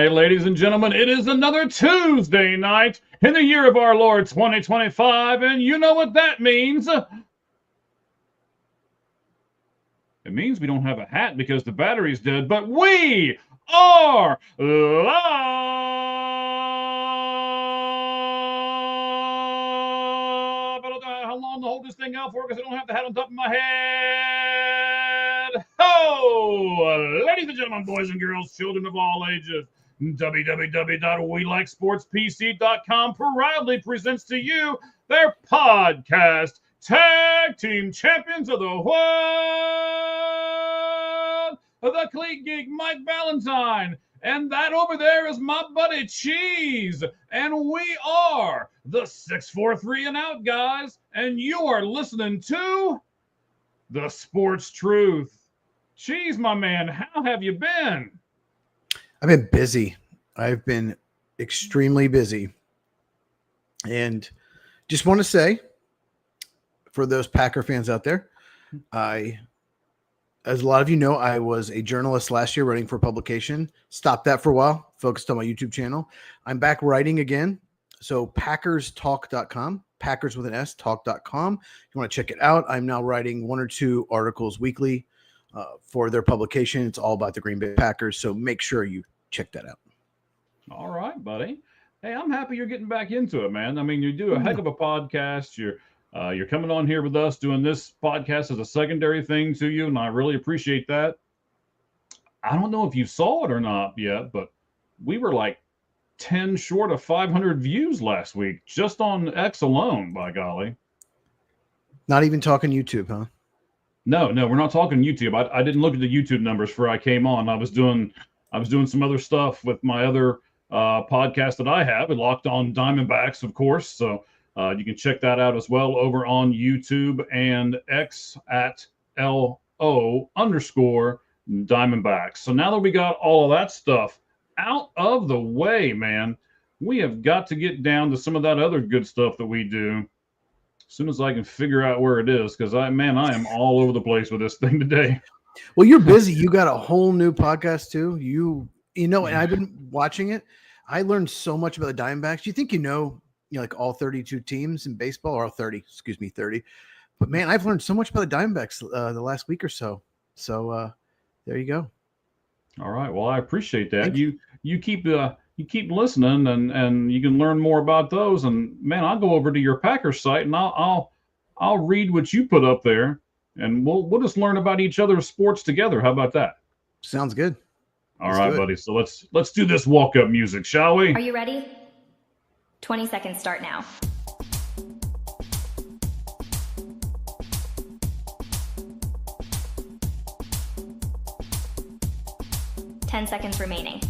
right, ladies and gentlemen, it is another Tuesday night in the year of our Lord 2025, and you know what that means. It means we don't have a hat because the battery's dead, but we are live! I don't know how long to hold this thing out for because I don't have the hat on top of my head. Ho! Ladies and gentlemen, boys and girls, children of all ages, www.welikesportspc.com proudly presents to you their podcast, Tag Team Champions of the World, the Cleat Geek Mike Valentine, and that over there is my buddy Cheese, and we are the 643 and Out guys, and you are listening to the Sportz Truth. Cheese, my man, how have you been? I've been busy. I've been extremely busy. And just want to say, for those Packer fans out there, as a lot of you know, I was a journalist last year writing for publication. Stopped that for a while, focused on my YouTube channel. I'm back writing again. So packerstalk.com, Packers with an S, talk.com. If you want to check it out, I'm now writing 1 or 2 articles weekly for their publication. It's all about the Green Bay Packers. So make sure you check that out. All right, buddy. Hey, I'm happy you're getting back into it, man. I mean, you do a heck of a podcast. You're coming on here with us doing this podcast as a secondary thing to you, and I really appreciate that. I don't know if you saw it or not yet, but we were like 10 short of 500 views last week just on X alone, by golly. Not even talking YouTube, huh? No, we're not talking YouTube. I didn't look at the YouTube numbers before I came on. I was doing some other stuff with my other podcast that I have, Locked On Diamondbacks, of course. So you can check that out as well over on YouTube and X at LO_Diamondbacks. So now that we got all of that stuff out of the way, man, we have got to get down to some of that other good stuff that we do as soon as I can figure out where it is, because I am all over the place with this thing today. Well, you're busy. You got a whole new podcast too. You know, and I've been watching it. I learned so much about the Diamondbacks. You think you know, like all 32 teams in baseball, or 30. But man, I've learned so much about the Diamondbacks the last week or so. So there you go. All right. Well, I appreciate that. You keep listening, and you can learn more about those. And man, I'll go over to your Packers site and I'll read what you put up there, and we'll just learn about each other's sports together. How about that? Sounds good. All right, buddy. So let's do this walk-up music, shall we? Are you ready? 20 seconds start now. Ten seconds remaining.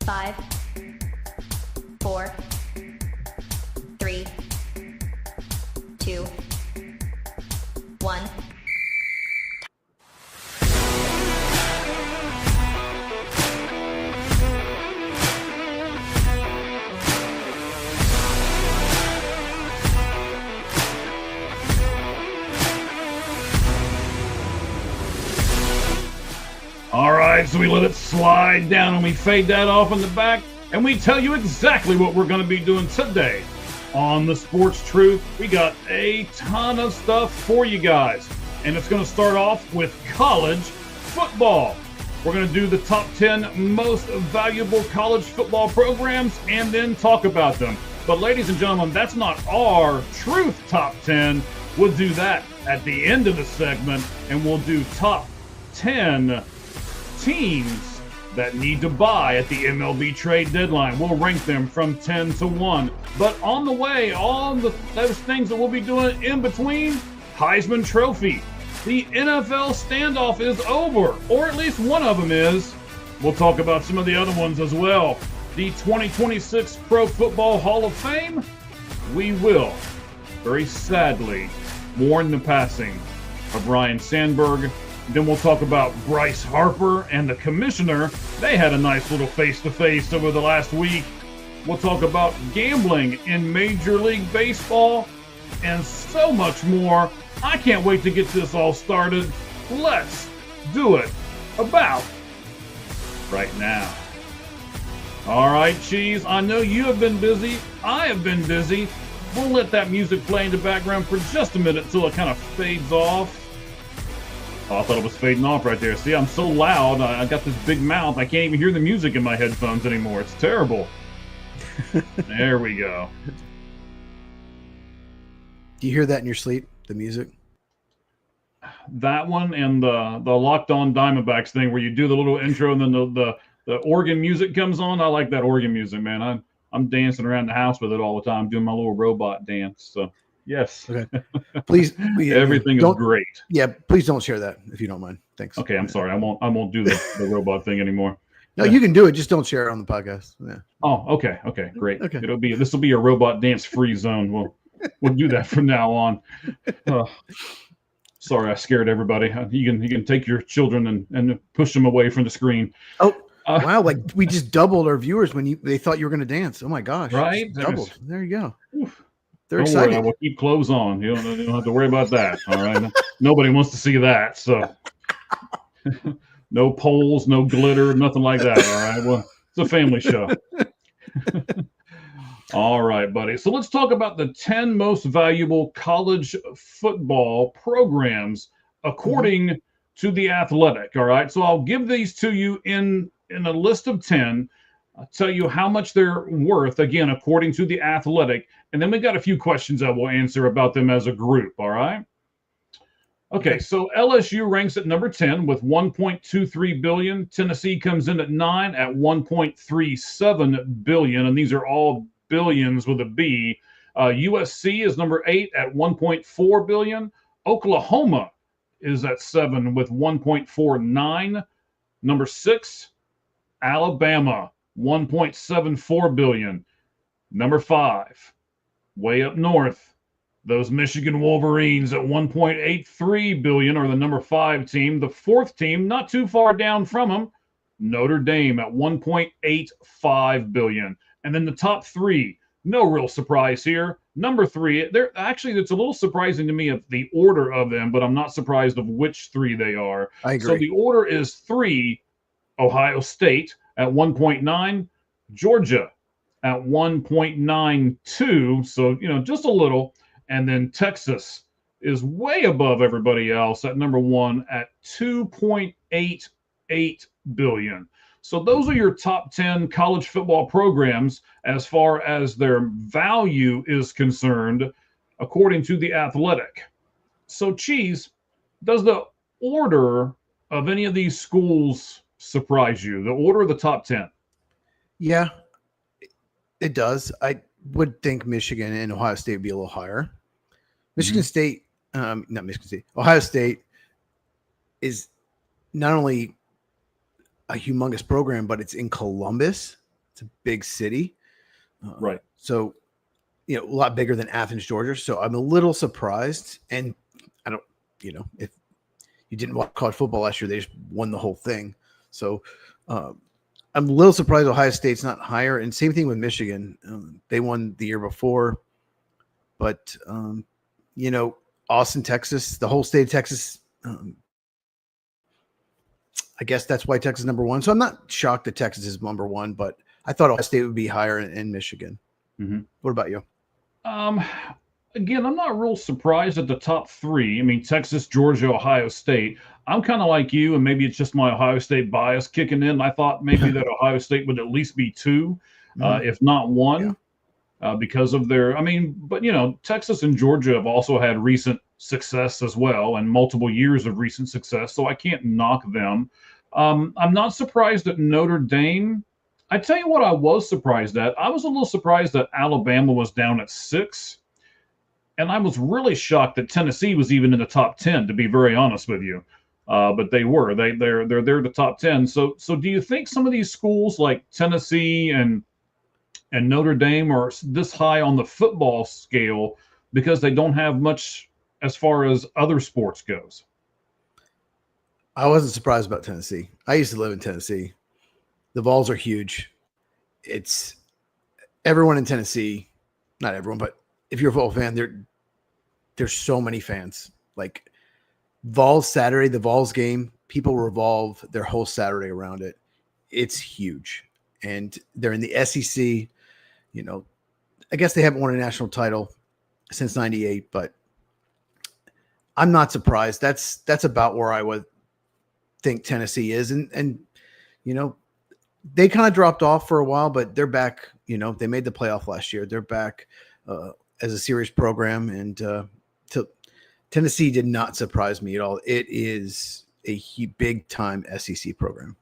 5, 4, 3, 2, 1. All right, so we let it slide down and we fade that off in the back, and we tell you exactly what we're going to be doing today on the Sportz Truth. We got a ton of stuff for you guys, and it's going to start off with college football. We're going to do the top 10 most valuable college football programs and then talk about them. But ladies and gentlemen, that's not our Truth top 10. We'll do that at the end of the segment, and we'll do top 10 teams that need to buy at the MLB trade deadline. We'll rank them from 10 to 1. But on the way, all those things that we'll be doing in between, Heisman Trophy. The NFL standoff is over, or at least one of them is. We'll talk about some of the other ones as well. The 2026 Pro Football Hall of Fame, we will, very sadly, mourn the passing of Ryan Sandberg. Then we'll talk about Bryce Harper and the commissioner. They had a nice little face-to-face over the last week. We'll talk about gambling in Major League Baseball and so much more. I can't wait to get this all started. Let's do it. about right now. All right, Cheese, I know you have been busy. I have been busy. We'll let that music play in the background for just a minute until it kind of fades off. Oh, I thought it was fading off right there. See, I'm so loud. I got this big mouth. I can't even hear the music in my headphones anymore. It's terrible. There we go. Do you hear that in your sleep, the music? That one and the Locked On Diamondbacks thing where you do the little intro and then the organ music comes on. I like that organ music, man. I'm dancing around the house with it all the time, doing my little robot dance. So, yes. Okay. Please. Everything is great. Yeah, please don't share that if you don't mind. Thanks. Okay, I'm sorry. I won't do the robot thing anymore. No, you can do it. Just don't share it on the podcast. Yeah. Oh, okay, great. Okay. This will be a robot dance free zone. We'll do that from now on. Sorry, I scared everybody. You can take your children and push them away from the screen. Oh, wow! Like we just doubled our viewers when they thought you were going to dance. Oh my gosh! Right, doubled. There you go. Oof. They're don't excited. Worry, I will keep clothes on. You don't have to worry about that. All right. Nobody wants to see that. So no poles, no glitter, nothing like that. All right. Well, it's a family show. All right, buddy. So let's talk about the 10 most valuable college football programs according to The Athletic. All right. So I'll give these to you in a list of 10. I'll tell you how much they're worth, again, according to The Athletic. And then we got a few questions I will answer about them as a group. All right. Okay, so LSU ranks at number 10 with $1.23 billion. Tennessee comes in at 9 at $1.37 billion. And these are all billions with a B. USC is number 8 at $1.4 billion. Oklahoma is at 7 with $1.49. Number 6, Alabama, $1.74 billion. Number 5, way up north, those Michigan Wolverines at $1.83 billion are the number 5 team. The 4th team, not too far down from them, Notre Dame at $1.85 billion. And then the top 3, no real surprise here. Number 3, it's a little surprising to me of the order of them, but I'm not surprised of which 3 they are. I agree. So the order is 3, Ohio State at 1.9, Georgia at 1.92. So, just a little. And then Texas is way above everybody else at number 1 at $2.88 billion. So those are your top 10 college football programs as far as their value is concerned, according to The Athletic. So, Cheese, does the order of any of these schools surprise you? The order of the top 10? Yeah, it does. I would think Michigan and Ohio State would be a little higher. Michigan State, not Michigan State, Ohio State is not only a humongous program, but it's in Columbus. It's a big city. Right. So, a lot bigger than Athens, Georgia. So I'm a little surprised. And I don't, if you didn't watch college football last year, they just won the whole thing. So I'm a little surprised Ohio State's not higher. And same thing with Michigan. They won the year before. But, Austin, Texas, the whole state of Texas, I guess that's why Texas is number 1. So I'm not shocked that Texas is number 1, but I thought Ohio State would be higher in Michigan. Mm-hmm. What about you? Again, I'm not real surprised at the top 3. I mean, Texas, Georgia, Ohio State. I'm kind of like you, and maybe it's just my Ohio State bias kicking in. I thought maybe that Ohio State would at least be 2, if not 1, because of their. But Texas and Georgia have also had recent success as well, and multiple years of recent success. So I can't knock them. I'm not surprised at Notre Dame. I tell you what I was surprised at. I was a little surprised that Alabama was down at 6. And I was really shocked that Tennessee was even in the top 10, to be very honest with you. But they were. They're the top 10. So do you think some of these schools like Tennessee and Notre Dame are this high on the football scale because they don't have much as far as other sports goes? I wasn't surprised about Tennessee. I used to live in Tennessee. The Vols are huge. It's everyone in Tennessee, not everyone, but if you're a Vol fan, there's so many fans. Like Vols Saturday, the Vols game, people revolve their whole Saturday around it. It's huge. And they're in the SEC. You know, I guess they haven't won a national title since 98, but I'm not surprised. That's about where I would think Tennessee is. And you know, they kind of dropped off for a while, but they're back. You know, they made the playoff last year. They're back as a serious program. And Tennessee did not surprise me at all. It is a big time SEC program.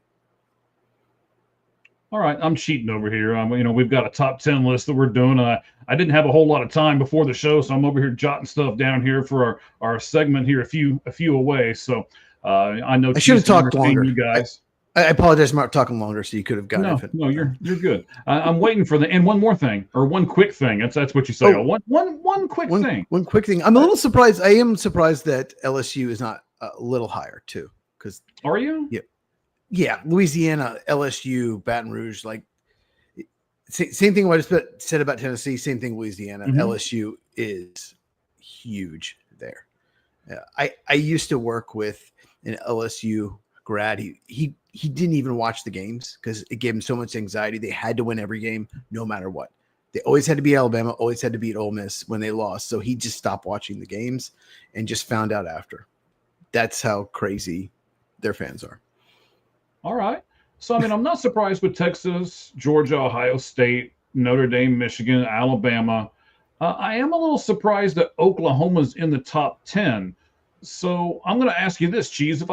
All right, I'm cheating over here. You know, we've got a top 10 list that we're doing. I didn't have a whole lot of time before the show, so I'm over here jotting stuff down here for our segment here, a few away. So I know I should have talked longer. You guys. I apologize for not talking longer, so you could have gotten it. No, you're good. I'm waiting for and one more thing, or one quick thing. That's what you say. Oh, one quick thing. One quick thing. I'm a little surprised. I am surprised that LSU is not a little higher too. Because are you? Yeah, Louisiana, LSU, Baton Rouge, like same thing. What I just said about Tennessee. Same thing. Louisiana, LSU is huge there. I used to work with an LSU grad. He didn't even watch the games because it gave him so much anxiety. They had to win every game, no matter what. They always had to beat Alabama, always had to beat Ole Miss when they lost. So he just stopped watching the games and just found out after. That's how crazy their fans are. All right. So, I mean, I'm not surprised with Texas, Georgia, Ohio State, Notre Dame, Michigan, Alabama. I am a little surprised that Oklahoma's in the top 10. So I'm going to ask you this, Cheese.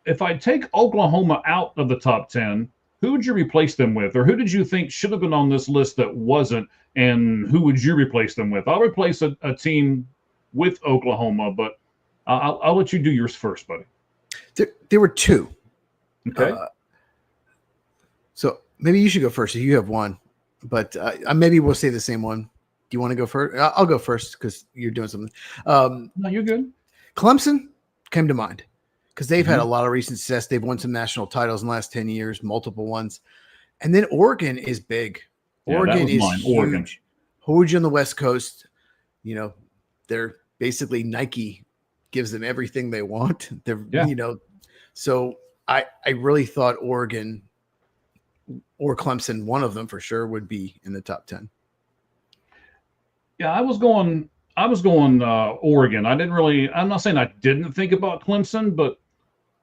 If I take Oklahoma out of the top 10, who would you replace them with? Or who did you think should have been on this list that wasn't? And who would you replace them with? I'll replace a team with Oklahoma, but I'll let you do yours first, buddy. There were two. Okay. So maybe you should go first. You have one, but maybe we'll say the same one. Do you want to go first? I'll go first because you're doing something. No, you're good. Clemson came to mind because they've had a lot of recent success. They've won some national titles in the last 10 years, multiple ones. And then Oregon is big. Oregon is huge. Oregon. Huge on the West Coast. You know, they're basically Nike gives them everything they want. You know, so I really thought Oregon or Clemson, one of them for sure, would be in the top 10. Yeah, I was going Oregon. I'm not saying I didn't think about Clemson, but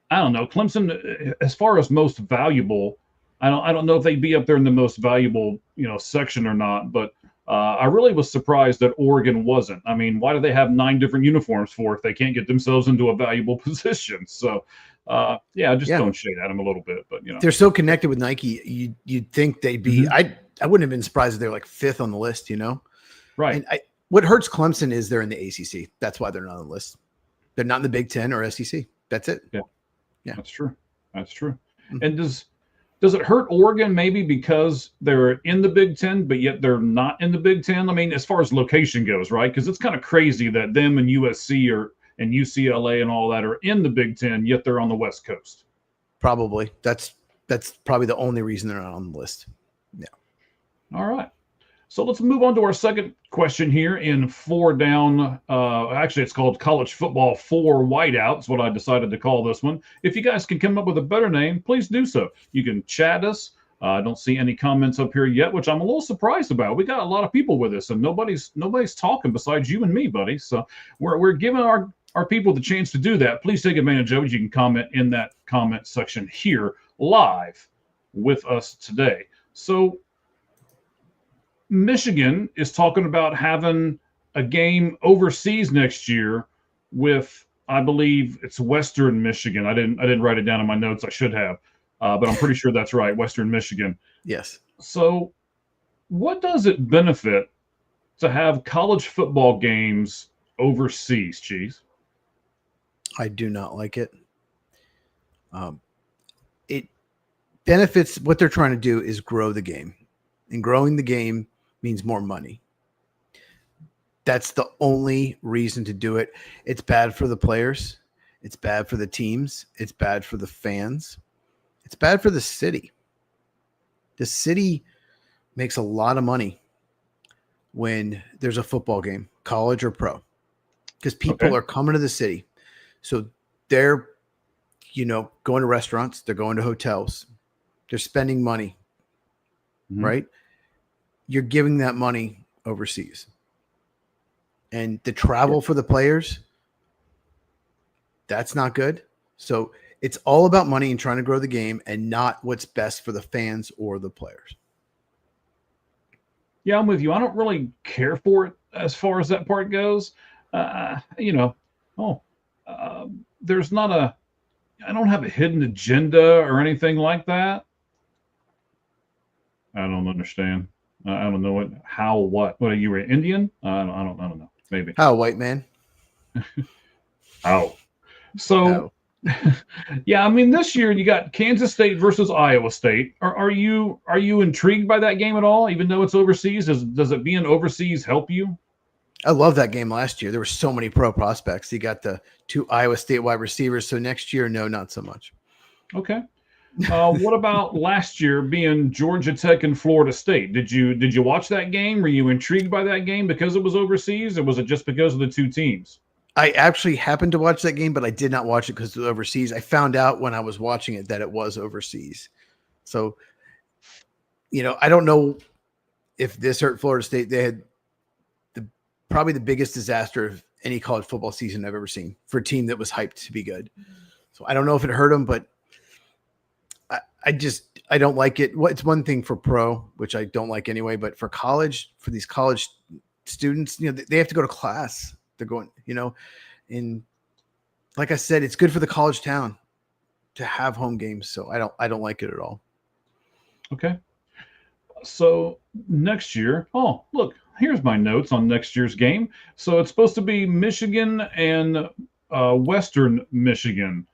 I don't know. Clemson, as far as most valuable, I don't know if they'd be up there in the most valuable, section or not, but I really was surprised that Oregon wasn't. I mean, why do they have 9 different uniforms for if they can't get themselves into a valuable position? So, don't shade at them a little bit, but they're so connected with Nike. You'd think they'd be. I wouldn't have been surprised if they're like 5th on the list. Right. And what hurts Clemson is they're in the ACC. That's why they're not on the list. They're not in the Big Ten or SEC. That's it. Yeah. That's true. Mm-hmm. And does it hurt Oregon maybe because they're in the Big Ten, but yet they're not in the Big Ten? I mean, as far as location goes, right? Because it's kind of crazy that them and USC and UCLA and all that are in the Big Ten, yet they're on the West Coast. Probably. That's probably the only reason they're not on the list. Yeah. All right. So let's move on to our second question here in 4 down. Actually, it's called College Football 4 Whiteout. Is what I decided to call this one. If you guys can come up with a better name, please do so. You can chat us. I don't see any comments up here yet, which I'm a little surprised about. We got a lot of people with us, and nobody's talking besides you and me, buddy. So we're giving our people the chance to do that. Please take advantage of it. You can comment in that comment section here live with us today. So Michigan is talking about having a game overseas next year with, I believe it's Western Michigan. I didn't write it down in my notes. I should have, but I'm pretty sure that's right. Western Michigan. Yes. So what does it benefit to have college football games overseas, Cheese? I do not like it. It benefits, what they're trying to do is grow the game, and growing the game means more money. That's the only reason to do it. It's bad for the players. It's bad for the teams. It's bad for the fans. It's bad for the city. The city makes a lot of money when there's a football game, college or pro, because people are coming to the city. So they're going to restaurants, they're going to hotels, they're spending money, right? You're giving that money overseas. And the travel for the players, that's not good. So it's all about money and trying to grow the game and not what's best for the fans or the players. Yeah, I'm with you. I don't really care for it as far as that part goes. There's not I don't have a hidden agenda or anything like that. I don't understand. I don't know what you were Indian? I don't know. Maybe. How, white man? Oh. So, yeah, I mean, this year you got Kansas State versus Iowa State. Are you intrigued by that game at all, even though it's overseas? Does it being overseas help you? I love that game last year. There were so many pro prospects. You got the 2 Iowa State wide receivers. So next year, no, not so much. Okay. What about last year being Georgia Tech and Florida State? Did you watch that game? Were you intrigued by that game because it was overseas, or was it just because of the two teams? I actually happened to watch that game, but I did not watch it because it was overseas. I found out when I was watching it that it was overseas. So, I don't know if this hurt Florida State. They had probably the biggest disaster of any college football season I've ever seen for a team that was hyped to be good. So I don't know if it hurt them, but I don't like it. Well, it's one thing for pro, which I don't like anyway, but for college, for these college students, they have to go to class. They're going, and like I said, it's good for the college town to have home games. So I don't like it at all. Okay. So next year, oh, look, here's my notes on next year's game. So it's supposed to be Michigan and Western Michigan.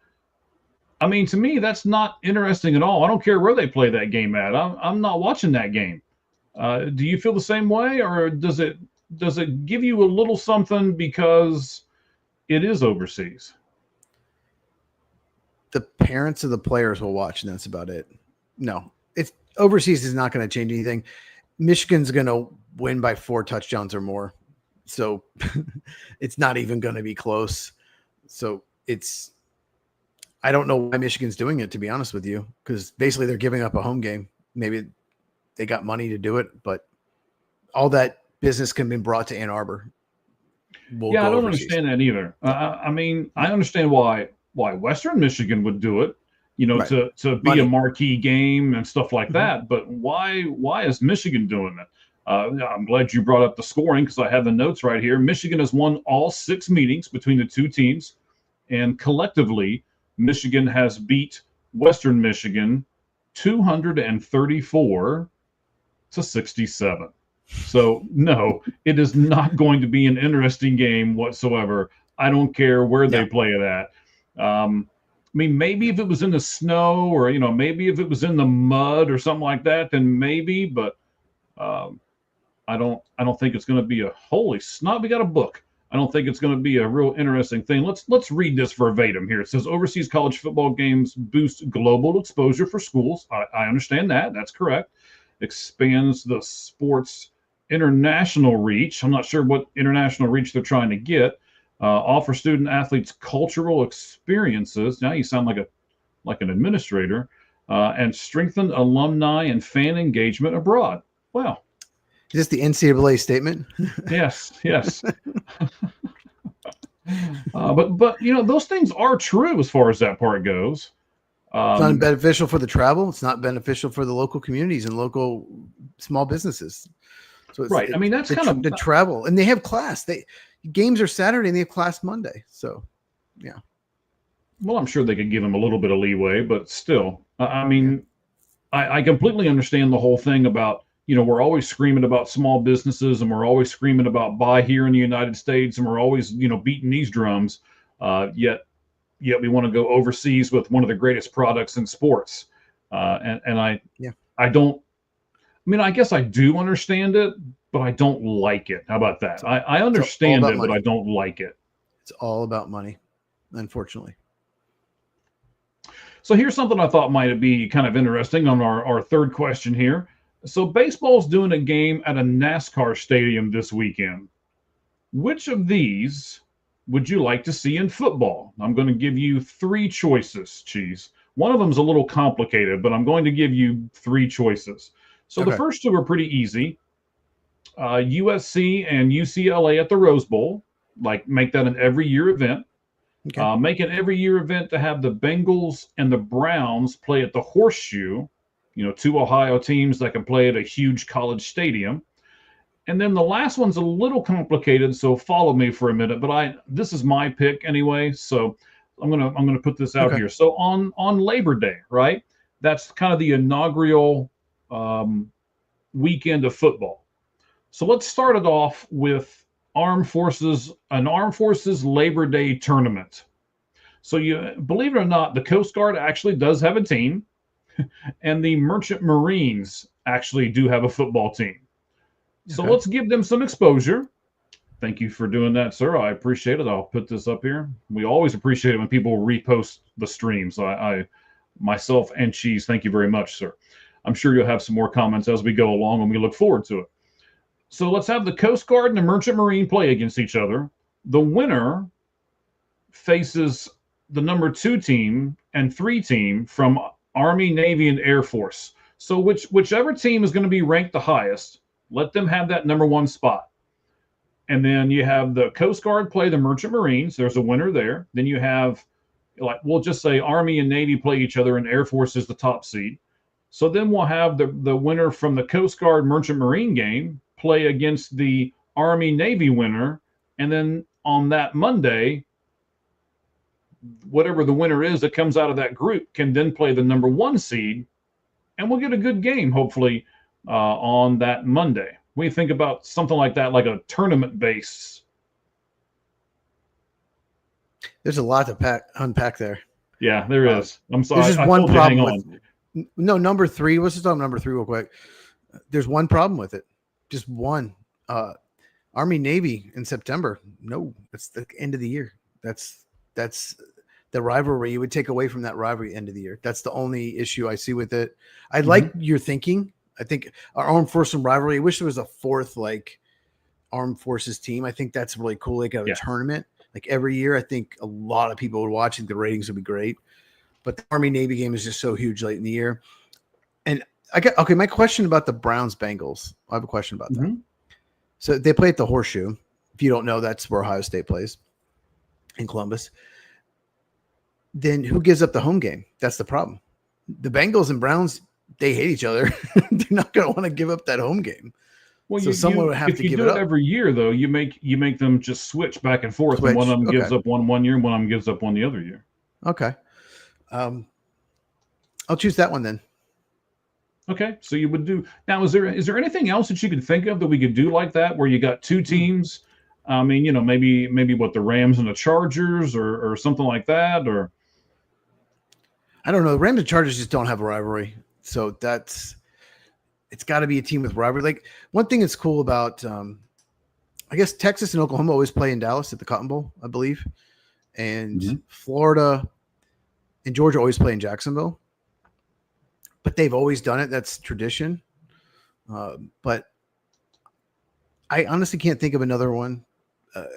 I mean, to me, that's not interesting at all. I don't care where they play that game at. I'm not watching that game. Do you feel the same way, or does it give you a little something because it is overseas? The parents of the players will watch, and that's about it. No, it's overseas is not going to change anything. Michigan's going to win by 4 touchdowns or more. So it's not even going to be close. So I don't know why Michigan's doing it, to be honest with you, because basically they're giving up a home game. Maybe they got money to do it, but all that business can be brought to Ann Arbor. I don't understand that either. I mean, I understand why Western Michigan would do it, right, to be money, a marquee game and stuff like that. But why is Michigan doing it? I'm glad you brought up the scoring because I have the notes right here. Michigan has won all 6 meetings between the two teams, and collectively, Michigan has beat Western Michigan 234 to 67. So, no, it is not going to be an interesting game whatsoever. I don't care where they play it at. I mean, maybe if it was in the snow or, maybe if it was in the mud or something like that, then maybe. But I don't think it's going to be a holy snot. We got a book. I don't think it's going to be a real interesting thing. Let's read this verbatim here. It says overseas college football games boost global exposure for schools. I understand that. That's correct. Expands the sport's international reach. I'm not sure what international reach they're trying to get. Offer student athletes cultural experiences. Now you sound like an administrator. And strengthen alumni and fan engagement abroad. Wow. Is this the NCAA statement? Yes. But those things are true as far as that part goes. It's not beneficial for the travel. It's not beneficial for the local communities and local small businesses. So right. I mean, that's kind of the travel, and they have class. Games are Saturday and they have class Monday. So, yeah. Well, I'm sure they could give them a little bit of leeway, but still, I mean, I completely understand the whole thing about, we're always screaming about small businesses and we're always screaming about buy here in the United States and we're always, beating these drums. Yet we want to go overseas with one of the greatest products in sports. I guess I do understand it, but I don't like it. How about that? I understand it, but I don't like it. It's all about money, unfortunately. So here's something I thought might be kind of interesting on our third question here. So baseball's doing a game at a NASCAR stadium this weekend. Which of these would you like to see in football? I'm going to give you 3 choices, Cheese. One of them is a little complicated, but I'm going to give you 3 choices. So the first 2 are pretty easy. USC and UCLA at the Rose Bowl, like make that an every year event. Okay. Make an every year event to have the Bengals and the Browns play at the Horseshoe, 2 Ohio teams that can play at a huge college stadium. And then the last one's a little complicated, so follow me for a minute. But this is my pick anyway, so I'm gonna put this out here. So on Labor Day, right? That's kind of the inaugural weekend of football. So let's start it off with an Armed Forces Labor Day tournament. So believe it or not, the Coast Guard actually does have a team, and the Merchant Marines actually do have a football team. So let's give them some exposure. Thank you for doing that, sir. I appreciate it. I'll put this up here. We always appreciate it when people repost the streams. I myself and Cheese, thank you very much, sir. I'm sure you'll have some more comments as we go along, and we look forward to it. So let's have the Coast Guard and the Merchant Marine play against each other. The winner faces the number 2 team and 3 team from Army, Navy, and Air Force. So whichever team is going to be ranked the highest, let them have that number 1 spot. And then you have the Coast Guard play the Merchant Marines. There's a winner there. Then you have, like, we'll just say Army and Navy play each other, and Air Force is the top seed. So then we'll have the winner from the Coast Guard Merchant Marine game play against the Army Navy winner, and then on that Monday, whatever the winner is that comes out of that group can then play the number 1 seed, and we'll get a good game hopefully on that Monday. What do you think about something like that, like a tournament base? There's a lot to unpack there. Yeah, there is. I'm sorry. There's just one problem with number 3. Let's just talk number 3 real quick. There's one problem with it. Just one. Army Navy in September. No, it's the end of the year. That's the rivalry. You would take away from that rivalry end of the year. That's the only issue I see with it. I like your thinking. I think our Armed Forces rivalry. I wish there was a 4th Armed Forces team. I think that's really cool. Like a tournament like every year. I think a lot of people would watch. I think the ratings would be great. But the Army Navy game is just so huge late in the year. And my question about the Browns Bengals. I have a question about that. So they play at the Horseshoe. If you don't know, that's where Ohio State plays in Columbus. Then who gives up the home game? That's the problem. The Bengals and Browns, they hate each other. They're not going to want to give up that home game. Well, so someone would have to give it up. If you do it every year, though, you make them just switch back and forth. And one of them gives up one year, and one of them gives up one the other year. Okay. I'll choose that one then. Okay, so you would do now. Is there anything else that you could think of that we could do like that, where you got 2 teams? I mean, maybe what the Rams and the Chargers, or something like that, or I don't know. The Rams and Chargers just don't have a rivalry, so it's got to be a team with rivalry. Like one thing that's cool about, I guess Texas and Oklahoma always play in Dallas at the Cotton Bowl, I believe, and Florida and Georgia always play in Jacksonville. But they've always done it. That's tradition. But I honestly can't think of another one.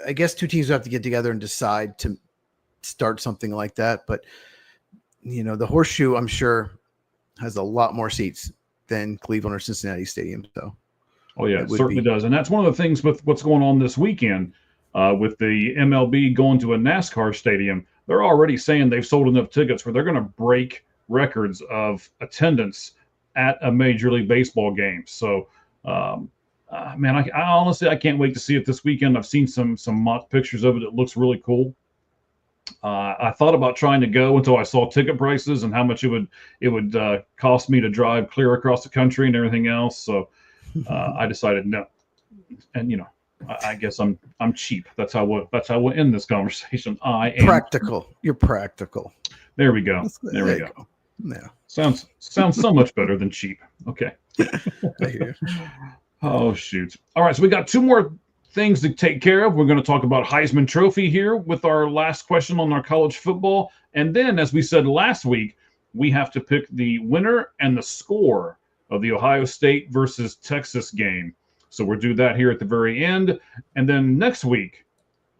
I guess 2 teams have to get together and decide to start something like that. But, the Horseshoe, I'm sure, has a lot more seats than Cleveland or Cincinnati Stadium. So, oh, yeah, it certainly does. And that's one of the things with what's going on this weekend with the MLB going to a NASCAR stadium. They're already saying they've sold enough tickets where they're going to break records of attendance at a Major League Baseball game. So, man, I honestly, I can't wait to see it this weekend. I've seen some mock pictures of it. It looks really cool. I thought about trying to go until I saw ticket prices and how much it would cost me to drive clear across the country and everything else. So I decided no. And I guess I'm cheap. That's how we'll end this conversation. I am practical. You're practical. There we go. There we go. Yeah. Sounds so much better than cheap. Okay. I hear you. Oh, shoot. All right. So we got 2 more things to take care of. We're going to talk about Heisman Trophy here with our last question on our college football. And then, as we said last week, we have to pick the winner and the score of the Ohio State versus Texas game. So we'll do that here at the very end. And then next week,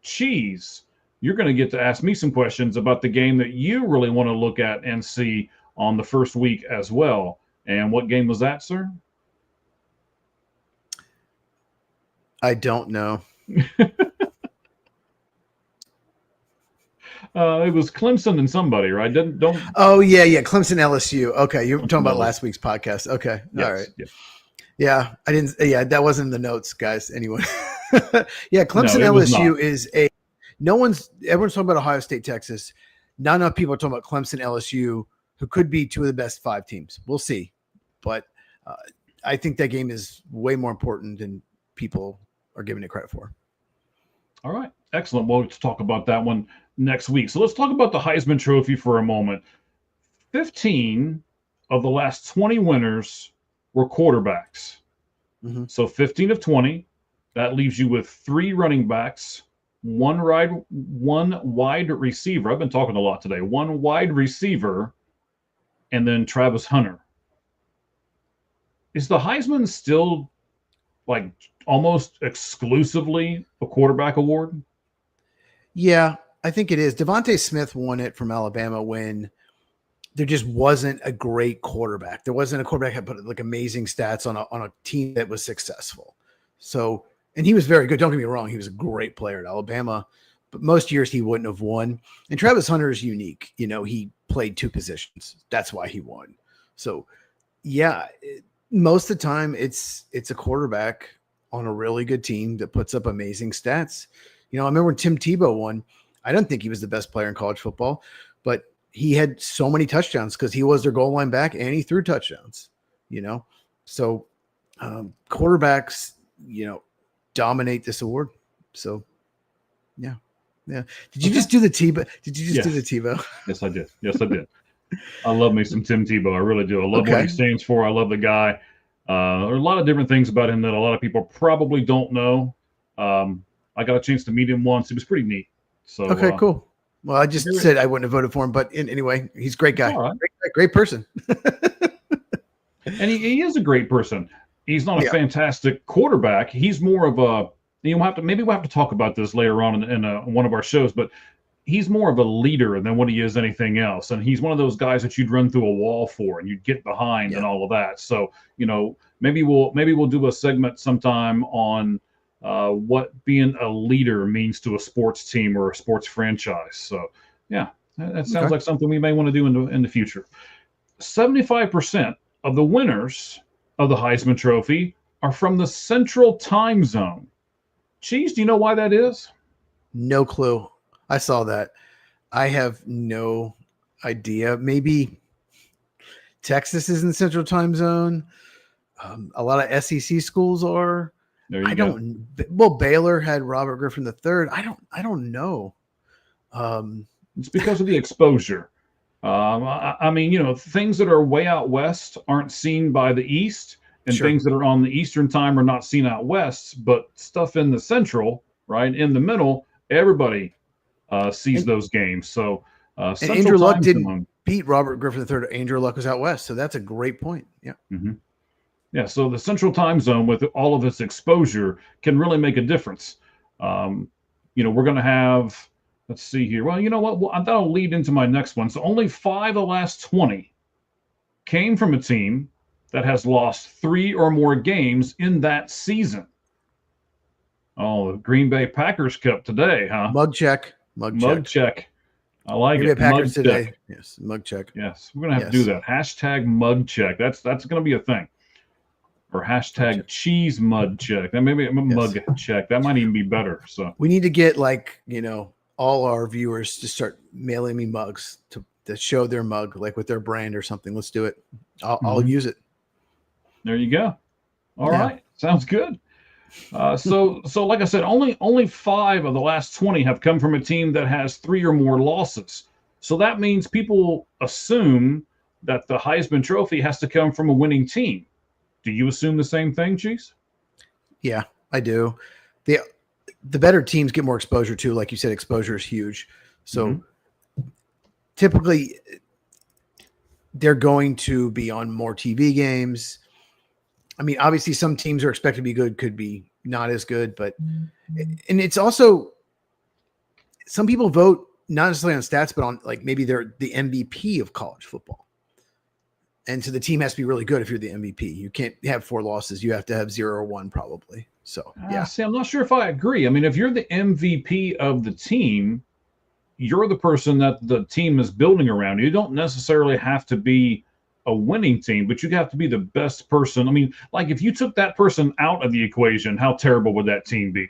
Cheese you're going to get to ask me some questions about the game that you really want to look at and see on the first week as well. And what game was that, sir? I don't know. It was Clemson and somebody, right? Don't. Oh yeah. Clemson LSU. Okay, you're talking about last week's podcast. Okay, yes, all right. Yes. Yeah, I didn't. Yeah, that wasn't in the notes, guys. Anyway, yeah, Clemson No, LSU is a. Everyone's talking about Ohio State, Texas. Not enough people are talking about Clemson LSU, who could be two of the best 5 teams. We'll see, but I think that game is way more important than people are giving it credit for. All right, excellent. Well, let's talk about that one next week. So let's talk about the Heisman Trophy for a moment. 15 of the last 20 winners were quarterbacks. Mm-hmm. So 15 of 20. That leaves you with 3 running backs, one wide receiver. I've been talking a lot today. 1 wide receiver, and then Travis Hunter. Is the Heisman still like almost exclusively a quarterback award? Yeah, I think it is. Devontae Smith won it from Alabama when there just wasn't a great quarterback. There wasn't a quarterback that put like amazing stats on a team that was successful. So, and he was very good. Don't get me wrong. He was a great player at Alabama, but most years he wouldn't have won. And Travis Hunter is unique. You know, he played 2 positions. That's why he won. So yeah, most of the time it's a quarterback on a really good team that puts up amazing stats. You know, I remember when Tim Tebow won, I don't think he was the best player in college football, but he had so many touchdowns because he was their goal line back and he threw touchdowns, you know? So quarterbacks, you know, dominate this award. So yeah. Did you just do the Tebow? Did you just do the Tebow? Yes, I did. I love me some Tim Tebow. I really do. I love what he stands for. I love the guy. There are a lot of different things about him that a lot of people probably don't know. I got a chance to meet him once. It was pretty neat. So okay, cool. Well, I just said I wouldn't have voted for him, but anyway, he's a great guy. All right. Great person. And he is a great person. He's not a fantastic quarterback. He's more of a, we'll have to talk about this later on in one of our shows, but he's more of a leader than what he is anything else. And he's one of those guys that you'd run through a wall for and you'd get behind and all of that. So, you know, maybe we'll do a segment sometime on what being a leader means to a sports team or a sports franchise. So yeah, that sounds like something we may want to do in the future. 75% of the winners of the Heisman Trophy are from the Central Time Zone. Cheese, do you know why that is? No clue. I saw that. I have no idea. Maybe Texas is in the Central Time Zone. A lot of SEC schools are. There you go. Well, Baylor had Robert Griffin III. I don't know. It's because of the exposure. I mean, you know, things that are way out west aren't seen by the East, and things that are on the Eastern time are not seen out west. But stuff in the Central, right in the middle, everybody sees those games. So and Andrew Luck didn't beat Robert Griffin III. Andrew Luck was out west, so that's a great point. Yeah. Mm-hmm. Yeah, so the Central Time Zone with all of its exposure can really make a difference. You know, we're going to have, let's see here. Well, you know what? Well, that'll lead into my next one. So only 5 of the last 20 came from a team that has lost 3 or more games in that season. Oh, the Green Bay Packers Cup today, huh? Mug check. I like Green it. Bay Packers mug today. Check. Yes, mug check. Yes, we're going to have to do that. Hashtag mug check. That's going to be a thing. Or hashtag cheese mud check. That maybe a mug check. That might even be better. So we need to get all our viewers to start mailing me mugs to show their mug, like with their brand or something. Let's do it. I'll use it. There you go. All right. Sounds good. So like I said, only 5 of the last 20 have come from a team that has 3 or more losses. So that means people assume that the Heisman Trophy has to come from a winning team. Do you assume the same thing, Cheese? Yeah, I do. The better teams get more exposure too. Like you said, exposure is huge. So typically they're going to be on more TV games. I mean, obviously some teams are expected to be good, could be not as good, but and it's also some people vote not necessarily on stats, but on like maybe they're the MVP of college football. And so the team has to be really good if you're the MVP. You can't have 4 losses. You have to have 0 or 1 probably. So, yeah. See, I'm not sure if I agree. I mean, if you're the MVP of the team, you're the person that the team is building around. You don't necessarily have to be a winning team, but you have to be the best person. I mean, like if you took that person out of the equation, how terrible would that team be?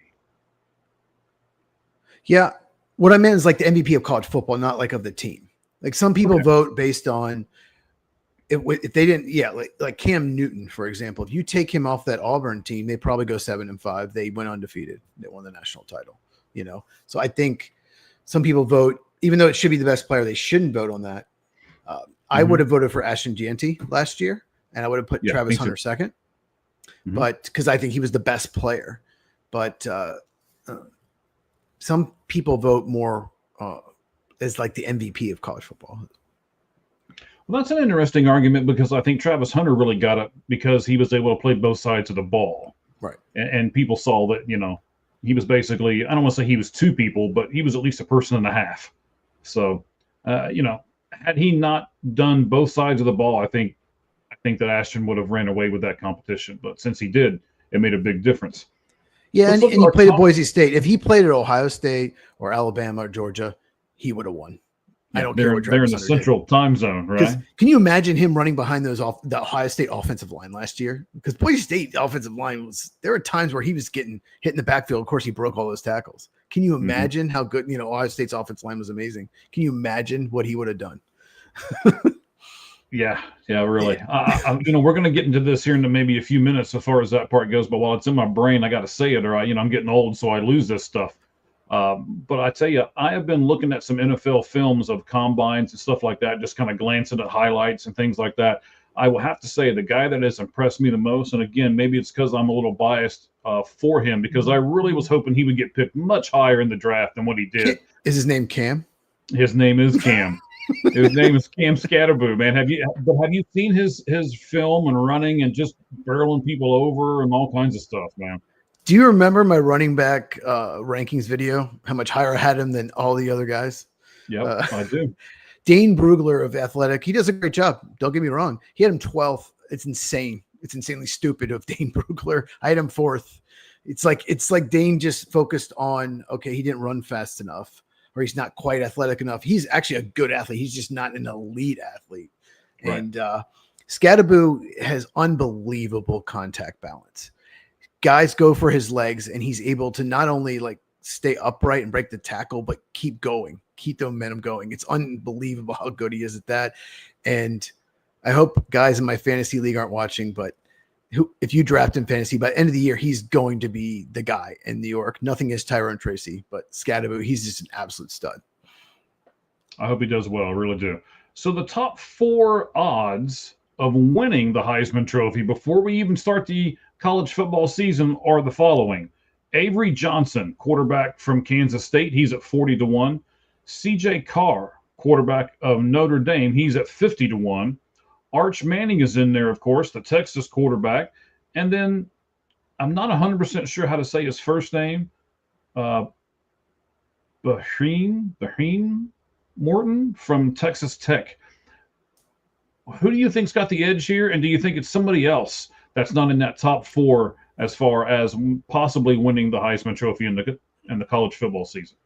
Yeah. What I meant is like the MVP of college football, not like of the team. Like some people vote based on if they didn't, like Cam Newton, for example. If you take him off that Auburn team, they probably go 7-5. They went undefeated. They won the national title, So I think some people vote, even though it should be the best player, they shouldn't vote on that. I would have voted for Ashton Gianti last year, and I would have put Travis Hunter second, but because I think he was the best player. But some people vote more as like the MVP of college football. Well, that's an interesting argument because I think Travis Hunter really got it because he was able to play both sides of the ball. Right. And people saw that, he was basically, I don't want to say he was 2 people, but he was at least a person and a half. So, had he not done both sides of the ball, I think that Ashton would have ran away with that competition. But since he did, it made a big difference. Yeah, and he played at Boise State. If he played at Ohio State or Alabama or Georgia, he would have won. I don't care what they're in the central time zone, right? Can you imagine him running behind the Ohio State offensive line last year? Because Boise State offensive line there were times where he was getting hit in the backfield. Of course, he broke all those tackles. Can you imagine how good, Ohio State's offensive line was amazing. Can you imagine what he would have done? Yeah, really. We're going to get into this here in maybe a few minutes as far as that part goes. But while it's in my brain, I got to say it, or I'm getting old, so I lose this stuff. But I tell you, I have been looking at some NFL films of combines and stuff like that, just kind of glancing at highlights and things like that. I will have to say the guy that has impressed me the most, and again, maybe it's because I'm a little biased for him, because I really was hoping he would get picked much higher in the draft than what he did. Is his name Cam? His name is Cam. His name is Cam Scatterboo, man. Have you seen his film and running and just barreling people over and all kinds of stuff, man? Do you remember my running back rankings video? How much higher I had him than all the other guys? Yeah, I do. Dane Brugler of Athletic, he does a great job. Don't get me wrong. He had him 12th. It's insane. It's insanely stupid of Dane Brugler. I had him 4th. It's like Dane just focused on, okay, he didn't run fast enough, or he's not quite athletic enough. He's actually a good athlete. He's just not an elite athlete. Right. And Scatterboo has unbelievable contact balance. Guys go for his legs, and he's able to not only like stay upright and break the tackle, but keep going, keep the momentum going. It's unbelievable how good he is at that. And I hope guys in my fantasy league aren't watching, but if you draft in fantasy, by the end of the year, he's going to be the guy in New York. Nothing is Tyrone Tracy, but Scatterboo, he's just an absolute stud. I hope he does well. I really do. So the top 4 odds of winning the Heisman Trophy before we even start the college football season are the following. Avery Johnson, quarterback from Kansas State, he's at 40-1. CJ Carr, quarterback of Notre Dame, he's at 50-1. Arch Manning is in there, of course, the Texas quarterback. And then I'm not 100% sure how to say his first name. Bahreem Morton from Texas Tech. Who do you think's got the edge here? And do you think it's somebody else that's not in that top 4 as far as possibly winning the Heisman Trophy in the college football season?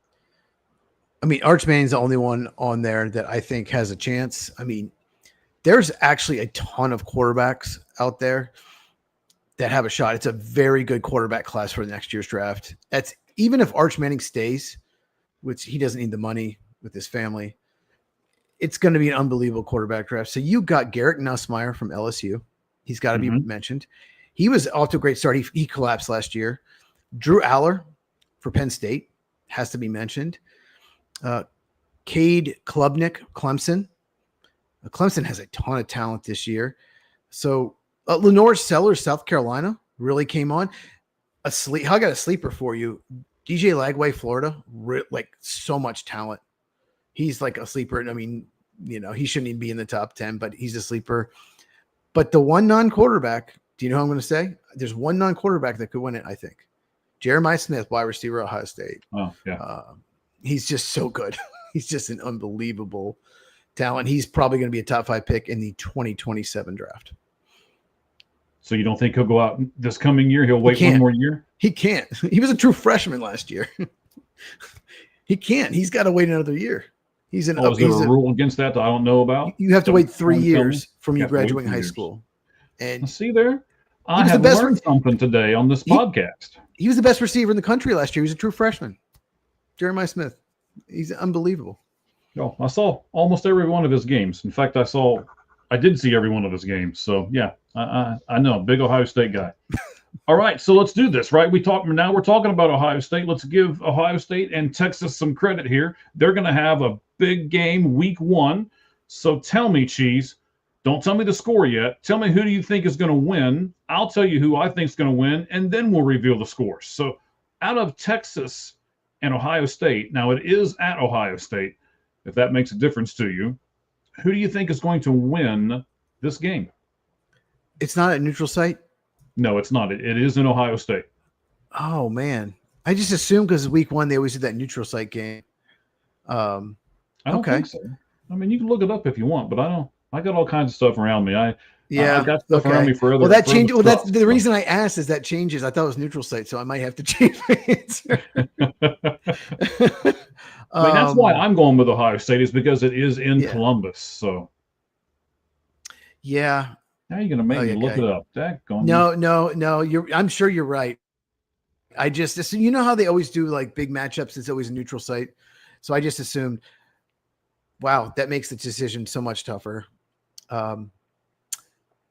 I mean, Arch Manning's the only one on there that I think has a chance. I mean, there's actually a ton of quarterbacks out there that have a shot. It's a very good quarterback class for the next year's draft. That's even if Arch Manning stays, which he doesn't need the money with his family, it's going to be an unbelievable quarterback draft. So you got Garrett Nussmeier from LSU. He's got to be mentioned. He was off to a great start. He collapsed last year. Drew Aller for Penn State has to be mentioned. Cade Klubnik, Clemson. Clemson has a ton of talent this year. So Lenore Sellers, South Carolina, really came on. I got a sleeper for you. DJ Lagway, Florida, like so much talent. He's like a sleeper. I mean, he shouldn't even be in the top 10, but he's a sleeper. But the one non-quarterback, do you know who I'm going to say? There's one non-quarterback that could win it, I think. Jeremiah Smith, wide receiver, Ohio State. Oh, yeah. He's just so good. He's just an unbelievable talent. He's probably going to be a top 5 pick in the 2027 draft. So you don't think he'll go out this coming year? He'll wait one more year? He can't. He was a true freshman last year. He can't. He's got to wait another year. Is there a rule against that I don't know about? You have to wait 3 years from you graduating high school. And see there, I have learned something today on this podcast. He was the best receiver in the country last year. He was a true freshman. Jeremiah Smith. He's unbelievable. Oh, I saw almost every one of his games. In fact, I did see every one of his games. So yeah, I know, big Ohio State guy. All right, so let's do this, right? We're talking about Ohio State. Let's give Ohio State and Texas some credit here. They're going to have a big game week 1. So tell me, Cheese, don't tell me the score yet. Tell me, who do you think is going to win? I'll tell you who I think is going to win, and then we'll reveal the scores. So out of Texas and Ohio State, now it is at Ohio State, if that makes a difference to you, who do you think is going to win this game? It's not a neutral site? No, it's not. It is in Ohio State. Oh, man. I just assumed because week 1, they always did that neutral site game. I don't think so. I mean, you can look it up if you want, but I don't. I got all kinds of stuff around me. I got stuff around me for other. Well, that changes. Well, that's the reason I asked is that changes. I thought it was neutral site, so I might have to change my answer. I mean, that's why I'm going with Ohio State, is because it is in Columbus. So yeah. Now you're going to make me look it up. No. I'm sure you're right. I just assume, you know how they always do like big matchups. It's always a neutral site. So I just assumed, wow, that makes the decision so much tougher. You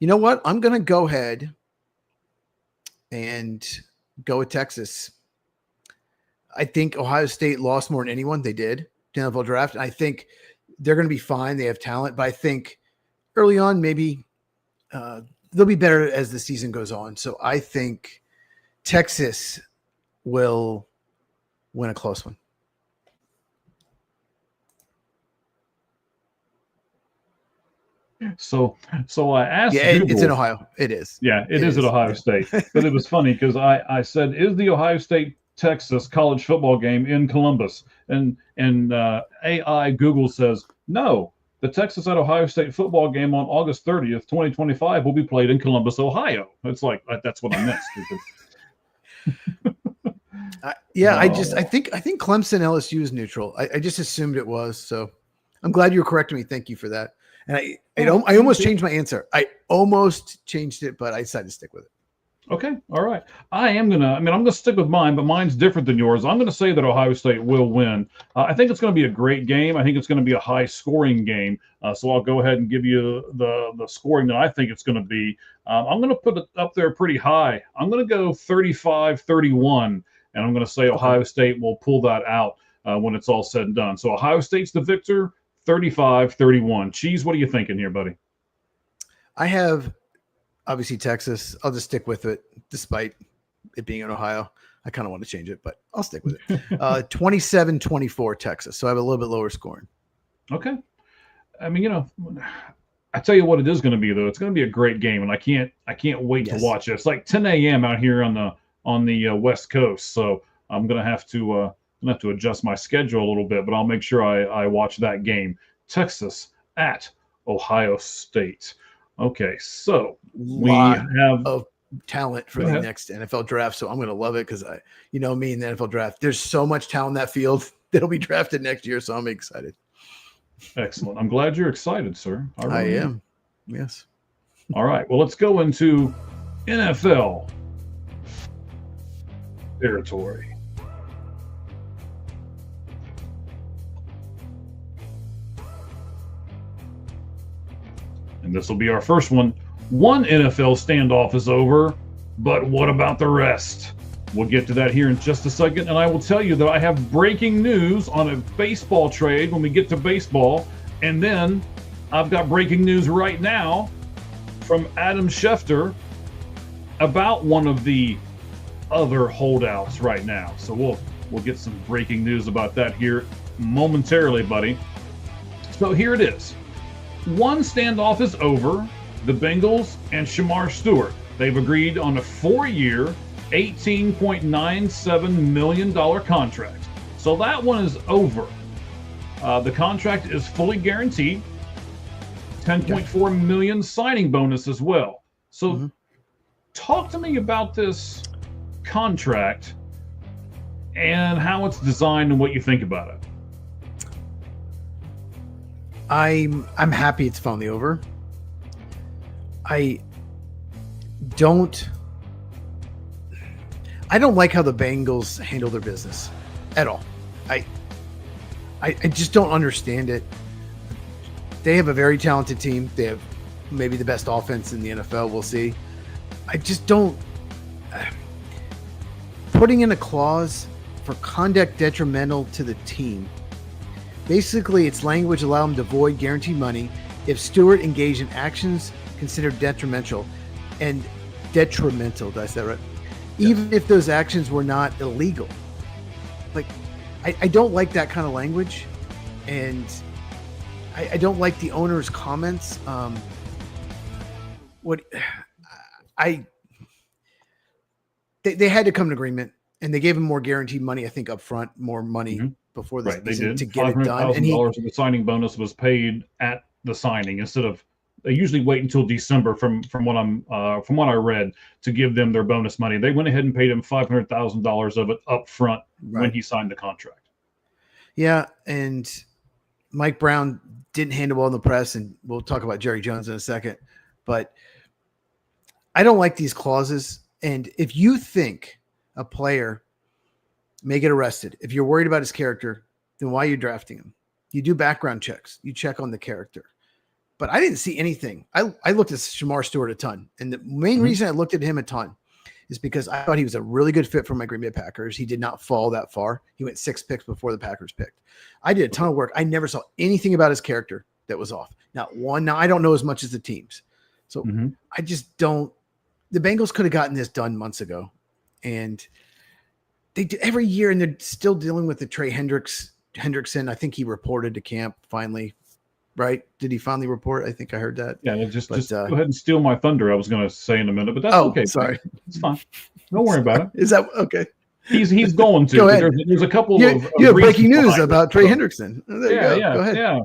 know what? I'm going to go ahead and go with Texas. I think Ohio State lost more than anyone. They did the NFL draft. I think they're going to be fine. They have talent, but I think early on, maybe they'll be better as the season goes on. So I think Texas will win a close one. So I asked. Yeah, Google, it's in Ohio. It is. Yeah, it is at Ohio State. But it was funny because I said, is the Ohio State Texas college football game in Columbus? And AI Google says no. The Texas at Ohio State football game on August 30th, 2025 will be played in Columbus, Ohio. It's like, that's what I meant. I think Clemson LSU is neutral. I just assumed it was. So I'm glad you corrected me. Thank you for that. And I almost changed my answer. I almost changed it, but I decided to stick with it. Okay. All right. I'm going to stick with mine, but mine's different than yours. I'm going to say that Ohio State will win. I think it's going to be a great game. I think it's going to be a high scoring game. So I'll go ahead and give you the scoring that I think it's going to be. I'm going to put it up there pretty high. I'm going to go 35-31, and I'm going to say Ohio State will pull that out when it's all said and done. So Ohio State's the victor, 35-31. Cheese, what are you thinking here, buddy? I have obviously Texas. I'll just stick with it despite it being in Ohio. I kind of want to change it, but I'll stick with it. 27-24 Texas. So I have a little bit lower scoring. Okay. I mean, I tell you what it is going to be, though. It's going to be a great game, and I can't wait to watch it. It's like 10 a.m. out here on the West Coast, so I'm going to have to adjust my schedule a little bit, but I'll make sure I watch that game. Texas at Ohio State. Okay, so we have of talent for the next NFL draft, so I'm going to love it because me in the NFL draft, there's so much talent in that field that'll be drafted next year, so I'm excited. Excellent. I'm glad you're excited, sir. I am. Yes. All right. Well, let's go into NFL territory. And this will be our first one. One NFL standoff is over, but what about the rest? We'll get to that here in just a second, and I will tell you that I have breaking news on a baseball trade when we get to baseball, and then I've got breaking news right now from Adam Schefter about one of the other holdouts right now. So we'll get some breaking news about that here momentarily, buddy. So here it is. One standoff is over. The Bengals and Shamar Stewart. They've agreed on a 4-year, $18.97 million contract. So that one is over. The contract is fully guaranteed. 10.4 million signing bonus as well. So talk to me about this contract and how it's designed and what you think about it. I'm happy it's finally over. I don't like how the Bengals handle their business at all. I just don't understand it. They have a very talented team. They have maybe the best offense in the NFL. We'll see. I just don't. Putting in a clause for conduct detrimental to the team. Basically, its language allowed him to void guaranteed money if Stewart engaged in actions considered detrimental. And detrimental, did I say that right? Yeah. Even if those actions were not illegal. Like, I don't like that kind of language. And I don't like the owner's comments. They had to come to an agreement, and they gave him more guaranteed money, I think, up front, more money before the season to get it done. And $500,000 of the signing bonus was paid at the signing instead of they usually wait until December from what I read to give them their bonus money. They went ahead and paid him $500,000 of it up front when he signed the contract. Yeah, and Mike Brown didn't handle well in the press, and we'll talk about Jerry Jones in a second. But I don't like these clauses. And if you think a player may get arrested, if you're worried about his character, then why are you drafting him? You do background checks. You check on the character. But I didn't see anything. I looked at Shamar Stewart a ton. And the main reason I looked at him a ton is because I thought he was a really good fit for my Green Bay Packers. He did not fall that far. He went 6 picks before the Packers picked. I did a ton of work. I never saw anything about his character that was off. Not one. Now, I don't know as much as the teams. So I just don't. The Bengals could have gotten this done months ago. And they do every year, and they're still dealing with the Trey Hendrickson. I think he reported to camp finally. Right? Did he finally report? I think I heard that. Yeah, just go ahead and steal my thunder. I was going to say in a minute, but that's okay. Sorry. It's fine. Don't worry about it. Is that okay? He's going to. Go ahead. There's a couple of you have breaking news about Trey Hendrickson. There you go. Go ahead. Yeah.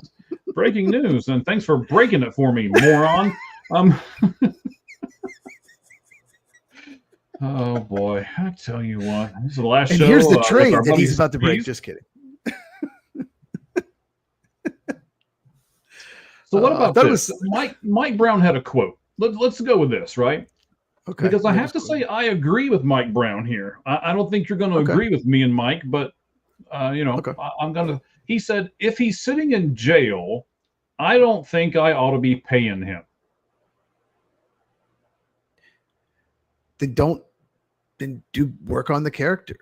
Breaking news, and thanks for breaking it for me, moron. Oh boy, I tell you what, this is the last show. And here's the trade that he's about to break. Just kidding. So what about this? Mike Brown had a quote. Let's go with this, right? Okay. Because I have to say I agree with Mike Brown here. I don't think you're going to agree with me and Mike, but I'm going to. He said, if he's sitting in jail, I don't think I ought to be paying him. Then do work on the character.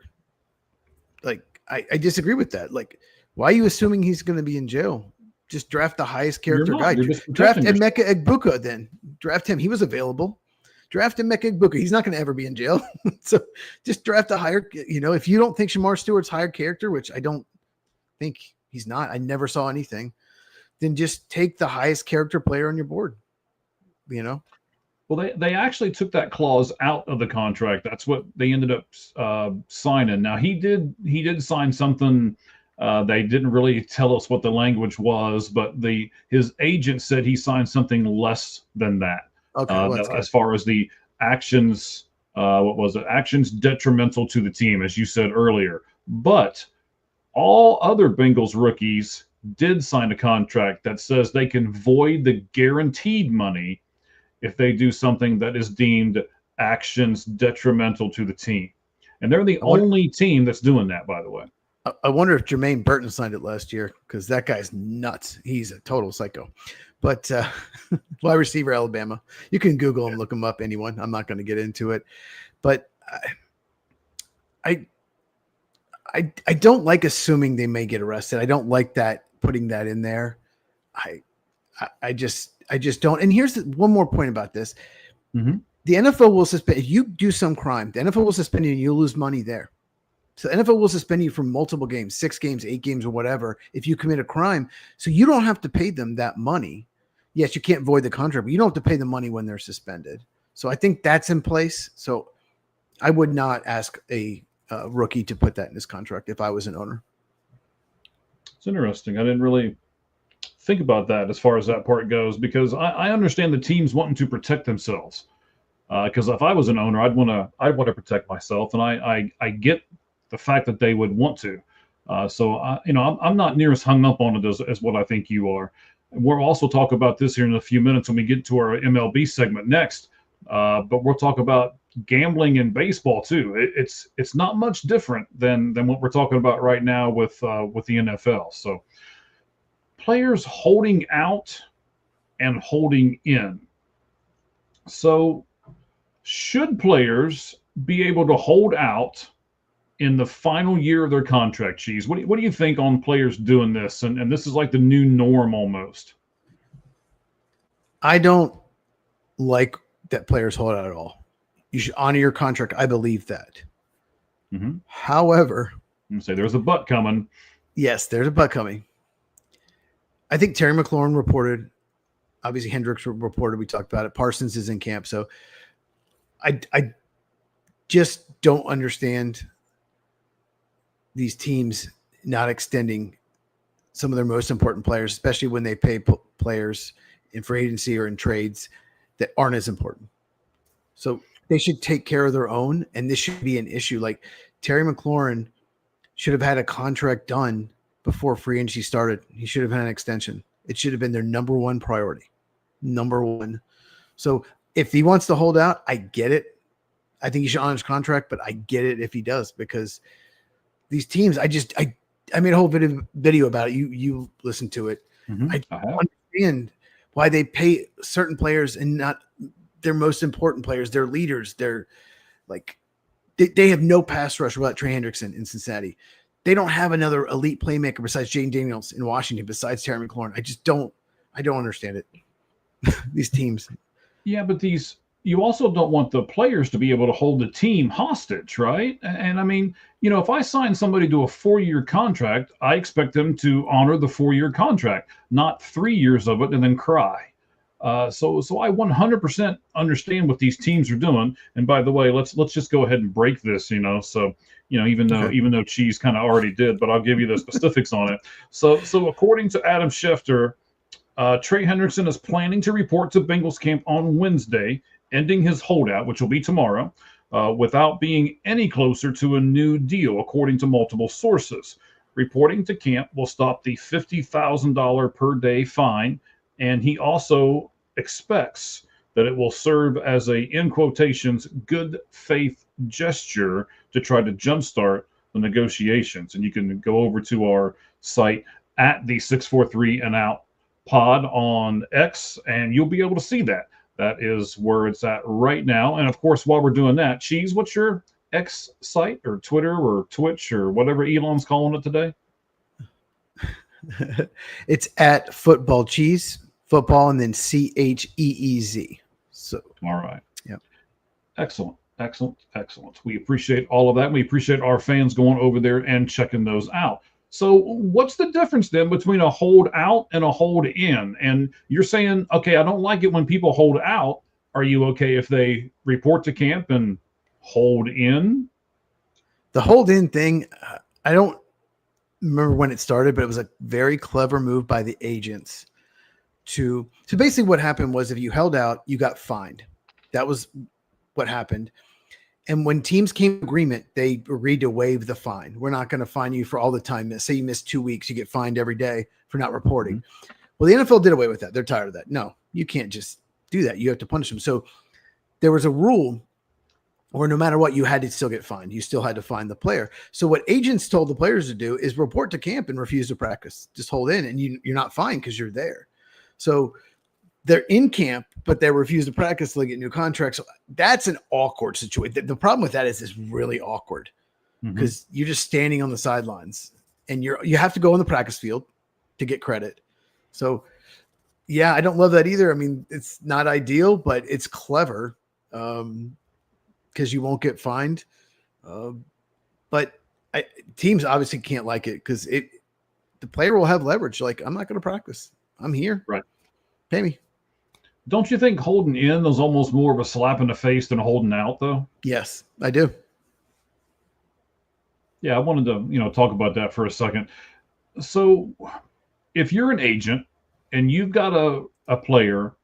Like, I disagree with that. Like, why are you assuming he's going to be in jail? Just draft the highest character guy. Draft Emeka Egbuka then. Draft him. He was available. Draft Emeka Egbuka. He's not going to ever be in jail. So just draft a higher, if you don't think Shamar Stewart's higher character, which I don't think he's not, I never saw anything, then just take the highest character player on your board, Well, they actually took that clause out of the contract. That's what they ended up signing. Now, he did sign something. They didn't really tell us what the language was, but his agent said he signed something less than that. Okay, as far as the actions, what was it? Actions detrimental to the team, as you said earlier. But all other Bengals rookies did sign a contract that says they can void the guaranteed money if they do something that is deemed actions detrimental to the team. And they're the only team that's doing that, by the way. I wonder if Jermaine Burton signed it last year, because that guy's nuts. He's a total psycho. But wide receiver, Alabama. You can Google him, look him up, anyone. I'm not going to get into it. But I don't like assuming they may get arrested. I don't like that, putting that in there. I just don't. And here's one more point about this. The NFL will suspend, if you do some crime, the NFL will suspend you and you'll lose money there. So the NFL will suspend you for multiple games, 6 games, 8 games, or whatever, if you commit a crime. So you don't have to pay them that money. Yes, you can't void the contract, but you don't have to pay the money when they're suspended. So I think that's in place. So I would not ask a rookie to put that in his contract if I was an owner. It's interesting. I didn't really think about that as far as that part goes, because I understand the teams wanting to protect themselves. Because if I was an owner, I'd want to protect myself, and I get the fact that they would want to. I'm not near as hung up on it as what I think you are. And we'll also talk about this here in a few minutes when we get to our MLB segment next. But we'll talk about gambling in baseball too. It's not much different than what we're talking about right now with the NFL. So players holding out and holding in. So should players be able to hold out in the final year of their contract, Cheese? What do you think on players doing this? And this is like the new norm almost. I don't like that players hold out at all. You should honor your contract. I believe that. Mm-hmm. However, I'm say there's a but coming. Yes, there's a but coming. I think Terry McLaurin reported. Obviously, Hendricks reported. We talked about it. Parsons is in camp. So I just don't understand these teams not extending some of their most important players, especially when they pay players in free agency or in trades that aren't as important. So they should take care of their own, and this should be an issue. Like Terry McLaurin should have had a contract done before free agency started. He should have had an extension. It should have been their number one priority. Number one. So if he wants to hold out, I get it. I think he should honor his contract, but I get it if he does, because these teams, I made a whole video about it. You listened to it. Mm-hmm. I don't understand why they pay certain players and not their most important players, their leaders. They're like, they have no pass rush without Trey Hendrickson in Cincinnati. They don't have another elite playmaker besides Jaden Daniels in Washington, besides Terry McLaurin. I don't understand it. These teams. Yeah, but you also don't want the players to be able to hold the team hostage, right? And I mean, if I sign somebody to a 4-year contract, I expect them to honor the 4-year contract, not 3 years of it and then cry. So I 100% understand what these teams are doing. And by the way, let's just go ahead and break this, So, even though Cheese kind of already did, but I'll give you the specifics on it. So according to Adam Schefter, Trey Hendrickson is planning to report to Bengals camp on Wednesday, ending his holdout, which will be tomorrow, without being any closer to a new deal, according to multiple sources. Reporting to camp will stop the $50,000 per day fine, and he also expects that it will serve as a, in quotations, good faith gesture to try to jumpstart the negotiations. And you can go over to our site at the 643 and out pod on X, and you'll be able to see that. That is where it's at right now. And of course, while we're doing that, Cheese, what's your X site or Twitter or Twitch or whatever Elon's calling it today? It's at Football Cheese, football, and then CHEEZ. So, all right. Yeah. Excellent. We appreciate all of that. We appreciate our fans going over there and checking those out. So what's the difference then between a hold out and a hold in? And you're saying, okay, I don't like it when people hold out. Are you okay if they report to camp and hold in? The hold in thing, I don't remember when it started, but it was a very clever move by the agents so basically what happened was if you held out, you got fined. That was what happened. And when teams came to agreement, they agreed to waive the fine. We're not going to fine you for all the time. Say you miss 2 weeks, you get fined every day for not reporting. Mm-hmm. Well, the NFL did away with that. They're tired of that. No, you can't just do that. You have to punish them. So there was a rule where no matter what, you had to still get fined. You still had to fine the player. So what agents told the players to do is report to camp and refuse to practice. Just hold in, and you're not fined because you're there. So they're in camp, but they refuse to practice till they get new contracts. So that's an awkward situation. The problem with that is it's really awkward because you're just standing on the sidelines and you have to go on the practice field to get credit. So yeah, I don't love that either. I mean, it's not ideal, but it's clever because you won't get fined. But teams obviously can't like it because the player will have leverage. Like, I'm not going to practice. I'm here. Right. Pay me. Don't you think holding in is almost more of a slap in the face than holding out, though? Yes, I do. Yeah, I wanted to, talk about that for a second. So if you're an agent and you've got a player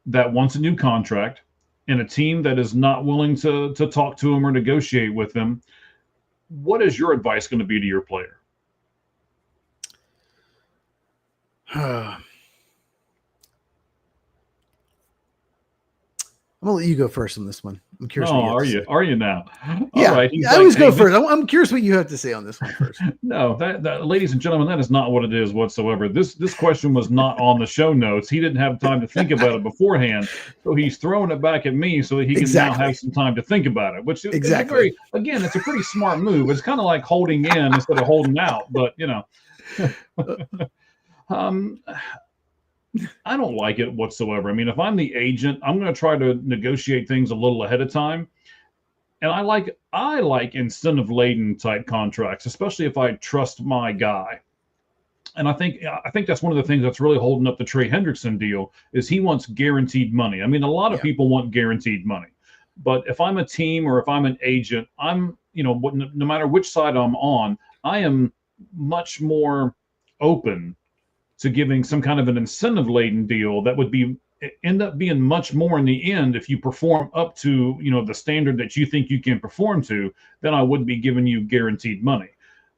that wants a new contract and a team that is not willing to talk to him or negotiate with them, what is your advice going to be to your player? I'm gonna let you go first on this one. I'm curious. Oh, what you have are to you? say. Are you now? Yeah, All right. He's I like, always go hey, first. I'm curious what you have to say on this one first. no, that, ladies and gentlemen, that is not what it is whatsoever. This question was not on the show notes. He didn't have time to think about it beforehand, so he's throwing it back at me so that he can now Exactly. have some time to think about it. Which is a Exactly. again, it's a pretty smart move. It's kind of like holding in instead of holding out, but um, I don't like it whatsoever. I mean, if I'm the agent, I'm going to try to negotiate things a little ahead of time. And I like incentive laden type contracts, especially if I trust my guy. And I think that's one of the things that's really holding up the Trey Hendrickson deal is he wants guaranteed money. I mean, a lot of Yeah. people want guaranteed money, but if I'm a team or if I'm an agent, I'm no matter which side I'm on, I am much more open to giving some kind of an incentive laden deal that would be end up being much more in the end if you perform up to the standard that you think you can perform to than I would be giving you guaranteed money.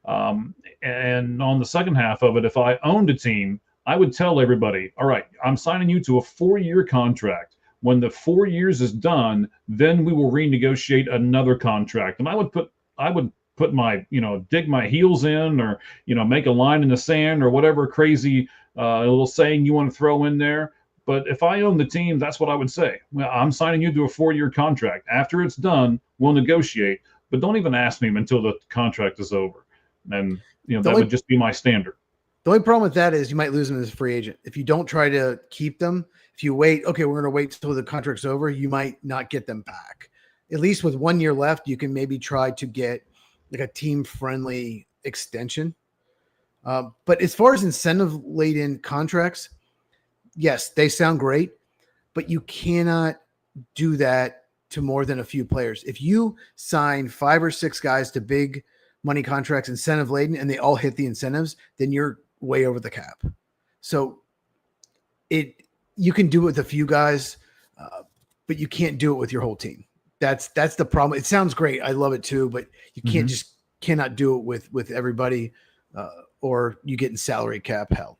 And on the second half of it, if I owned a team, I would tell everybody, all right, I'm signing you to a 4-year contract. When the 4 years is done, then we will renegotiate another contract. And I would put my, dig my heels in or, make a line in the sand or whatever crazy little saying you want to throw in there. But if I own the team, that's what I would say. Well, I'm signing you to a 4-year contract. After it's done, we'll negotiate, but don't even ask me until the contract is over. And, that would just be my standard. The only problem with that is you might lose them as a free agent. If you don't try to keep them, if you wait, okay, we're going to wait until the contract's over, you might not get them back. At least with 1 year left, you can maybe try to get like a team-friendly extension. But as far as incentive-laden contracts, yes, they sound great, but you cannot do that to more than a few players. If you sign 5 or 6 guys to big money contracts, incentive-laden, and they all hit the incentives, then you're way over the cap. So you can do it with a few guys, but you can't do it with your whole team. That's the problem. It sounds great. I love it too, but you can't cannot do it with everybody, or you get in salary cap hell.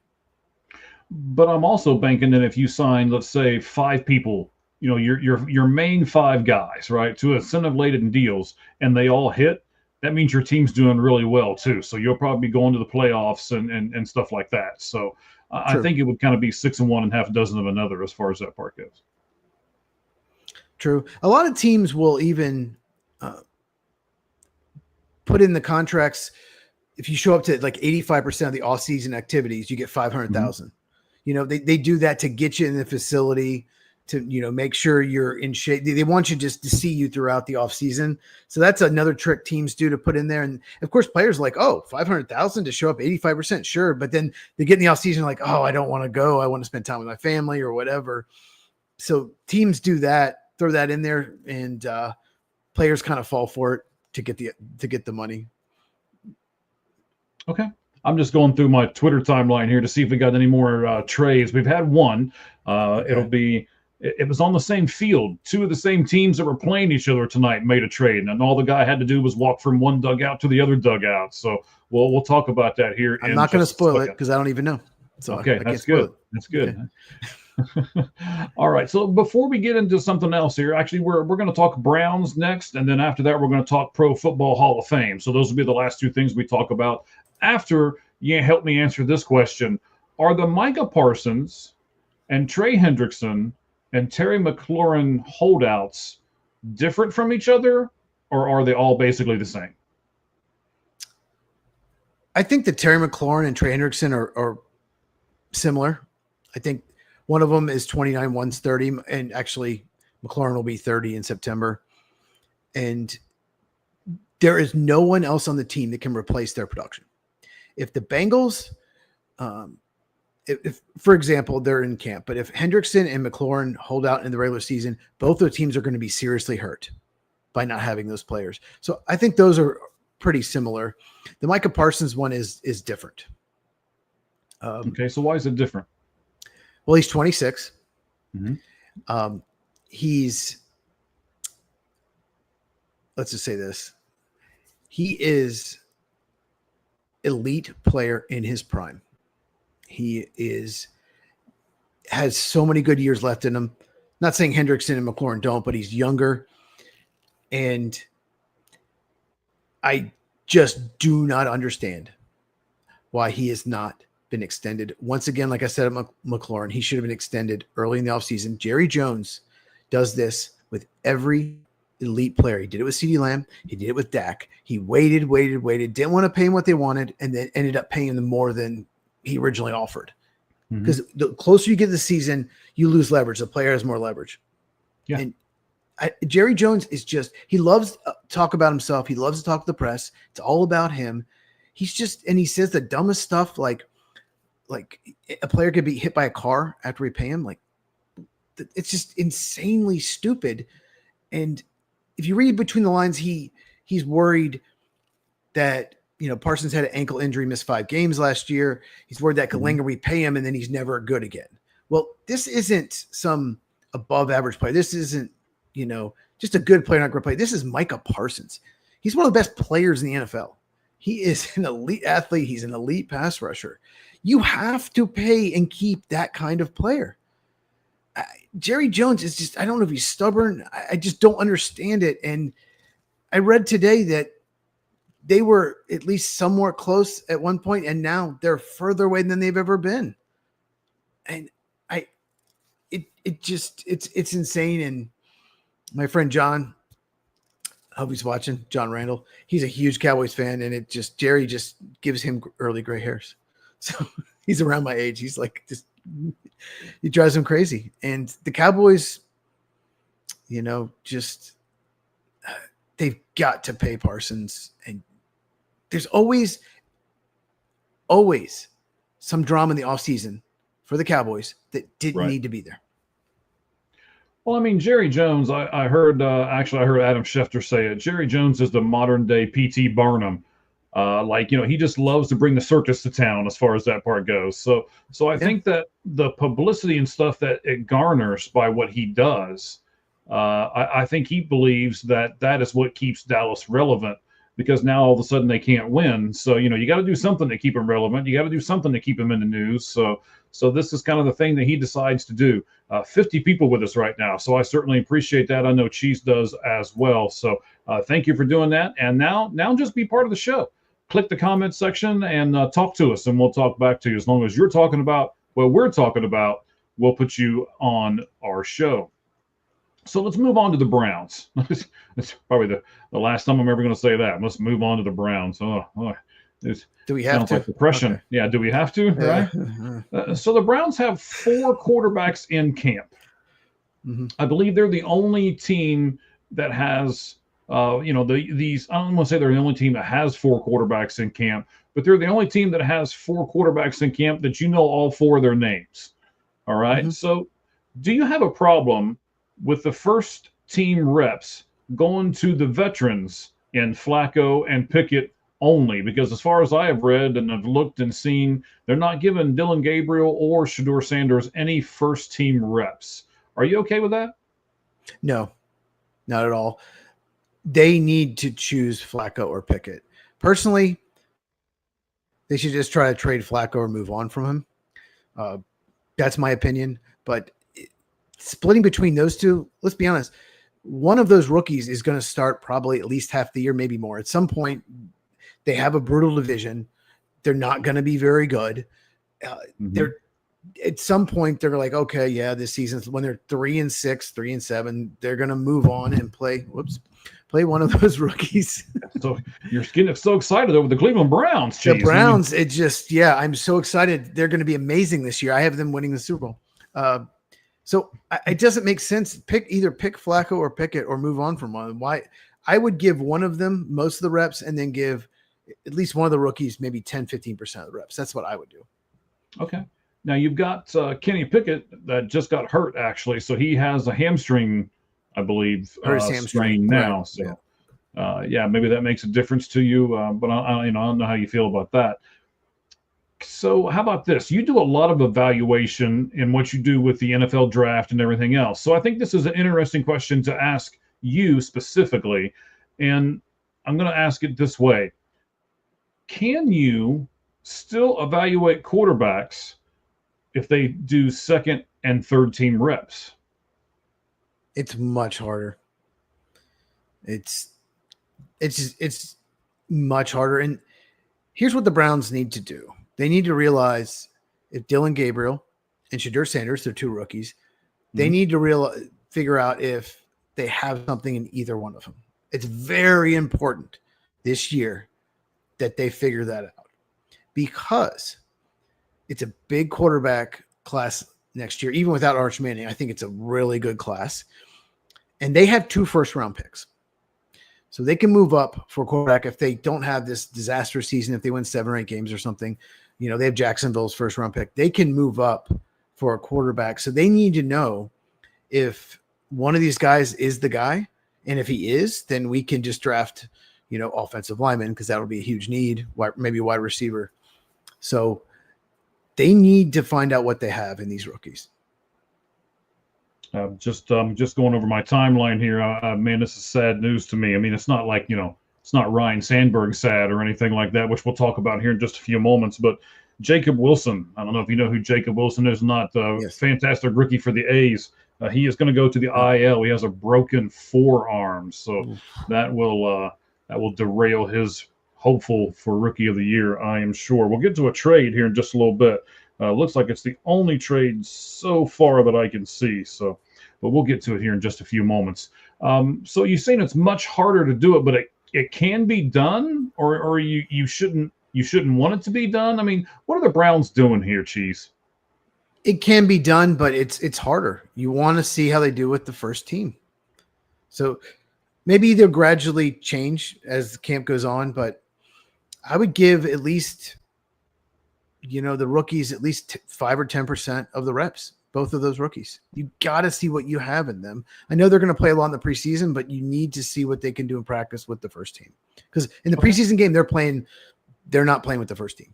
But I'm also banking that if you sign, let's say, 5 people, your main 5 guys, right, to incentive laden deals, and they all hit, that means your team's doing really well too. So you'll probably be going to the playoffs and stuff like that. So I think it would kind of be 6 of one and half a dozen of another as far as that part goes. True. A lot of teams will even put in the contracts. If you show up to like 85% of the off-season activities, you get $500,000. They do that to get you in the facility, to make sure you're in shape. They want you just to see you throughout the off-season. So that's another trick teams do to put in there. And of course, players are like, oh, $500,000 to show up 85%, sure. But then they get in the off-season like, oh, I don't want to go. I want to spend time with my family or whatever. So teams do that. Throw that in there, and players kind of fall for it to get the money. Okay. I'm just going through my Twitter timeline here to see if we got any more trades. We've had one. It was on the same field. 2 of the same teams that were playing each other tonight made a trade, and all the guy had to do was walk from one dugout to the other dugout. So we'll talk about that here. I'm not going to spoil it because I don't even know. So okay, that's good. That's good. Okay. All right. So before we get into something else here, actually, we're going to talk Browns next, and then after that, we're going to talk Pro Football Hall of Fame. So those will be the last 2 things we talk about. After you help me answer this question: are the Micah Parsons and Trey Hendrickson and Terry McLaurin holdouts different from each other, or are they all basically the same? I think that Terry McLaurin and Trey Hendrickson are similar. I think one of them is 29, one's 30, and actually McLaurin will be 30 in September. And there is no one else on the team that can replace their production. If the Bengals, if for example, they're in camp, but if Hendrickson and McLaurin hold out in the regular season, both their teams are going to be seriously hurt by not having those players. So I think those are pretty similar. The Micah Parsons one is different. Okay, so why is it different? Well, he's 26. Mm-hmm. He's, let's just say this. He is elite player in his prime. He has so many good years left in him. Not saying Hendrickson and McLaurin don't, but he's younger. And I just do not understand why he has not been extended. Once again, like I said at McLaurin, he should have been extended early in the offseason. Jerry Jones does this with every elite player. He did it with CeeDee Lamb. He did it with Dak. He waited, didn't want to pay him what they wanted, and then ended up paying them more than he originally offered. Because the closer you get to the season, you lose leverage. The player has more leverage. Yeah. And Jerry Jones is just, he loves to talk about himself. He loves to talk to the press. It's all about him. He's just, and he says the dumbest stuff like a player could be hit by a car after we pay him. Like, it's just insanely stupid. And if you read between the lines, he's worried that, Parsons had an ankle injury, missed 5 games last year. He's worried that Kalinga, we pay him and then he's never good again. Well, this isn't some above average player. This isn't, just a good player, not great player. This is Micah Parsons. He's one of the best players in the NFL. He is an elite athlete. He's an elite pass rusher. You have to pay and keep that kind of player. Jerry Jones is just, I don't know if he's stubborn. I just don't understand it. And I read today that they were at least somewhat close at one point, and now they're further away than they've ever been. And it's insane. And my friend John, I hope he's watching, John Randall, he's a huge Cowboys fan, and Jerry just gives him early gray hairs. So he's around my age. He's like, he drives him crazy. And the Cowboys, they've got to pay Parsons. And there's always some drama in the offseason for the Cowboys that didn't need to be there. Well, I mean, Jerry Jones, I heard Adam Schefter say it. Jerry Jones is the modern day P.T. Barnum. He just loves to bring the circus to town as far as that part goes. So I think that the publicity and stuff that it garners by what he does, I think he believes that is what keeps Dallas relevant, because now all of a sudden they can't win. So, you got to do something to keep him relevant. You got to do something to keep him in the news. So this is kind of the thing that he decides to do. 50 people with us right now, so I certainly appreciate that. I know Cheese does as well. So thank you for doing that. And now just be part of the show. Click the comment section and talk to us, and we'll talk back to you. As long as you're talking about what we're talking about, we'll put you on our show. So let's move on to the Browns. It's probably the last time I'm ever going to say that. Let's move on to the Browns. Do we have sounds to? Like depression. Okay. Yeah, do we have to? Right. So the Browns have 4 quarterbacks in camp. Mm-hmm. I believe they're the only team that has, these. I don't want to say they're the only team that has 4 quarterbacks in camp, but they're the only team that has 4 quarterbacks in camp that all 4 of their names. All right. Mm-hmm. So, do you have a problem with the first team reps going to the veterans in Flacco and Pickett only? Because as far as I have read and have looked and seen, they're not giving Dylan Gabriel or Shedeur Sanders any first team reps. Are you okay with that? No, not at all. They need to choose Flacco or Pickett. Personally, they should just try to trade Flacco or move on from him. That's my opinion. But splitting between those two, let's be honest, one of those rookies is going to start probably at least half the year, maybe more. At some point, they have a brutal division. They're not going to be very good. They're at some point they're like, okay, yeah, this season's when they're 3-6, 3-7, they're going to move on and play one of those rookies. So you're getting so excited over the Cleveland Browns. The Browns, I'm so excited. They're going to be amazing this year. I have them winning the Super Bowl. So it doesn't make sense. Either pick Flacco or Pickett or move on from one. Why? I would give one of them most of the reps and then give at least one of the rookies maybe 10, 15% of the reps. That's what I would do. Okay. Now you've got Kenny Pickett that just got hurt, actually. So he has a hamstring, I believe, strain now. Right. So maybe that makes a difference to you. But I don't know how you feel about that. So how about this? You do a lot of evaluation in what you do with the NFL draft and everything else. So I think this is an interesting question to ask you specifically. And I'm going to ask it this way. Can you still evaluate quarterbacks if they do second and third team reps? It's much harder. It's much harder. And here's what the Browns need to do. They need to realize if Dylan Gabriel and Shadur Sanders, they're two rookies, they need to figure out if they have something in either one of them. It's very important this year that they figure that out because it's a big quarterback class next year. Even without Arch Manning, I think it's a really good class. And they have 2 first-round picks. So they can move up for quarterback if they don't have this disastrous season, if they win 7 or 8 games or something. You know, they have Jacksonville's first-round pick. They can move up for a quarterback. So they need to know if one of these guys is the guy. And if he is, then we can just draft, you know, offensive lineman because that'll be a huge need, maybe a wide receiver. So they need to find out what they have in these rookies. Just going over my timeline here. Man, this is sad news to me. I mean, it's not like, you know, it's not Ryan Sandberg sad or anything like that, which we'll talk about here in just a few moments. But Jacob Wilson, I don't know if you know who Jacob Wilson is, not Yes. fantastic rookie for the A's. He is going to go to the IL. He has a broken forearm, so that will derail his hopeful for rookie of the year, I am sure. We'll get to a trade here in just a little bit. Looks like it's the only trade so far that I can see. So, but we'll get to it here in just a few moments. So you're saying it's much harder to do it, but it can be done, or you shouldn't want it to be done. I mean, what are the Browns doing here, Cheese? It can be done, but it's harder. You want to see how they do with the first team. So maybe they'll gradually change as the camp goes on, but I would give at least, you know, the rookies at least 5 or 10% of the reps, both of those rookies. You got to see what you have in them. I know they're going to play a lot in the preseason, but you need to see what they can do in practice with the first team. Because in the preseason game, they're not playing with the first team.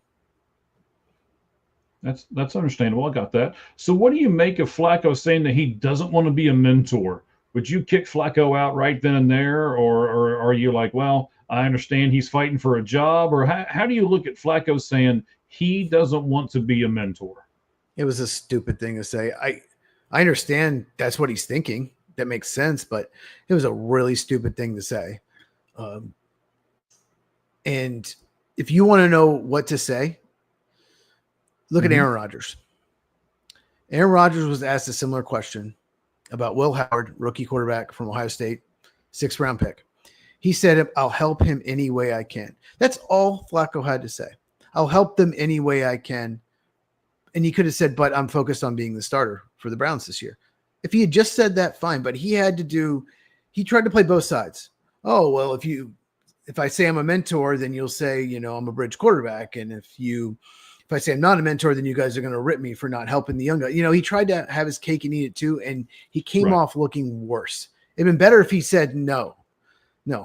That's understandable. I got that. So what do you make of Flacco saying that he doesn't want to be a mentor? Would you kick Flacco out right then and there, or are you like, well, I understand he's fighting for a job, or how do you look at Flacco saying he doesn't want to be a mentor? It was a stupid thing to say. I understand that's what he's thinking. That makes sense, but it was a really stupid thing to say. And if you want to know what to say, look at Aaron Rodgers. Aaron Rodgers was asked a similar question about Will Howard, rookie quarterback from Ohio State, 6th-round pick. He said, I'll help him any way I can. That's all Flacco had to say. I'll help them any way I can. And he could have said, but I'm focused on being the starter for the Browns this year. If he had just said that, fine. But he tried to play both sides. Oh, well, if I say I'm a mentor, then you'll say, you know, I'm a bridge quarterback. And if I say I'm not a mentor, then you guys are going to rip me for not helping the young guy. You know, he tried to have his cake and eat it too, and he came off looking worse. It'd been better if he said, no,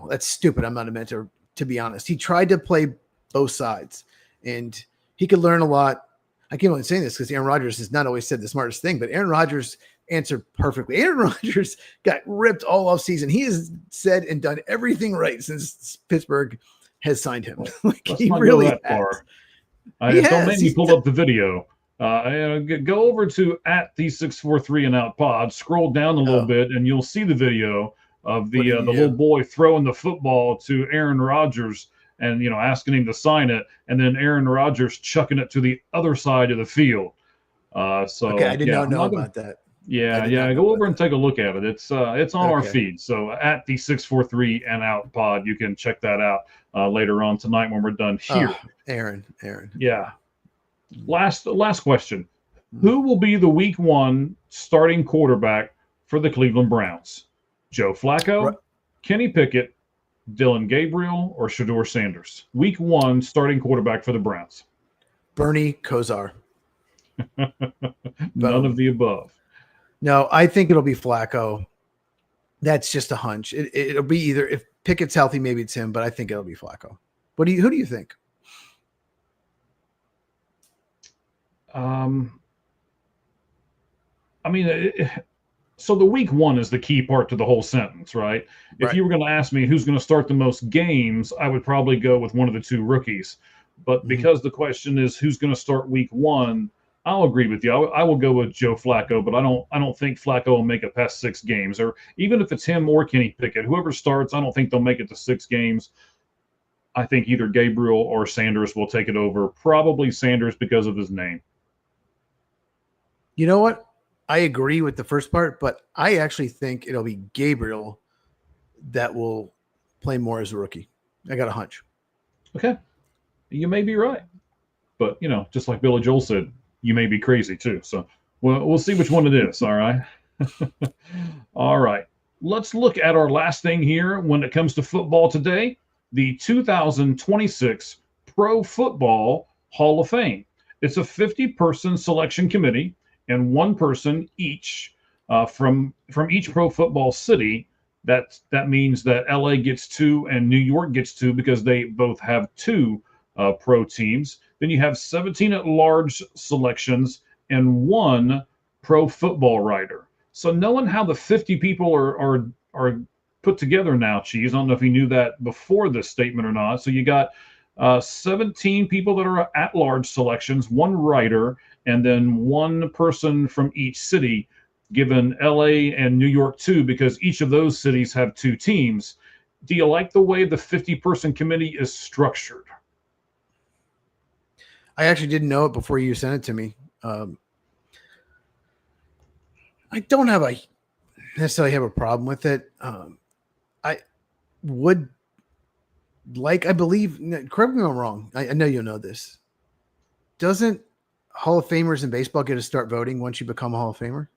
that's stupid. I'm not a mentor, to be honest. He tried to play both sides, and he could learn a lot. I can't only say this because Aaron Rodgers has not always said the smartest thing, but Aaron Rodgers answered perfectly. Aaron Rodgers got ripped all off season. He has said and done everything right since Pittsburgh has signed him. Like he really has. Don't make me pull up the video. Go over to @the643 and out pod. Scroll down a little bit, and you'll see the video of the little boy throwing the football to Aaron Rodgers, and asking him to sign it, and then Aaron Rodgers chucking it to the other side of the field. I did not know about that. Go over and take a look at it. It's on our feed. So @the643 and out pod, you can check that out later on tonight when we're done here. Aaron. Yeah. Last question. Who will be the week 1 starting quarterback for the Cleveland Browns? Joe Flacco, Kenny Pickett, Dylan Gabriel, or Shadur Sanders? Week 1 starting quarterback for the Browns. Bernie Kosar. None of the above. No, I think it'll be Flacco. That's just a hunch. It'll be either, if Pickett's healthy, maybe it's him, but I think it'll be Flacco. Who do you think? Um, I mean, so the week one is the key part to the whole sentence, right? If Right. you were going to ask me who's going to start the most games, I would probably go with one of the two rookies. But Mhm. because the question is who's going to start week one, I'll agree with you. I will go with Joe Flacco, but I don't think Flacco will make it past 6 games, or even if it's him or Kenny Pickett, whoever starts, I don't think they'll make it to 6 games. I think either Gabriel or Sanders will take it over. Probably Sanders because of his name. You know what? I agree with the first part, but I actually think it'll be Gabriel that will play more as a rookie. I got a hunch. Okay, you may be right, but just like Billy Joel said, you may be crazy too. So we'll see which one it is. All right. All right. Let's look at our last thing here when it comes to football today, the 2026 Pro Football Hall of Fame. It's a 50-person selection committee and one person each from each pro football city. That means that LA gets two and New York gets two because they both have two pro teams. Then you have 17 at-large selections and one pro football writer. So knowing how the 50 people are put together now, Cheese, I don't know if you knew that before this statement or not. So you got 17 people that are at-large selections, one writer, and then one person from each city, given LA and New York two, because each of those cities have two teams. Do you like the way the 50-person committee is structured? I actually didn't know it before you sent it to me. I don't necessarily have a problem with it. I would I believe, correct me if I'm wrong. I know you'll know this. Doesn't Hall of Famers in baseball get to start voting once you become a Hall of Famer?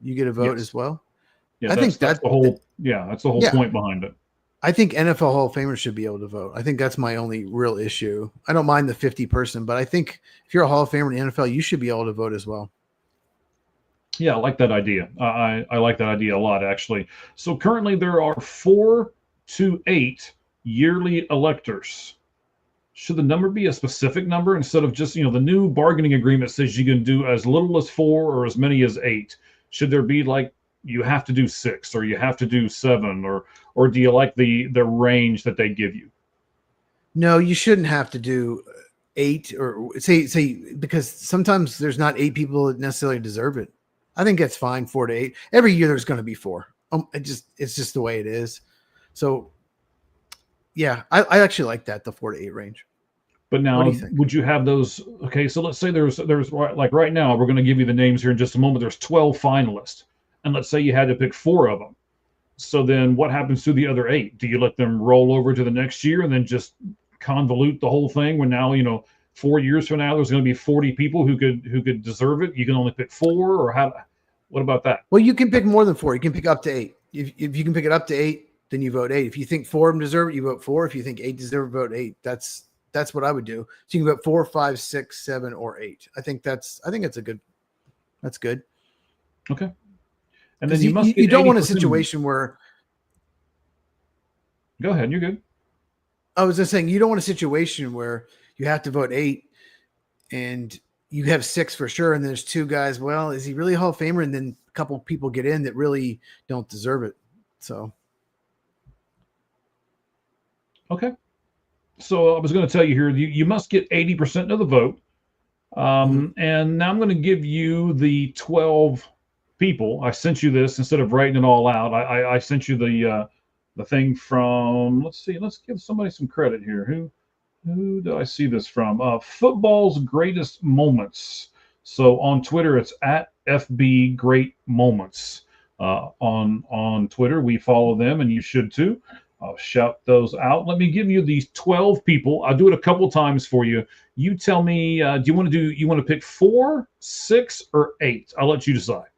You get a vote Yes. as well. Yeah, I think that's the whole. Yeah, that's the whole point behind it. I think NFL Hall of Famers should be able to vote. I think that's my only real issue. I don't mind the 50-person, but I think if you're a Hall of Famer in the NFL, you should be able to vote as well. Yeah, I like that idea. I like that idea a lot, actually. So currently there are 4 to 8 yearly electors. Should the number be a specific number instead of just, the new bargaining agreement says you can do as little as 4 or as many as 8? Should there be like you have to do 6 or you have to do 7, or do you like the range that they give you? No, you shouldn't have to do 8 or say because sometimes there's not 8 people that necessarily deserve it. I think that's fine, 4 to 8. Every year there's going to be 4. It's just the way it is. So, yeah, I actually like that, the 4 to 8 range. But now, What do you think? would you have those? Okay, so let's say there's like right now, we're going to give you the names here in just a moment. There's 12 finalists, and let's say you had to pick 4 of them. So then, what happens to the other 8? Do you let them roll over to the next year and then just convolute the whole thing? When now 4 years from now, there's going to be 40 people who could deserve it. You can only pick 4, or how? What about that? Well, you can pick more than 4. You can pick up to 8. If you can pick it up to 8, then you vote 8. If you think 4 of them deserve it, you vote 4. If you think 8 deserve it, vote 8. That's what I would do. So you can vote 4, 5, 6, 7, or 8. I think that's good. That's good. Okay. And then you don't want a situation where. Go ahead. You're good. I was just saying you don't want a situation where you have to vote 8 and you have 6 for sure, and there's 2 guys. Well, is he really a Hall of Famer? And then a couple people get in that really don't deserve it. So. Okay. So I was going to tell you here, you must get 80% of the vote. And now I'm going to give you the 12 people. I sent you this instead of writing it all out. I sent you the thing from, let's see, let's give somebody some credit here. Who do I see this from? Football's Greatest Moments. So on Twitter, it's at FB Great Moments. On Twitter, we follow them, and you should too. I'll shout those out. Let me give you these 12 people. I'll do it a couple times for you. You tell me, do you want to pick 4, 6, or 8? I'll let you decide.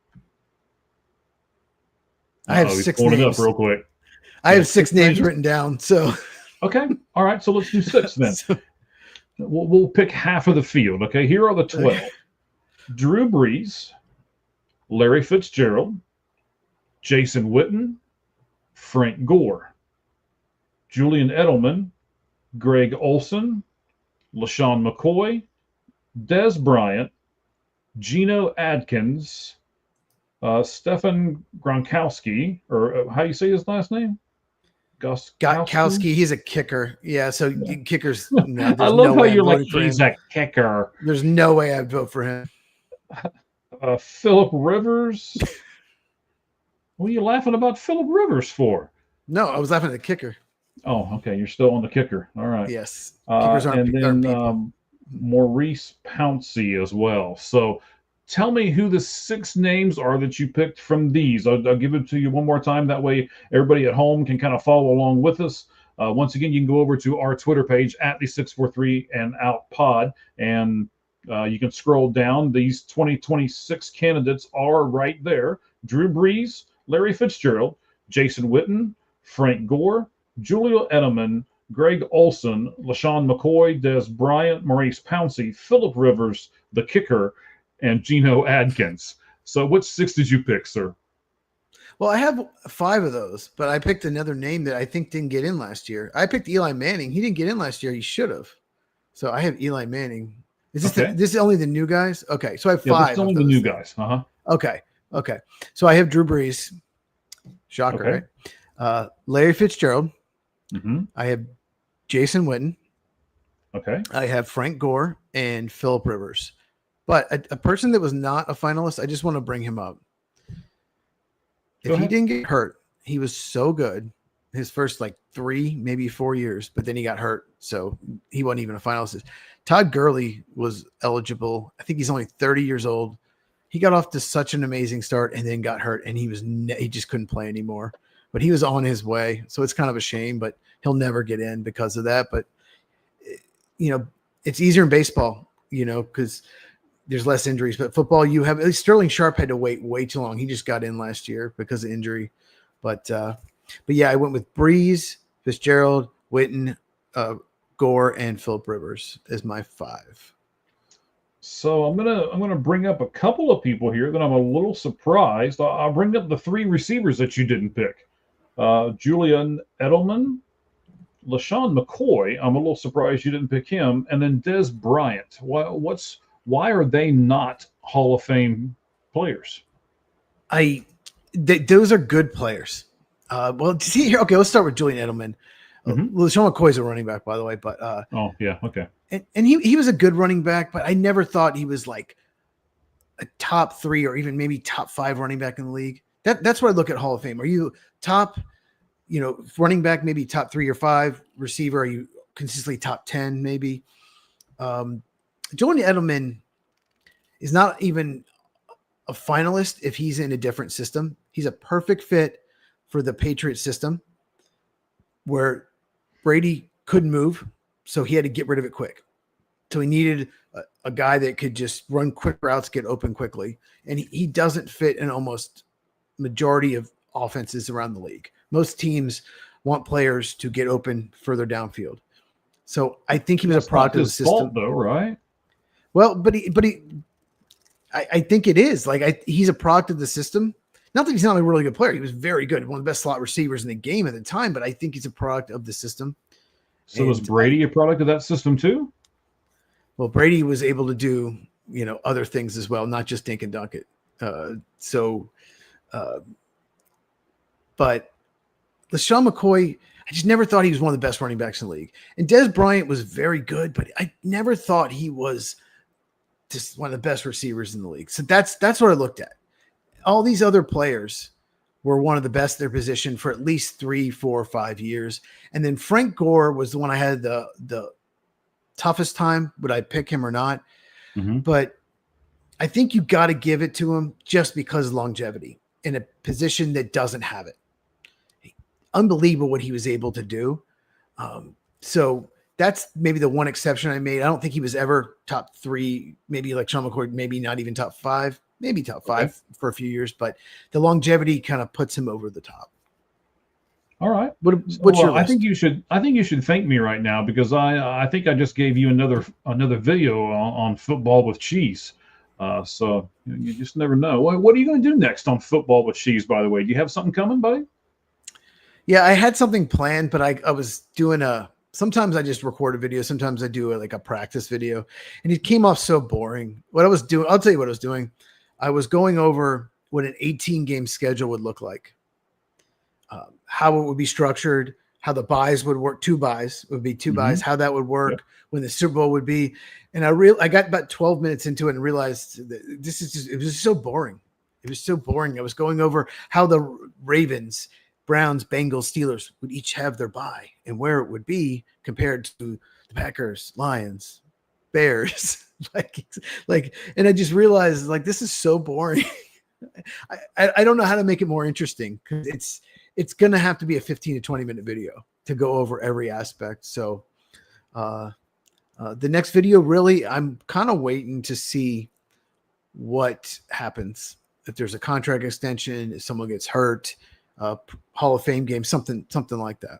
I have 6 names. It up real quick. I have 6 names written down. So okay, all right. So let's do 6 then. We'll pick half of the field. Okay, here are the 12: Drew Brees, Larry Fitzgerald, Jason Witten, Frank Gore, Julian Edelman, Greg Olson, LaShawn McCoy, Des Bryant, Geno Adkins, Stefan Gronkowski, or how you say his last name? Gotkowski, he's a kicker. Yeah, so Yeah. kickers. No, I there's love no how way I'm you're like, voting for he's him. a kicker. There's no way I'd vote for him. Philip Rivers. What are you laughing about Philip Rivers for? No, I was laughing at the kicker. Oh, okay. You're still on the kicker. All right. Yes, kickers And aren't then people. Maurice Pouncey as well. So tell me who the 6 names are that you picked from these. I'll give it to you one more time. That way everybody at home can kind of follow along with us. Once again, you can go over to our Twitter page at the 643 and out pod, and you can scroll down. These 2026 candidates are right there. Drew Brees, Larry Fitzgerald, Jason Witten, Frank Gore, Julia Edelman, Greg Olson, LaShawn McCoy, Des Bryant, Maurice Pouncey, Philip Rivers, the kicker, and Geno Adkins. So which 6 did you pick, sir? Well, I have 5 of those, but I picked another name that I think didn't get in last year. I picked Eli Manning. He didn't get in last year. He should have. So I have Eli Manning. Is this Okay. this is only the new guys? Okay, so I have Yeah, 5. this is only the new guys. Okay. So I have Drew Brees. Shocker, Okay. right? Larry Fitzgerald. Mm-hmm. I have Jason Witten. Okay. I have Frank Gore and Philip Rivers. But a person that was not a finalist, I just want to bring him up. Go If he ahead. didn't get hurt, he was so good his first like 3, maybe 4 years, but then he got hurt. So he wasn't even a finalist. Todd Gurley was eligible. I think he's only 30 years old. He got off to such an amazing start and then got hurt, and he just couldn't play anymore. But he was on his way. So it's kind of a shame, but he'll never get in because of that. But, it's easier in baseball, because there's less injuries. But football, you have – at least Sterling Sharp had to wait way too long. He just got in last year because of injury. But yeah, I went with Brees, Fitzgerald, Witten, Gore, and Philip Rivers as my 5. So I'm gonna bring up a couple of people here that I'm a little surprised. I'll bring up the 3 receivers that you didn't pick. Julian Edelman, LaShawn McCoy. I'm a little surprised you didn't pick him, and then Des Bryant. Why are they not Hall of Fame players? Those are good players. Well, see here. Okay, let's start with Julian Edelman. Mhm. LaShawn McCoy's a running back, by the way, but Oh yeah, okay. and he was a good running back, but I never thought he was like a top 3 or even maybe top 5 running back in the league. That's where I look at Hall of Fame. Are you top, running back, maybe top 3 or 5 receiver? Are you consistently top 10, maybe? Julian Edelman is not even a finalist if he's in a different system. He's a perfect fit for the Patriot system where Brady couldn't move, so he had to get rid of it quick. So he needed a guy that could just run quick routes, get open quickly. And he doesn't fit in almost majority of offenses around the league. Most teams want players to get open further downfield. So I think he was a product of the system. Fault, though, right? Well, I think it is. He's a product of the system. Not that he's not a really good player. He was very good, one of the best slot receivers in the game at the time, but I think he's a product of the system. So was Brady a product of that system too? Well, Brady was able to do, other things as well, not just dink and dunk it. But LaShawn McCoy, I just never thought he was one of the best running backs in the league. And Des Bryant was very good, but I never thought he was just one of the best receivers in the league. So that's what I looked at. All these other players were one of the best in their position for at least 3, 4, 5 years. And then Frank Gore was the one I had the toughest time. Would I pick him or not? Mm-hmm. But I think you got to give it to him just because of longevity in a position that doesn't have it. Unbelievable what he was able to do. So that's maybe the one exception I made. I don't think he was ever top 3, maybe like Sean McCoy, maybe not even top 5, maybe top 5 for a few years, but the longevity kind of puts him over the top. All right. What's your list? I think you should thank me right now because I think I just gave you another video on football with cheese. So you just never know. What are you going to do next on football with cheese? By the way, do you have something coming, buddy? Yeah, I had something planned, but I was doing a sometimes I just record a video. Sometimes I do like a practice video, and it came off so boring. What I was doing, I'll tell you what I was doing. I was going over what an 18 game schedule would look like, how it would be structured, how the buys would work. 2 buys would be 2 buys, how that would work, Yep. when the Super Bowl would be. And I got about 12 minutes into it and realized that it was so boring. It was so boring. I was going over how the Ravens, Browns, Bengals, Steelers would each have their bye and where it would be compared to the Packers, Lions, Bears. And I just realized, like, this is so boring. I don't know how to make it more interesting, because it's going to have to be a 15 to 20 minute video to go over every aspect. So the next video, really, I'm kind of waiting to see what happens. If there's a contract extension, if someone gets hurt, Hall of Fame game, something like that.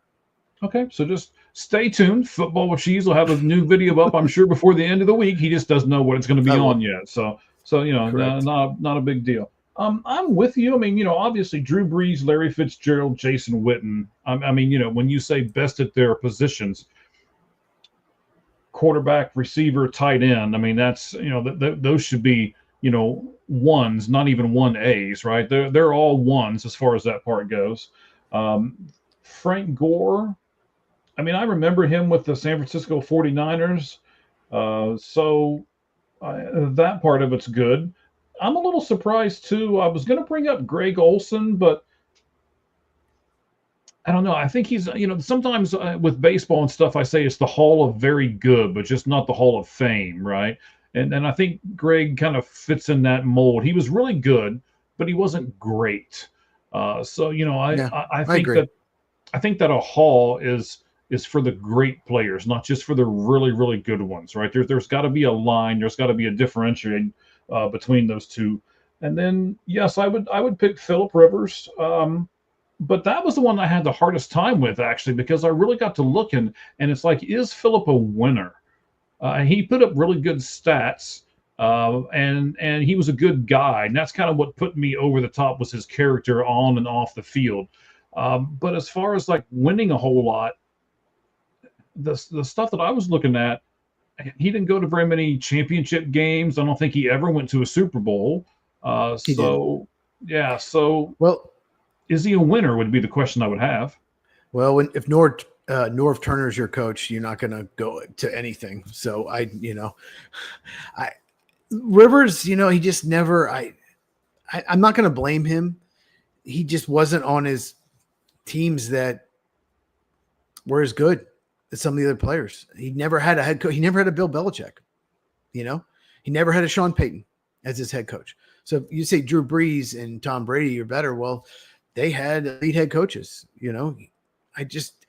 Okay, so just stay tuned. Football with Cheese will have a new video up, I'm sure, before the end of the week. He just doesn't know what it's going to be on yet. So not a big deal. I'm with you. I mean, obviously Drew Brees, Larry Fitzgerald, Jason Witten. I mean, when you say best at their positions, quarterback, receiver, tight end. I mean, that's those should be ones, not even 1As, right? They're all ones as far as that part goes. Frank Gore. I mean, I remember him with the San Francisco 49ers. So that part of it's good. I'm a little surprised, too. I was going to bring up Greg Olson, but I don't know. I think he's, sometimes with baseball and stuff, I say it's the Hall of Very Good, but just not the Hall of Fame, right? And I think Greg kind of fits in that mold. He was really good, but he wasn't great. I think that a Hall is for the great players, not just for the really, really good ones, right? There's got to be a line. There's got to be a differentiation between those two. And then, yes, I would pick Phillip Rivers. But that was the one I had the hardest time with, actually, because I really got to looking, and it's like, is Phillip a winner? He put up really good stats, and he was a good guy, and that's kind of what put me over the top, was his character on and off the field. But as far as like winning a whole lot, the stuff that I was looking at, he didn't go to very many championship games. I don't think he ever went to a Super Bowl. So is he a winner would be the question I would have. Well, if Norv Turner's your coach, you're not going to go to anything. So Rivers, he just never, I'm not going to blame him. He just wasn't on his teams that were as good as some of the other players. He never had a head coach. He never had a Bill Belichick. He never had a Sean Payton as his head coach. So if you say Drew Brees and Tom Brady are better, well, they had elite head coaches. I just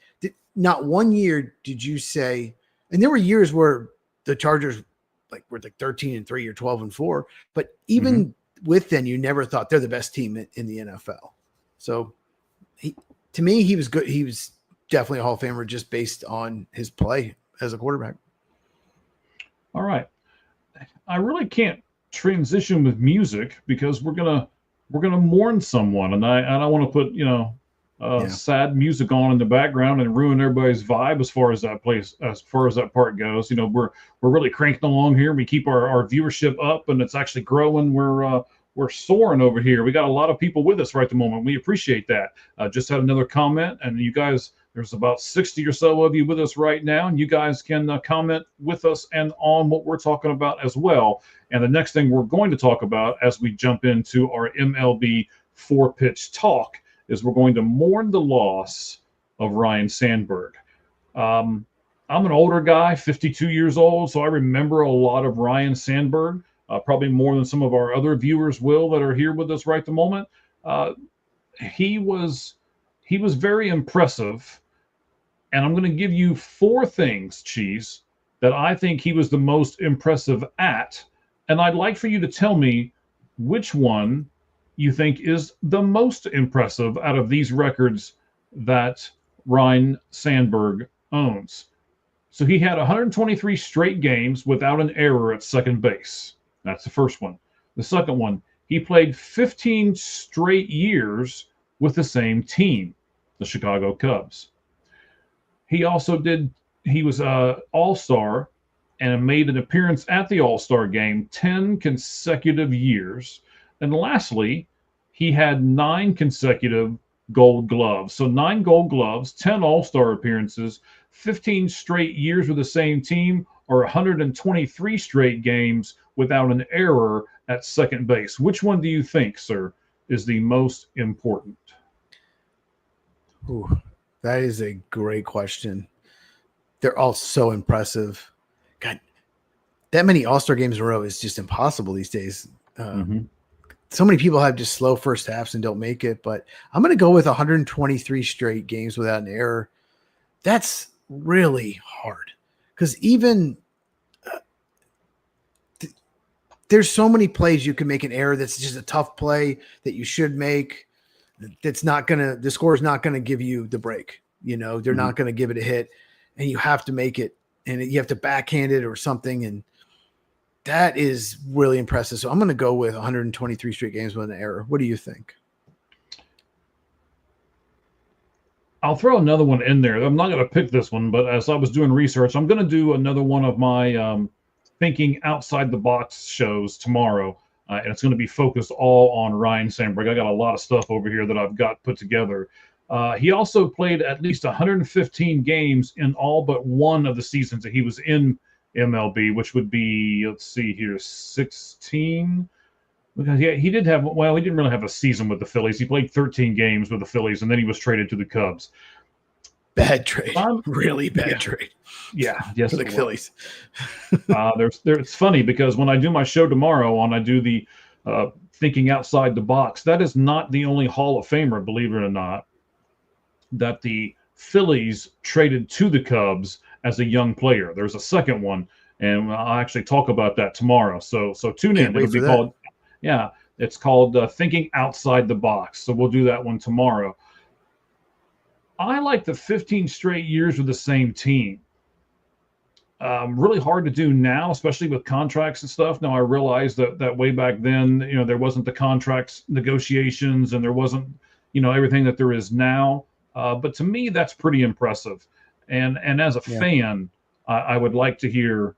not one year did you say, and there were years where the Chargers were 13-3 or 12-4, but even with them, you never thought they're the best team in the NFL. So to me, he was good. He was definitely a Hall of Famer just based on his play as a quarterback. All right. I really can't transition with music because we're gonna mourn someone, and I don't want to put sad music on in the background and ruin everybody's vibe as far as that part goes. We're really cranking along here. We keep our viewership up, and it's actually growing. We're soaring over here. We got a lot of people with us right at the moment. We appreciate that. Just had another comment, and you guys, there's about 60 or so of you with us right now, and you guys can comment with us and on what we're talking about as well. And the next thing we're going to talk about as we jump into our MLB 4-pitch talk is we're going to mourn the loss of Ryne Sandberg. I'm an older guy, 52 years old, so I remember a lot of Ryne Sandberg, probably more than some of our other viewers will that are here with us right at the moment. He was very impressive, and I'm going to give you 4 things, Cheese, that I think he was the most impressive at, and I'd like for you to tell me which one you think is the most impressive out of these records that Ryne Sandberg owns. So he had 123 straight games without an error at second base. That's the first one. The second one, he played 15 straight years with the same team, the Chicago Cubs. He also did He was a All-Star and made an appearance at the All-Star game 10 consecutive years. And lastly, he had 9 consecutive Gold Gloves. So 9 Gold Gloves, 10 All-Star appearances, 15 straight years with the same team, or 123 straight games without an error at second base. Which one do you think, sir, is the most important? Ooh, that is a great question. They're all so impressive. God, that many All-Star games in a row is just impossible these days. So many people have just slow first halves and don't make it, but I'm going to go with 123 straight games without an error. That's really hard because even there's so many plays you can make an error that's just a tough play that you should make. That's not going to, the score is not going to give you the break. You know, they're not going to give it a hit and you have to make it and you have to backhand it or something. And that is really impressive. So I'm going to go with 123 straight games with an error. What do you think? I'll throw another one in there. I'm not going to pick this one, but as I was doing research, I'm going to do another one of my thinking outside the box shows tomorrow. And it's going to be focused all on Ryan Sandberg. I got a lot of stuff over here that I've got put together. He also played at least 115 games in all but one of the seasons that he was in MLB, which would be, let's see here, 16. Because yeah, he didn't really have a season with the Phillies. He played 13 games with the Phillies, and then he was traded to the Cubs. Bad trade. Really bad trade. Yeah, yes, for the Phillies. It's funny because when I do my show tomorrow, I do the thinking outside the box. That is not the only Hall of Famer, believe it or not, that the Phillies traded to the Cubs as a young player. There's a second one, and I'll actually talk about that tomorrow. So tune in. It'll be called, it's called Thinking Outside the Box. So we'll do that one tomorrow. I like the 15 straight years with the same team. Really hard to do now, especially with contracts and stuff. Now I realize that way back then, there wasn't the contracts negotiations and there wasn't, everything that there is now. But to me, that's pretty impressive. And as a fan, I would like to hear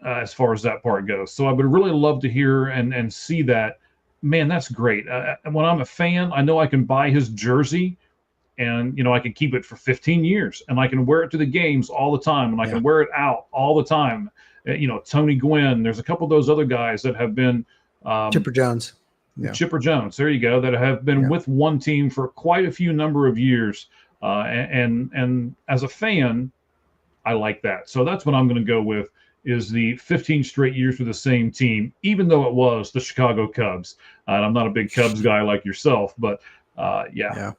as far as that part goes. So I would really love to hear and see that. Man, that's great. When I'm a fan, I know I can buy his jersey and, I can keep it for 15 years and I can wear it to the games all the time and I can wear it out all the time. Tony Gwynn, there's a couple of those other guys that have been Chipper Jones. Chipper Jones, there you go, that have been with one team for quite a few number of years. And as a fan, I like that. So that's what I'm going to go with is the 15 straight years with the same team, even though it was the Chicago Cubs. And I'm not a big Cubs guy like yourself, but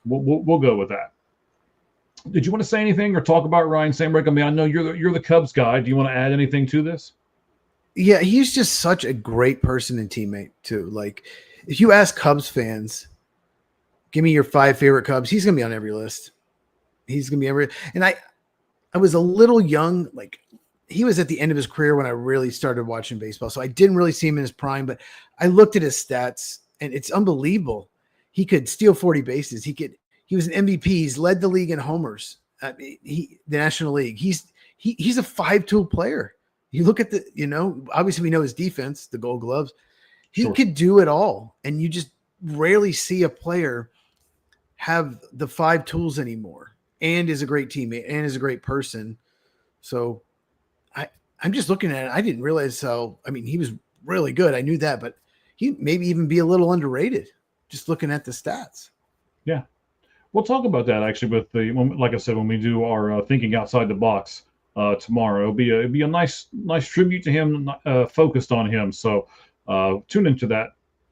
we'll go with that. Did you want to say anything or talk about Ryan Sandberg? I mean, I know you're the Cubs guy. Do you want to add anything to this? Yeah, he's just such a great person and teammate too. Like, if you ask Cubs fans, give me your 5 favorite Cubs, he's gonna be on every list. He's gonna be every. And I was a little young, like he was at the end of his career when I really started watching baseball, so I didn't really see him in his prime. But I looked at his stats, and it's unbelievable. He could steal 40 bases. He was an MVP. He's led the league in homers. The National League. He's a 5-tool player. You look at obviously we know his defense, the Gold Gloves. He could do it all, and you just rarely see a player have the 5 tools anymore. And is a great teammate and is a great person. So I'm just looking at it. I didn't realize how. I mean, he was really good. I knew that, but he maybe even be a little underrated. Just looking at the stats. Yeah. We'll talk about that actually like I said, when we do our thinking outside the box tomorrow. It'll be a nice tribute to him, focused on him. So tune into that.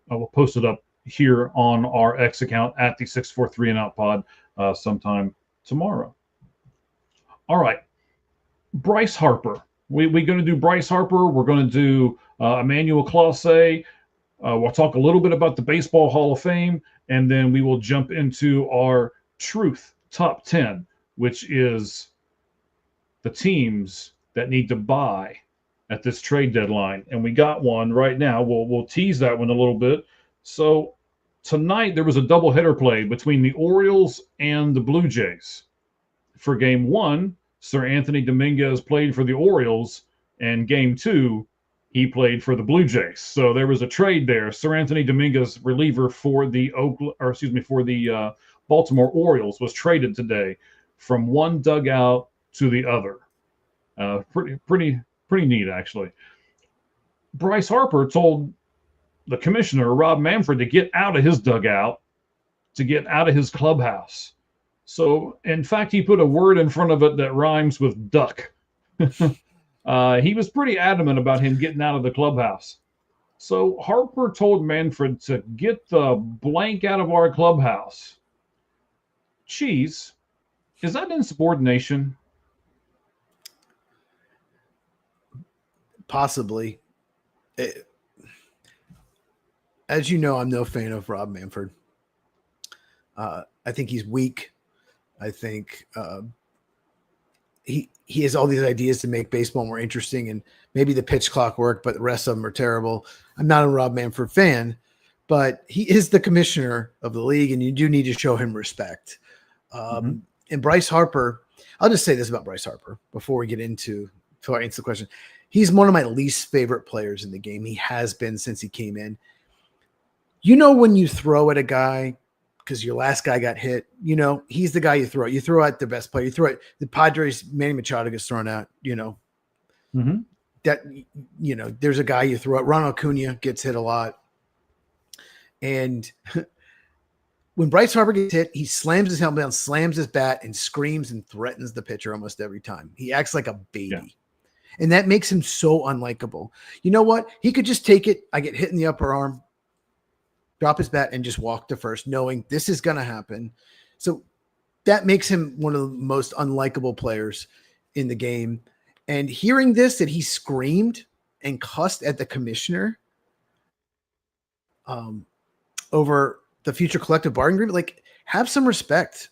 I will post it up here on our X account at the 643 and Out Pod sometime tomorrow. All right. Bryce Harper. We're going to do Bryce Harper. We're going to do Emmanuel Clase. We'll talk a little bit about the Baseball Hall of Fame, and then we will jump into our Truth Top 10, which is the teams that need to buy at this trade deadline. And we got one right now. We'll tease that one a little bit. So tonight there was a doubleheader play between the Orioles and the Blue Jays. For game 1, Sir Anthony Dominguez played for the Orioles, and game 2, he played for the Blue Jays. So there was a trade there. Sir Anthony Dominguez, reliever for the Baltimore Orioles, was traded today from one dugout to the other. Pretty neat, actually. Bryce Harper told the commissioner, Rob Manfred, to get out of his dugout, to get out of his clubhouse. So, in fact, he put a word in front of it that rhymes with duck. He was pretty adamant about him getting out of the clubhouse. So Harper told Manfred to get the blank out of our clubhouse. Cheese, is that insubordination? Possibly. As you know, I'm no fan of Rob Manfred. I think he's weak. I think he has all these ideas to make baseball more interesting, and maybe the pitch clock work, but the rest of them are terrible. I'm not a Rob Manfred fan, but he is the commissioner of the league, and you do need to show him respect. And Bryce Harper, I'll just say this about Bryce Harper before we get into before I answer the question. He's one of my least favorite players in the game. He has been since he came in. You know, when you throw at a guy because your last guy got hit, you know, he's the guy you throw at. You throw at the best player. You throw at the Padres, Manny Machado gets thrown out, you know. That, you know, there's a guy you throw at. Ronald Acuna gets hit a lot. And when Bryce Harper gets hit, he slams his helmet down, slams his bat, and screams and threatens the pitcher almost every time. He acts like a baby. Yeah. And that makes him so unlikable. You know what? He could just take it. I get hit in the upper arm, drop his bat, and just walk to first, knowing this is going to happen. So that makes him one of the most unlikable players in the game. And hearing this, that he screamed and cussed at the commissioner over the future collective bargaining agreement, like, have some respect.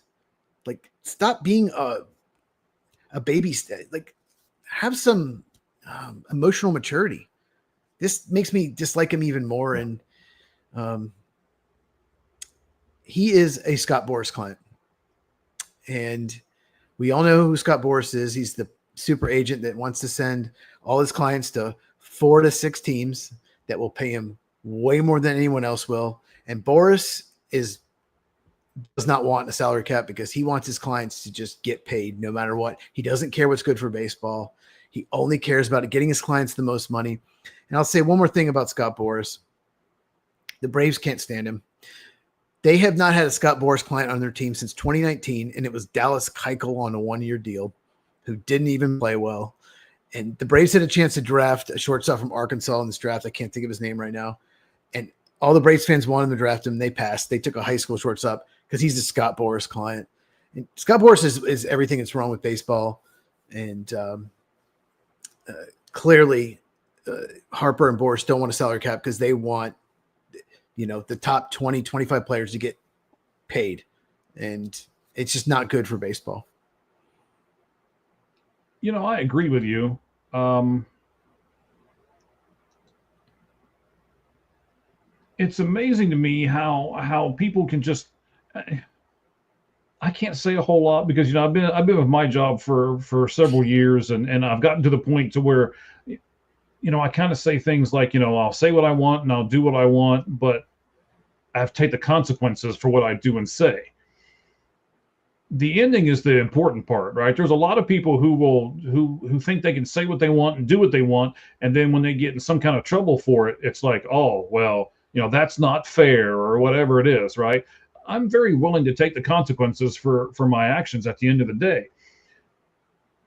Like, stop being a baby. Like, have some emotional maturity. This makes me dislike him even more. And he is a Scott Boras client. And we all know who Scott Boras is. He's the super agent that wants to send all his clients to 4 to 6 teams that will pay him way more than anyone else will. And Boras does not want a salary cap because he wants his clients to just get paid no matter what. He doesn't care what's good for baseball. He only cares about getting his clients the most money. And I'll say one more thing about Scott Boras. The Braves can't stand him. They have not had a Scott Boras client on their team since 2019, and it was Dallas Keuchel on a 1-year deal, who didn't even play well. And the Braves had a chance to draft a shortstop from Arkansas in this draft. I can't think of his name right now. And all the Braves fans wanted to draft him. They passed. They took a high school shortstop because he's a Scott Boras client. And Scott Boras is everything that's wrong with baseball. And clearly Harper and Boras don't want a salary cap because they want, you know, the top 20, 25 players to get paid. And it's just not good for baseball. You know, I agree with you. It's amazing to me how people can just. I can't say a whole lot because, you know, I've been with my job for several years, and I've gotten to the point to where, you know, I kind of say things like, you know, I'll say what I want and I'll do what I want, but I have to take the consequences for what I do and say. The ending is the important part, right? There's a lot of people who think they can say what they want and do what they want, and then when they get in some kind of trouble for it, it's like, oh, well, you know, that's not fair or whatever it is, right? I'm very willing to take the consequences for my actions at the end of the day.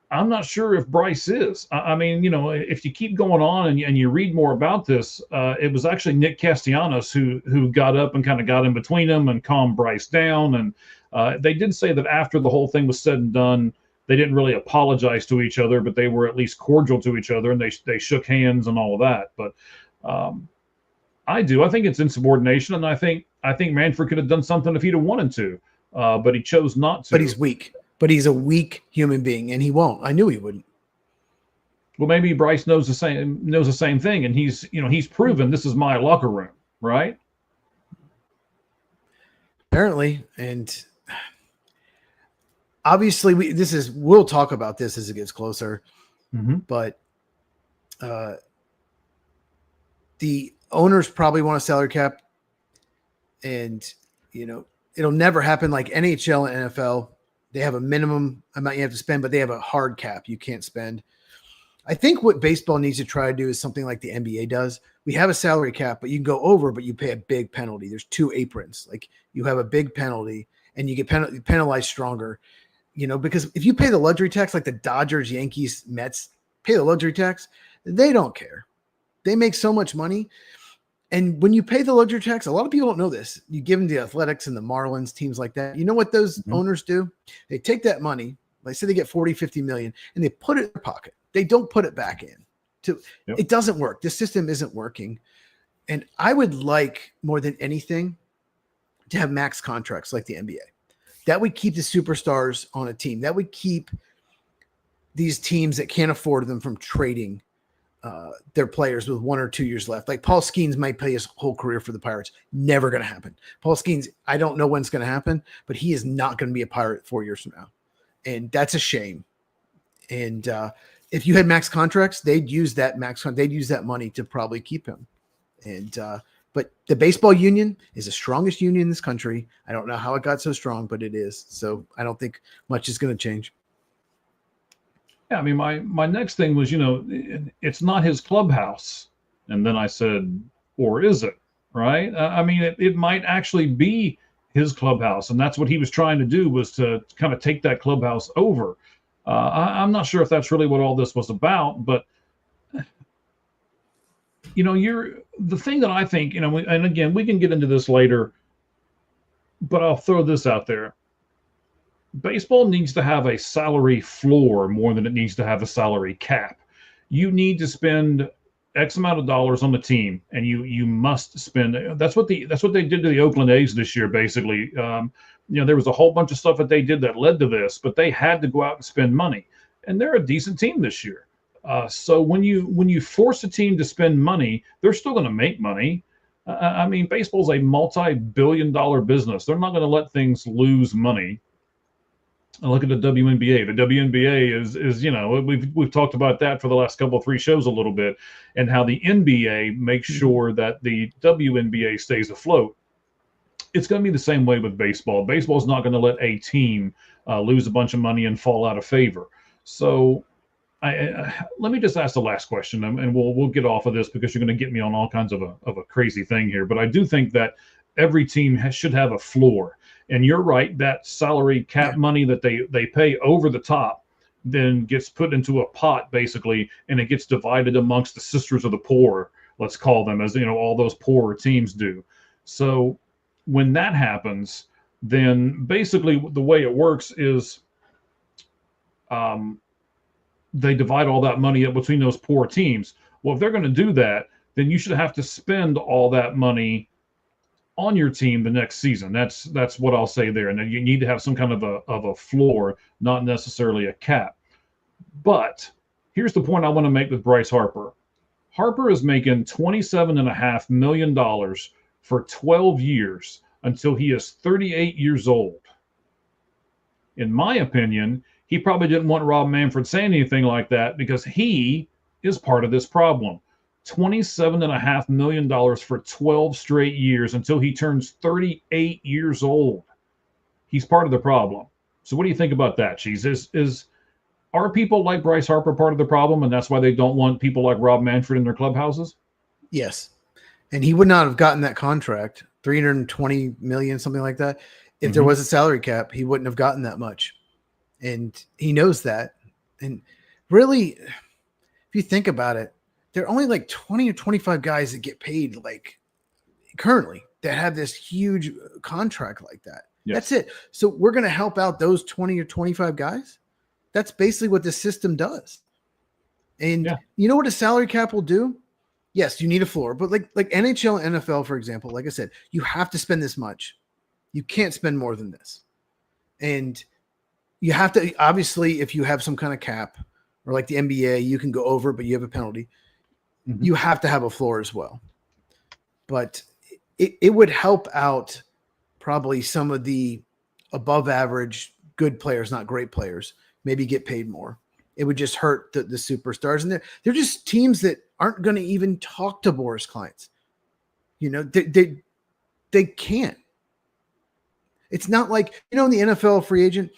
I'm not sure if Bryce is. I mean, you know, if you keep going on and you read more about this, it was actually Nick Castellanos who got up and kind of got in between them and calmed Bryce down. And they did say that after the whole thing was said and done, they didn't really apologize to each other, but they were at least cordial to each other, and they shook hands and all of that. But I think it's insubordination, and I think Manfred could have done something if he'd have wanted to, but he chose not to. But he's weak. But he's a weak human being, and he won't. I knew he wouldn't. Well, maybe Bryce knows the same thing, and he's proven this is my locker room, right? Apparently, and obviously we'll talk about this as it gets closer, but the owners probably want a salary cap, and it'll never happen like NHL and NFL. They have a minimum amount you have to spend, but they have a hard cap you can't spend. I think what baseball needs to try to do is something like the NBA does. We have a salary cap, but you can go over, but you pay a big penalty. There's 2 aprons. Like, you have a big penalty and you get penalized stronger, because if you pay the luxury tax, like the Dodgers, Yankees, Mets pay the luxury tax, they don't care. They make so much money. And when you pay the luxury tax, a lot of people don't know this. You give them the Athletics and the Marlins, teams like that. You know what those owners do? They take that money, like say they get 40, 50 million, and they put it in their pocket. They don't put it back in. It doesn't work. The system isn't working. And I would like, more than anything, to have max contracts like the NBA. That would keep the superstars on a team. That would keep these teams that can't afford them from trading their players with 1 or 2 years left. Like Paul Skeens might play his whole career for the Pirates. Never going to happen. Paul Skeens, I don't know when it's going to happen, but he is not going to be a Pirate 4 years from now. And that's a shame. And if you had max contracts, they'd use that they'd use that money to probably keep him. And but the baseball union is the strongest union in this country. I don't know how it got so strong, but it is. So I don't think much is going to change. Yeah, I mean, my next thing was, it's not his clubhouse. And then I said, or is it? Right? I mean, it might actually be his clubhouse. And that's what he was trying to do, was to kind of take that clubhouse over. I'm not sure if that's really what all this was about, but, the thing that I think, and again, we can get into this later, but I'll throw this out there. Baseball needs to have a salary floor more than it needs to have a salary cap. You need to spend X amount of dollars on the team, and you must spend. That's what they did to the Oakland A's this year. Basically, there was a whole bunch of stuff that they did that led to this, but they had to go out and spend money, and they're a decent team this year. So when you force a team to spend money, they're still going to make money. I mean, baseball's a multi-billion-dollar business. They're not going to let things lose money. And look at the WNBA. The WNBA is we've talked about that for the last couple of 3 shows a little bit, and how the NBA makes sure that the WNBA stays afloat. It's going to be the same way with baseball. Baseball is not going to let a team lose a bunch of money and fall out of favor. So let me just ask the last question, and we'll get off of this because you're going to get me on all kinds of a crazy thing here. But I do think that every team should have a floor. And you're right, that salary cap money that they pay over the top then gets put into a pot, basically, and it gets divided amongst the sisters of the poor, let's call them, as all those poorer teams do. So when that happens, then basically the way it works is they divide all that money up between those poor teams. Well, if they're going to do that, then you should have to spend all that money on your team the next season. That's what I'll say there. And then you need to have some kind of a floor, not necessarily a cap. But here's the point I want to make with Bryce Harper. Harper is making $27.5 million for 12 years until he is 38 years old. In my opinion, he probably didn't want Rob Manfred saying anything like that, because he is part of this problem. $27.5 million for 12 straight years until he turns 38 years old. He's part of the problem. So what do you think about that, Cheese? Are people like Bryce Harper part of the problem, and that's why they don't want people like Rob Manfred in their clubhouses? Yes. And he would not have gotten that contract, $320 million, something like that. If there was a salary cap, he wouldn't have gotten that much. And he knows that. And really, if you think about it, there are only like 20 or 25 guys that get paid like currently that have this huge contract like that. Yes. That's it. So we're going to help out those 20 or 25 guys. That's basically what the system does. And you know what a salary cap will do? Yes, you need a floor, but like NHL and NFL, for example, like I said, you have to spend this much. You can't spend more than this. And you have to, obviously, if you have some kind of cap, or like the NBA, you can go over, but you have a penalty. You have to have a floor as well. But it would help out probably some of the above average good players, not great players, maybe get paid more. It would just hurt the superstars. And they're just teams that aren't going to even talk to Boris clients. You know, they can't. It's not like, you know, in the NFL free agent,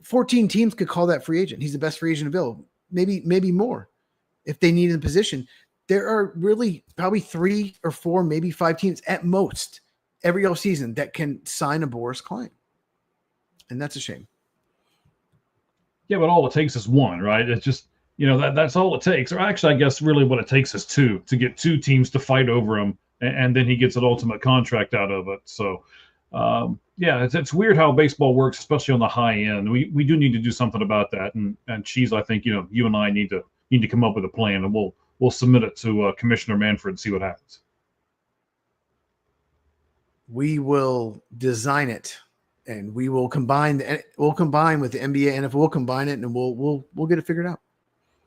14 teams could call that free agent. He's the best free agent available. Maybe more if they need a position. There are really probably 3 or 4, maybe 5 teams at most every offseason that can sign a Boris client. And that's a shame. Yeah, but all it takes is one, right? It's just, you know, that's all it takes. Or actually, I guess really what it takes is 2 to get 2 teams to fight over him, and then he gets an ultimate contract out of it. So, yeah, it's weird how baseball works, especially on the high end. We do need to do something about that. And Cheese, I think, you know, you and I need to come up with a plan, and we'll submit it to Commissioner Manfred and see what happens. We will design it, and we will combine with the NBA, and if we'll combine it, and we'll get it figured out.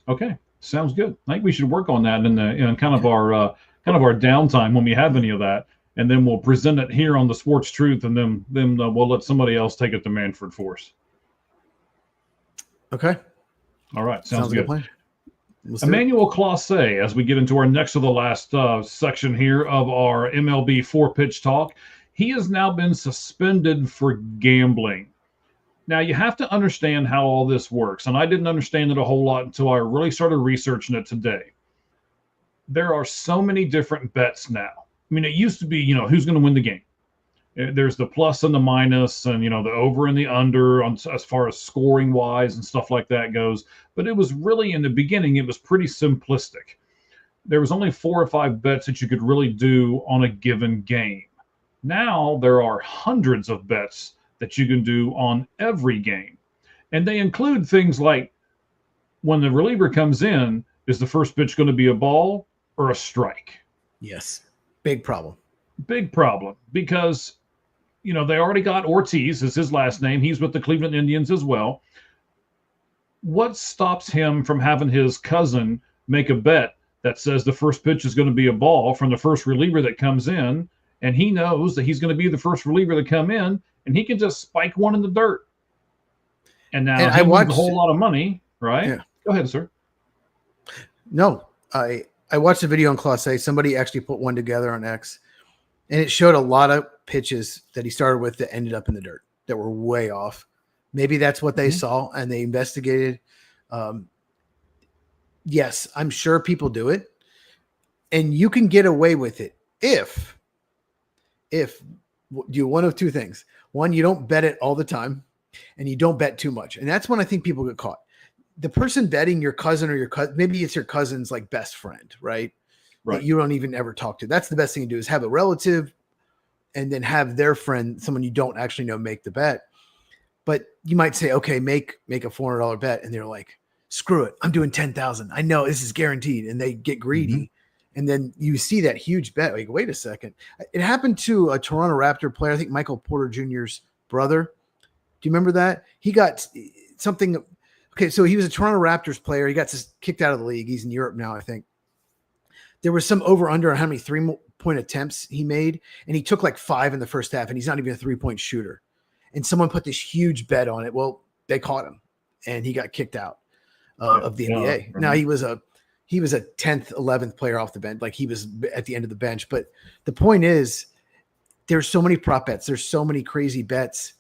Okay, sounds good. I think we should work on that in kind of our downtime when we have any of that, and then we'll present it here on the Sportz Truth, and then we'll let somebody else take it to Manfred for us. Okay. All right, sounds good. Plan. Emmanuel Clase, as we get into our next to the last section here of our MLB 4-pitch talk, he has now been suspended for gambling. Now, you have to understand how all this works, and I didn't understand it a whole lot until I really started researching it today. There are so many different bets now. I mean, it used to be, you know, who's going to win the game. There's the plus and the minus, and, you know, the over and the under as far as scoring wise and stuff like that goes. But it was really, in the beginning, it was pretty simplistic. There was only 4 or 5 bets that you could really do on a given game. Now there are hundreds of bets that you can do on every game. And they include things like, when the reliever comes in, is the first pitch going to be a ball or a strike? Yes. Big problem. Big problem, because, you know, they already got Ortiz is his last name. He's with the Cleveland Indians as well. What stops him from having his cousin make a bet that says the first pitch is going to be a ball from the first reliever that comes in, and he knows that he's going to be the first reliever to come in, and he can just spike one in the dirt? And now he wins a whole lot of money, right? Yeah. Go ahead, sir. No, I watched a video on Clase. Somebody actually put one together on X, and it showed a lot of pitches that he started with that ended up in the dirt that were way off. Maybe that's what they saw and they investigated. Yes, I'm sure people do it, and you can get away with it if do one of 2 things. One, you don't bet it all the time, and you don't bet too much. And that's when I think people get caught. The person betting your cousin or maybe it's your cousin's like best friend, right? That you don't even ever talk to. That's the best thing to do, is have a relative and then have their friend, someone you don't actually know, make the bet. But you might say, okay, make a $400 bet. And they're like, screw it, I'm doing 10,000. I know this is guaranteed. And they get greedy. Mm-hmm. And then you see that huge bet. Like, wait a second. It happened to a Toronto Raptor player, I think Michael Porter Jr.'s brother. Do you remember that? He got something. Okay, so he was a Toronto Raptors player. He got kicked out of the league. He's in Europe now, I think. There was some over-under on how many 3-point attempts he made, and he took like 5 in the first half, and he's not even a 3-point shooter. And someone put this huge bet on it. Well, they caught him, and he got kicked out of the NBA. Right. Now, he was a 10th, 11th player off the bench. Like, he was at the end of the bench. But the point is, there's so many prop bets. There's so many crazy bets.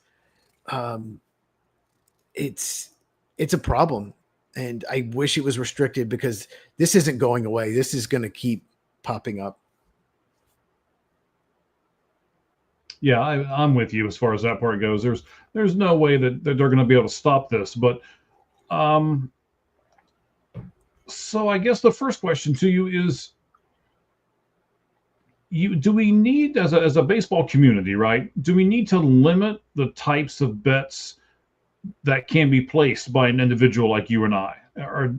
It's a problem, and I wish it was restricted, because this isn't going away. This is going to keep popping up. Yeah, I'm with you as far as that part goes. There's no way that they're going to be able to stop this. But so I guess the first question to you is, do we need, as a baseball community, right? Do we need to limit the types of bets that can be placed by an individual like you and I? Or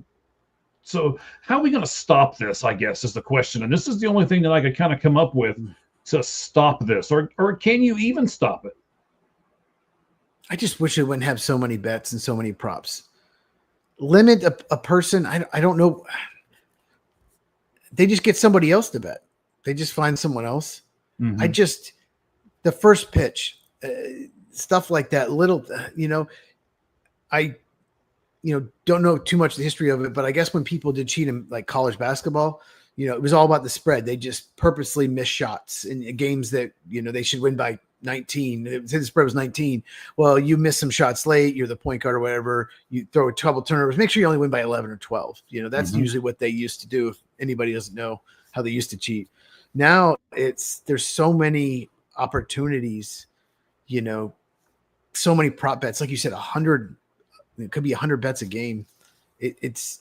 so how are we going to stop this, I guess, is the question. And this is the only thing that I could kind of come up with to stop this. Or can you even stop it? I just wish it wouldn't have so many bets and so many props. Limit a person. I don't know. They just get somebody else to bet. They just find someone else. Mm-hmm. The first pitch, stuff like that. Little, I don't know too much the history of it, but I guess when people did cheat in like college basketball, it was all about the spread. They just purposely missed shots in games that, they should win by 19. Say the spread was 19. Well, you miss some shots late. You're the point guard or whatever. You throw a couple turnovers. Make sure you only win by 11 or 12. That's usually what they used to do. If anybody doesn't know how they used to cheat. Now there's so many opportunities, so many prop bets. Like you said, 100. It could be 100 bets a game. It's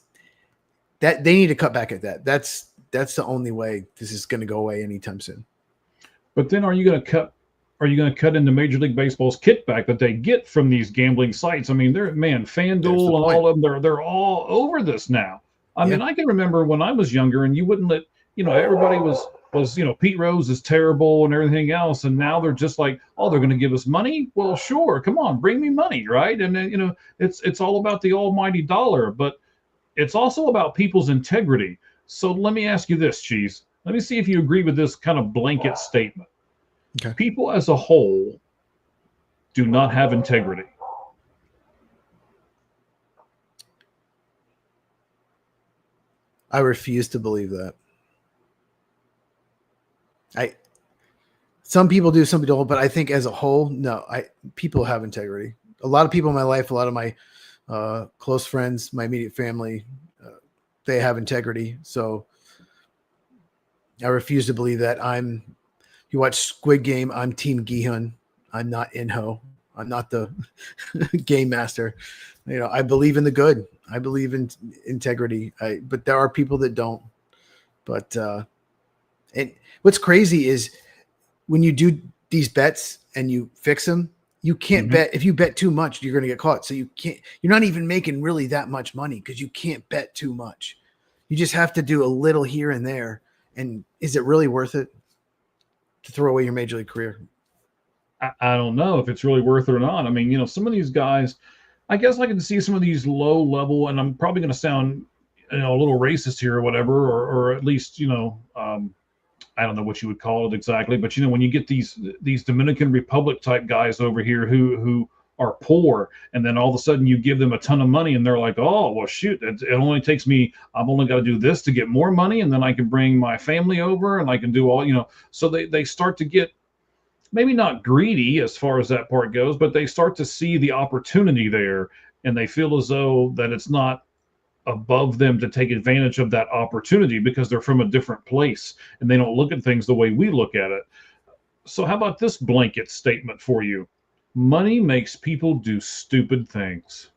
that they need to cut back at that. That's the only way this is going to go away anytime soon. But then are you going to cut into Major League Baseball's kickback that they get from these gambling sites? I mean, FanDuel and all of them, they're all over this now. I mean, I can remember when I was younger and you wouldn't let, everybody was Pete Rose is terrible and everything else. And now they're just like, oh, they're going to give us money. Well, sure. Come on, bring me money. Right. And then, it's all about the almighty dollar, but it's also about people's integrity. So let me ask you this, Cheese. Let me see if you agree with this kind of blanket statement. Okay. People as a whole do not have integrity. I refuse to believe that. Some people do, some people don't, but I think as a whole, no. People have integrity. A lot of people in my life, a lot of my close friends, my immediate family, they have integrity. So I refuse to believe that. You watch Squid Game, I'm Team Gi-hun. I'm not Inho. I'm not the game master. I believe in the good. I believe in integrity. But there are people that don't. But and what's crazy is when you do these bets and you fix them, you can't bet. If you bet too much, you're going to get caught. So you're not even making really that much money because you can't bet too much. You just have to do a little here and there. And is it really worth it to throw away your major league career? I don't know if it's really worth it or not. I mean, some of these guys, I guess I can see some of these low level, and I'm probably going to sound, a little racist here or whatever, or at least, I don't know what you would call it exactly, but when you get these Dominican Republic type guys over here who are poor, and then all of a sudden you give them a ton of money and they're like, oh, well, shoot, it only takes me, I've only got to do this to get more money, and then I can bring my family over and I can do all, so they start to get maybe not greedy as far as that part goes, but they start to see the opportunity there, and they feel as though that it's not above them to take advantage of that opportunity because they're from a different place and they don't look at things the way we look at it. So how about this blanket statement for you? Money makes people do stupid things.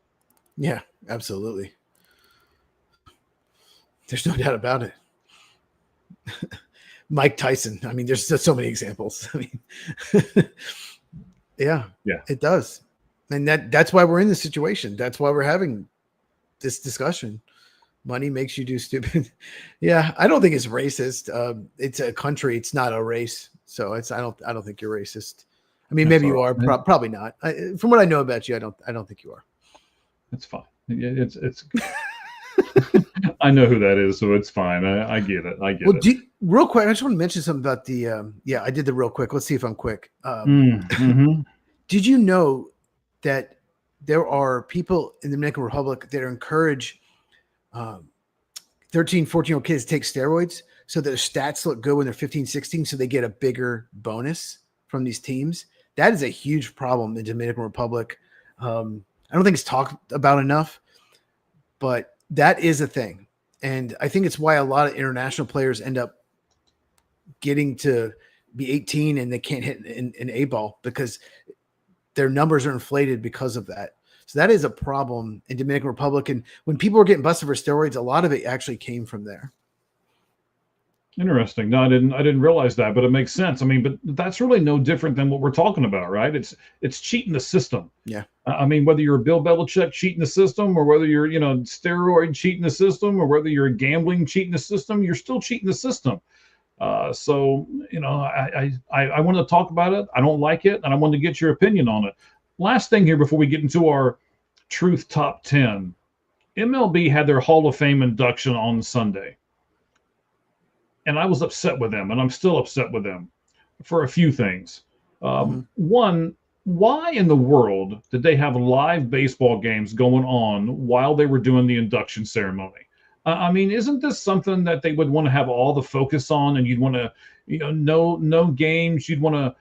Yeah, absolutely. There's no doubt about it. Mike Tyson. I mean, there's so many examples. I mean, yeah, it does. And that's why we're in this situation. That's why we're having this discussion. Money makes you do stupid. Yeah, I don't think it's racist. It's a country. It's not a race. So I don't think you're racist. I mean, maybe you are. Probably not. From what I know about you, I don't think you are. It's fine. It's I know who that is, so it's fine. I get it. Well, real quick, I just want to mention something about the. I did the real quick. Let's see if I'm quick. Did you know that there are people in the Dominican Republic that encourage 13, 14-year-old kids to take steroids so that their stats look good when they're 15, 16, so they get a bigger bonus from these teams? That is a huge problem in the Dominican Republic. I don't think it's talked about enough, but that is a thing. And I think it's why a lot of international players end up getting to be 18 and they can't hit an A ball because their numbers are inflated because of that. So that is a problem in Dominican Republic. And when people were getting busted for steroids, a lot of it actually came from there. Interesting. No, I didn't realize that, but it makes sense. I mean, but that's really no different than what we're talking about, right? It's cheating the system. Yeah. I mean, whether you're a Bill Belichick cheating the system, or whether you're, steroid cheating the system, or whether you're gambling cheating the system, you're still cheating the system. So, I want to talk about it. I don't like it, and I want to get your opinion on it. Last thing here before we get into our Truth Top 10. MLB had their Hall of Fame induction on Sunday. And I was upset with them, and I'm still upset with them for a few things. One, why in the world did they have live baseball games going on while they were doing the induction ceremony? I mean, isn't this something that they would want to have all the focus on, and you'd want to, no games, you'd want to,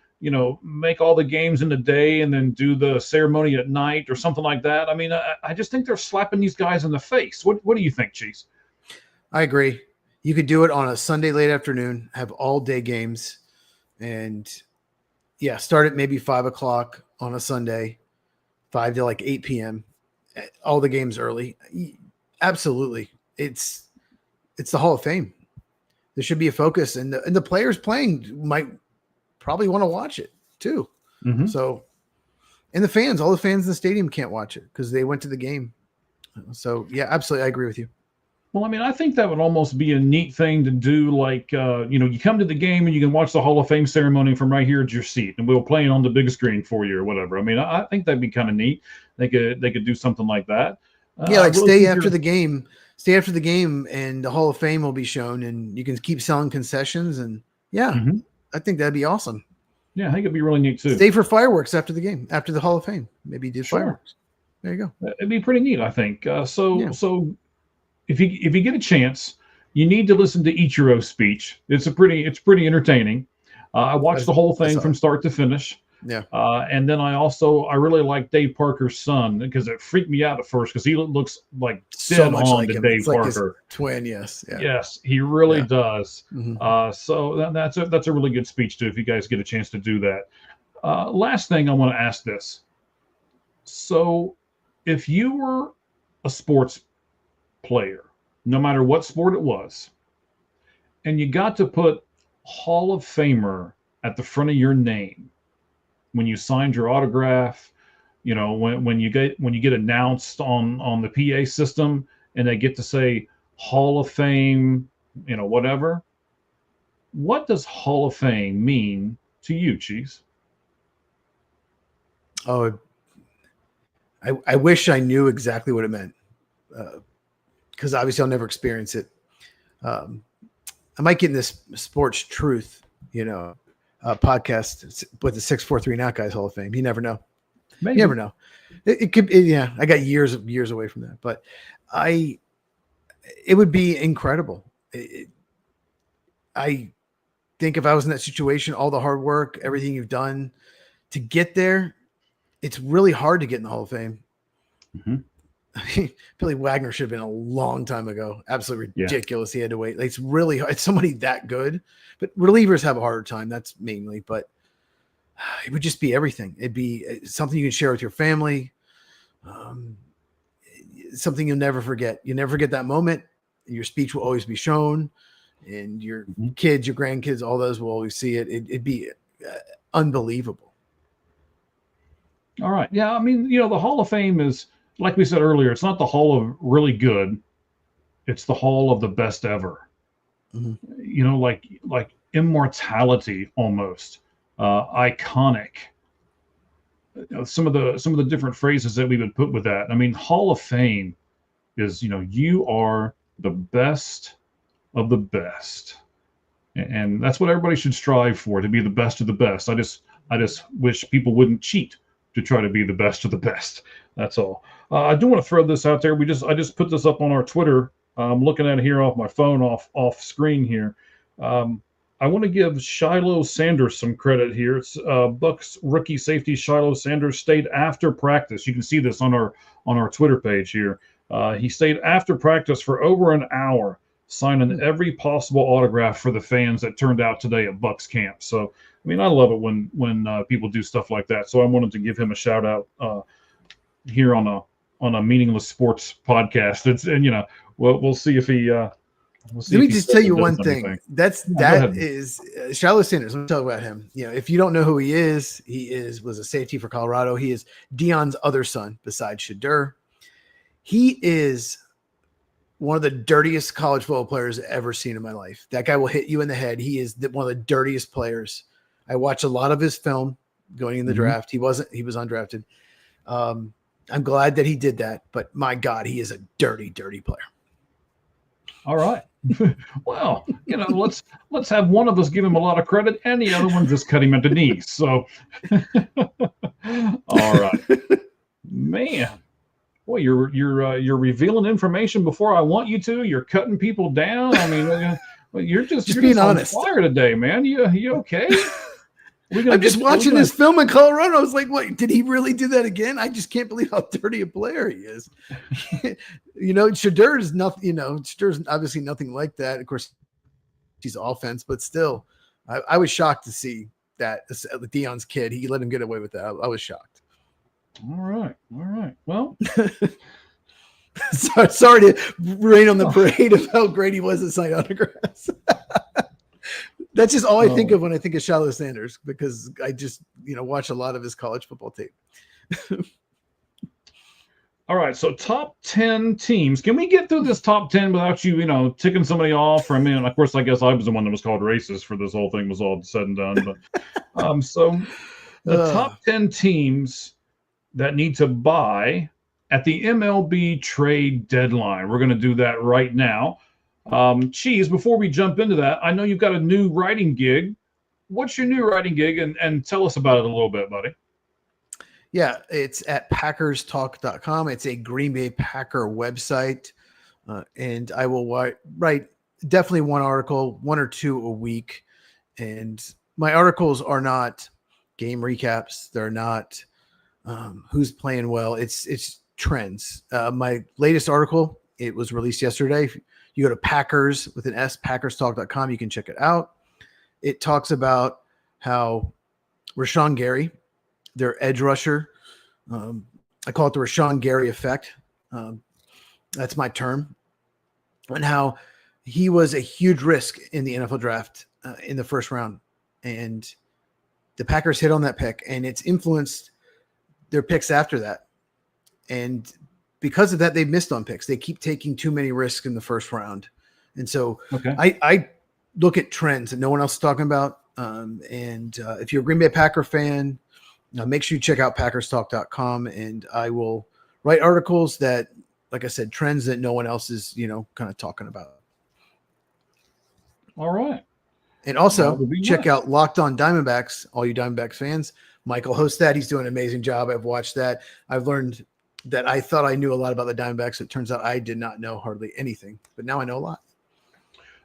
make all the games in the day and then do the ceremony at night or something like that? I mean, I just think they're slapping these guys in the face. What do you think, Cheese? I agree. You could do it on a Sunday late afternoon, have all day games, and yeah, start at maybe 5 o'clock on a Sunday, 5 to like 8 p.m. All the games early. Absolutely. It's the Hall of Fame. There should be a focus, and the players playing might probably want to watch it too. Mm-hmm. So, and the fans, all the fans in the stadium can't watch it because they went to the game. So yeah, absolutely. I agree with you. Well, I mean, I think that would almost be a neat thing to do. Like, you come to the game and you can watch the Hall of Fame ceremony from right here at your seat, and we'll play it on the big screen for you or whatever. I mean, I think that'd be kind of neat. They could do something like that. Yeah, like stay after the game, and the Hall of Fame will be shown, and you can keep selling concessions. And yeah, mm-hmm. I think that'd be awesome. Yeah, I think it'd be really neat too. Stay for fireworks after the game, after the Hall of Fame. Maybe do Sure. fireworks. There you go. It'd be pretty neat, I think. So if you get a chance, you need to listen to Ichiro's speech. It's pretty entertaining. I watched the whole thing from start to finish. Yeah. And then I really like Dave Parker's son, because it freaked me out at first because he looks like So dead much on like to him. Dave It's like his Parker. twin, yes. Yeah. Yes, he really does. Mm-hmm. So that's a really good speech too, if you guys get a chance to do that. Last thing I want to ask this. So if you were a sports player, no matter what sport it was, and you got to put Hall of Famer at the front of your name when you signed your autograph, when you get announced on the PA system, and they get to say Hall of Fame, whatever. What does Hall of Fame mean to you, Cheese? Oh, I wish I knew exactly what it meant, because obviously I'll never experience it. I might get in this Sportz Truth, podcast with the 643 Not Guys Hall of Fame. You never know. Maybe. You never know. It could. Yeah, I got years away from that, but it would be incredible. I think if I was in that situation, all the hard work, everything you've done to get there, it's really hard to get in the Hall of Fame. Mm-hmm. Billy Wagner should have been a long time ago. Absolutely ridiculous. He had to wait. It's really hard. It's somebody that good, but relievers have a harder time. That's mainly, but it would just be everything. It'd be something you can share with your family. Something you'll never forget. You never forget that moment. Your speech will always be shown, and your kids, your grandkids, all those will always see it. It'd be unbelievable. All right. Yeah. I mean, the Hall of Fame is, like we said earlier, it's not the Hall of really good. It's the Hall of the best ever. Mm-hmm. Like immortality almost. Iconic. Some of the different phrases that we would put with that. I mean, Hall of Fame is, you are the best of the best, and that's what everybody should strive for, to be the best of the best. I just wish people wouldn't cheat to try to be the best of the best. That's all. I do want to throw this out there. I just put this up on our Twitter. I'm looking at it here off my phone, off screen here. I want to give Shiloh Sanders some credit here. It's Bucks rookie safety Shiloh Sanders stayed after practice. You can see this on our Twitter page here. He stayed after practice for over an hour, signing every possible autograph for the fans that turned out today at Bucks camp. So, I mean, I love it when people do stuff like that. So I wanted to give him a shout out here on a Meaningless Sports podcast. We'll see if he. Let me just tell you one thing. That is Shiloh Sanders. Let me talk about him. If you don't know who he was a safety for Colorado. He is Deion's other son besides Shadur. He is one of the dirtiest college football players I've ever seen in my life. That guy will hit you in the head. He is one of the dirtiest players. I watched a lot of his film going in the draft. He was undrafted. I'm glad that he did that, but my God, he is a dirty, dirty player. All right. Well, let's have one of us give him a lot of credit, and the other one just cut him at the knees. So, all right, man. Boy, you're revealing information before I want you to. You're cutting people down. I mean, you're just being on honest. fire today, man. You okay? I'm just watching this film in Colorado. I was like, "What? Did he really do that again?" I just can't believe how dirty a player he is. Shedeur is nothing. Shedeur is obviously nothing like that. Of course, he's offense, but still, I was shocked to see that Deion's kid. He let him get away with that. I was shocked. All right. Well, sorry to rain on the parade of how great he was at signing autographs. That's just all I think of when I think of Shiloh Sanders, because I just, watch a lot of his college football tape. All right. So top 10 teams. Can we get through this top 10 without you, ticking somebody off? I mean, of course, I guess I was the one that was called racist for this whole thing was all said and done. But so the top 10 teams that need to buy at the MLB trade deadline. We're going to do that right now. Cheese, before we jump into that, I know you've got a new writing gig. What's your new writing gig? And tell us about it a little bit, buddy. Yeah, it's at packerstalk.com. It's a Green Bay Packer website. And I will write definitely one article, one or two a week. And my articles are not game recaps. They're not who's playing well. It's trends. My latest article, it was released yesterday. You go to Packers with an S, packerstalk.com. You can check it out. It talks about how Rashawn Gary, their edge rusher, I call it the Rashawn Gary effect. That's my term. And how he was a huge risk in the NFL draft in the first round. And the Packers hit on that pick, and it's influenced their picks after that. And because of that, they've missed on picks. They keep taking too many risks in the first round. And so I look at trends that no one else is talking about. If you're a Green Bay Packer fan, make sure you check out packerstalk.com, and I will write articles that, like I said, trends that no one else is, kind of talking about. All right. And also check out Locked On Diamondbacks, all you Diamondbacks fans. Michael hosts that. He's doing an amazing job. I've watched that. I've learned that I thought I knew a lot about the Diamondbacks. It turns out I did not know hardly anything, but now I know a lot.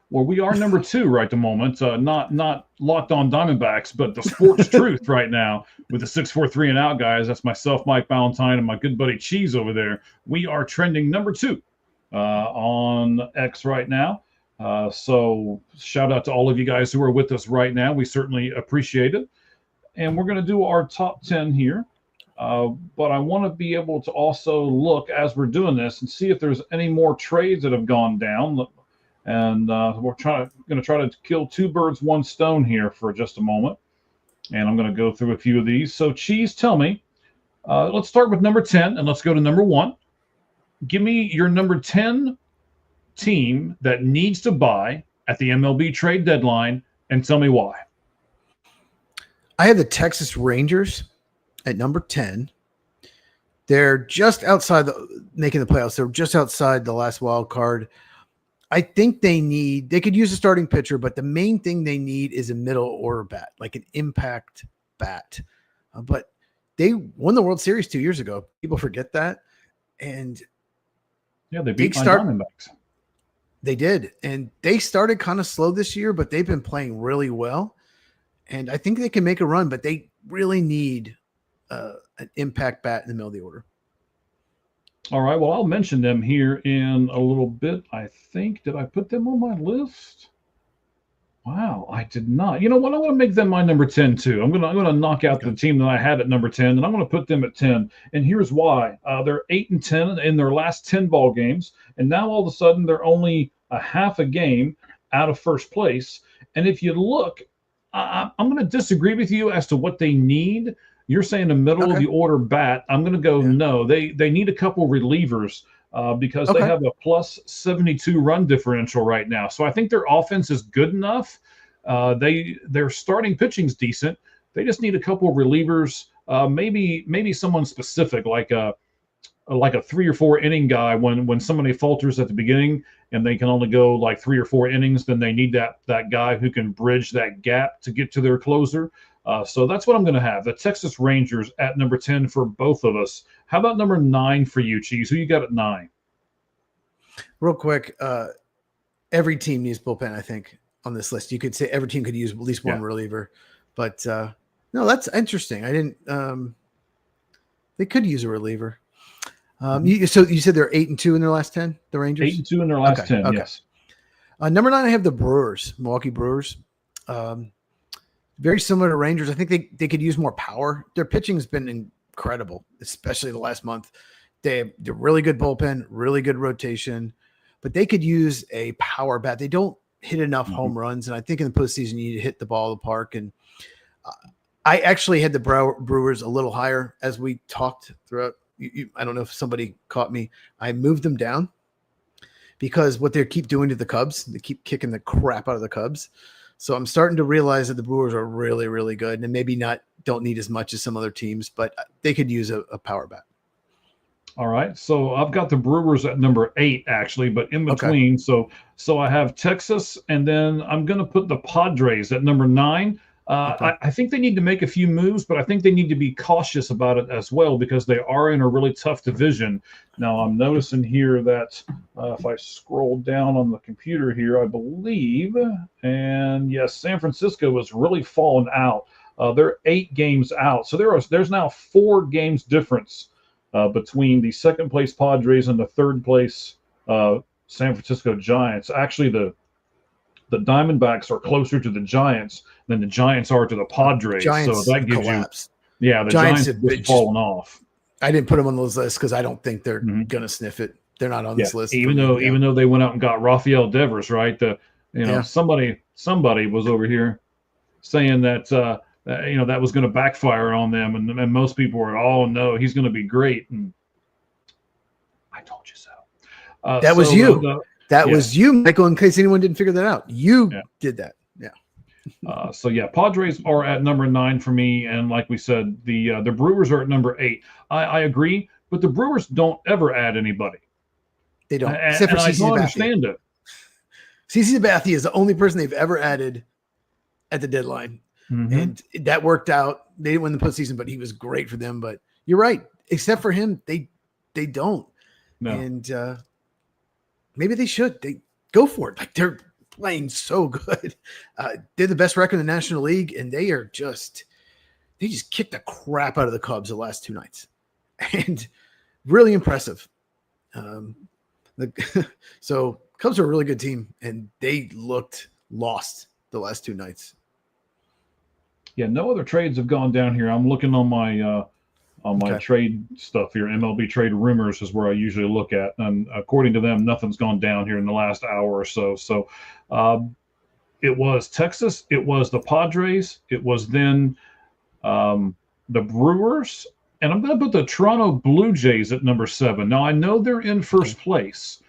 Well, we are number 2 right at the moment. Not Locked On Diamondbacks, but the Sportz Truth right now with the 643 and out guys. That's myself, Mike Ballantyne, and my good buddy Cheese over there. We are trending number 2 on X right now. So shout out to all of you guys who are with us right now. We certainly appreciate it. And we're going to do our top 10 here. But I want to be able to also look as we're doing this and see if there's any more trades that have gone down. And we're going to try to kill 2 birds, 1 stone here for just a moment. And I'm going to go through a few of these. So, Cheese, tell me, let's start with number 10 and let's go to number 1. Give me your number 10 team that needs to buy at the MLB trade deadline and tell me why. I have the Texas Rangers at number 10. They're just outside making the playoffs. They're just outside the last wild card. I think they could use a starting pitcher, but the main thing they need is a middle order bat, like an impact bat. But they won the World Series 2 years ago. People forget that. And yeah, they beat my Diamondbacks. They did. And they started kind of slow this year, but they've been playing really well. And I think they can make a run, but they really need an impact bat in the middle of the order. All right. Well, I'll mention them here in a little bit. I think, did I put them on my list? Wow, I did not. You know what? I'm going to make them my number 10 too. I'm going to knock out the team that I had at number 10, and I'm going to put them at 10. And here's why. They're 8-10 in their last 10 ball games, and now all of a sudden they're only a half a game out of first place. And if you look, I'm going to disagree with you as to what they need. You're saying the middle of the order bat. I'm going to go no. They need a couple relievers because they have a plus 72 run differential right now. So I think their offense is good enough. Their starting pitching's decent. They just need a couple relievers. Maybe someone specific like like a 3 or 4 inning guy. When somebody falters at the beginning and they can only go like 3 or 4 innings, then they need that guy who can bridge that gap to get to their closer. So that's what I'm going to have. The Texas Rangers at number 10 for both of us. How about number 9 for you, Cheese? Who you got at 9? Real quick, every team needs bullpen, I think, on this list. You could say every team could use at least one reliever. But no, that's interesting. I didn't they could use a reliever. So you said they're 8-2 in their last 10, the Rangers? 8-2 in their last 10, okay. Yes. Number 9, I have the Brewers, Milwaukee Brewers. Very similar to Rangers. I think they could use more power. Their pitching has been incredible, especially the last month. They have a really good bullpen, really good rotation, but they could use a power bat. They don't hit enough home runs, and I think in the postseason you need to hit the ball of the park. And I actually had the Brewers a little higher as we talked throughout. I don't know if somebody caught me. I moved them down because what they keep doing to the Cubs, they keep kicking the crap out of the Cubs. So I'm starting to realize that the Brewers are really, really good, and maybe don't need as much as some other teams, but they could use a power bat. All right. So I've got the Brewers at number 8, actually, but in between. Okay. So I have Texas, and then I'm going to put the Padres at number 9. I think they need to make a few moves, but I think they need to be cautious about it as well because they are in a really tough division. Now, I'm noticing here that if I scroll down on the computer here, I believe, and yes, San Francisco has really fallen out. They're 8 games out. So there's now 4 games difference between the second place Padres and the third place San Francisco Giants. Actually, the Diamondbacks are closer to the Giants than the Giants are to the Padres. Giants so that gives collapsed. The Giants have just fallen off. I didn't put them on those lists because I don't think they're going to sniff it. They're not on this list. Even though they went out and got Rafael Devers, right? Somebody was over here saying that that was going to backfire on them, and most people were, oh no, he's going to be great. And I told you so. That was you. That was you, Michael, in case anyone didn't figure that out. You did that. Yeah. Padres are at number 9 for me. And like we said, the Brewers are at number 8. I agree, but the Brewers don't ever add anybody. They don't. Except for I don't understand it. CeCe Sabathia is the only person they've ever added at the deadline. And that worked out. They didn't win the postseason, but he was great for them. But you're right. Except for him, they don't. No. And maybe they should. They go for it. Like, they're playing so good. They're the best record in the National League, and they just kicked the crap out of the Cubs the last 2 nights, and really impressive. So Cubs are a really good team, and they looked lost the last 2 nights. Yeah, no other trades have gone down here. I'm looking on my trade stuff here. MLB trade rumors is where I usually look at. And according to them, nothing's gone down here in the last hour or so. So it was Texas. It was the Padres. It was then the Brewers. And I'm going to put the Toronto Blue Jays at number 7. Now, I know they're in first place,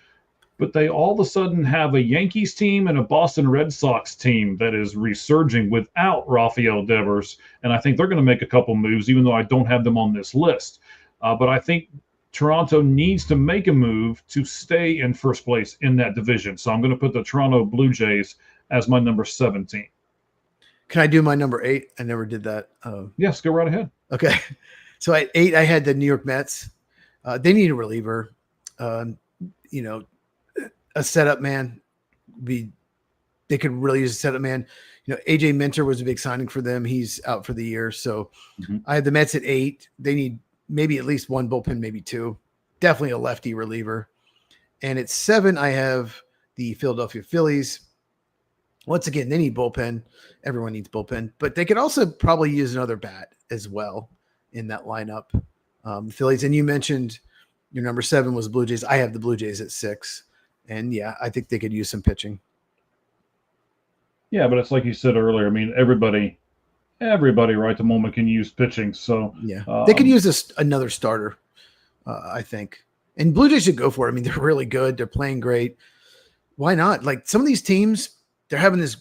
but they all of a sudden have a Yankees team and a Boston Red Sox team that is resurging without Rafael Devers. And I think they're going to make a couple moves, even though I don't have them on this list. But I think Toronto needs to make a move to stay in first place in that division. So I'm going to put the Toronto Blue Jays as my number 17. Can I do my number 8? I never did that. Yes, go right ahead. Okay. So at 8, I had the New York Mets. They need a reliever. A setup man. They could really use a setup man. AJ Minter was a big signing for them. He's out for the year. So I had the Mets at 8. They need maybe at least one bullpen, maybe 2. Definitely a lefty reliever. And at 7, I have the Philadelphia Phillies. Once again, they need bullpen. Everyone needs bullpen, but they could also probably use another bat as well in that lineup. Phillies, and you mentioned your number 7 was Blue Jays. I have the Blue Jays at 6. And yeah, I think they could use some pitching. Yeah, but it's like you said earlier. I mean, everybody right at the moment can use pitching. So yeah, they could use another starter, I think. And Blue Jays should go for it. I mean, they're really good. They're playing great. Why not? Like, some of these teams, they're having this.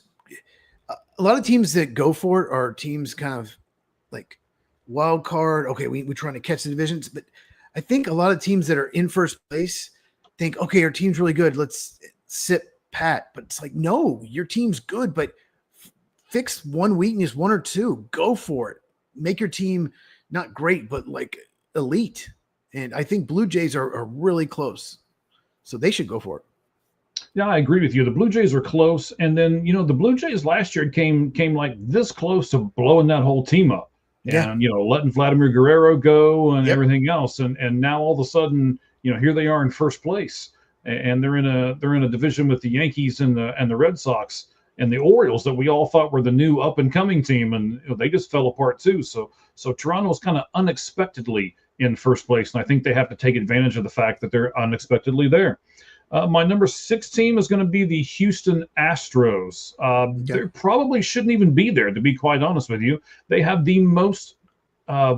A lot of teams that go for it are teams kind of like wild card. Okay, we're trying to catch the divisions, but I think a lot of teams that are in first place think, okay, our team's really good. Let's sit pat. But it's like, no, your team's good, but fix one weakness, one or two. Go for it. Make your team not great, but like elite. And I think Blue Jays are really close. So they should go for it. Yeah, I agree with you. The Blue Jays are close. And then, the Blue Jays last year came like this close to blowing that whole team up. Yeah. And, letting Vladimir Guerrero go and Yep. everything else. And now all of a sudden, here they are in first place. And they're in a division with the Yankees and the Red Sox and the Orioles that we all thought were the new up and coming team, and they just fell apart too. So Toronto's kind of unexpectedly in first place, and I think they have to take advantage of the fact that they're unexpectedly there. My number 6 team is going to be the Houston Astros. They probably shouldn't even be there, to be quite honest with you. They have the most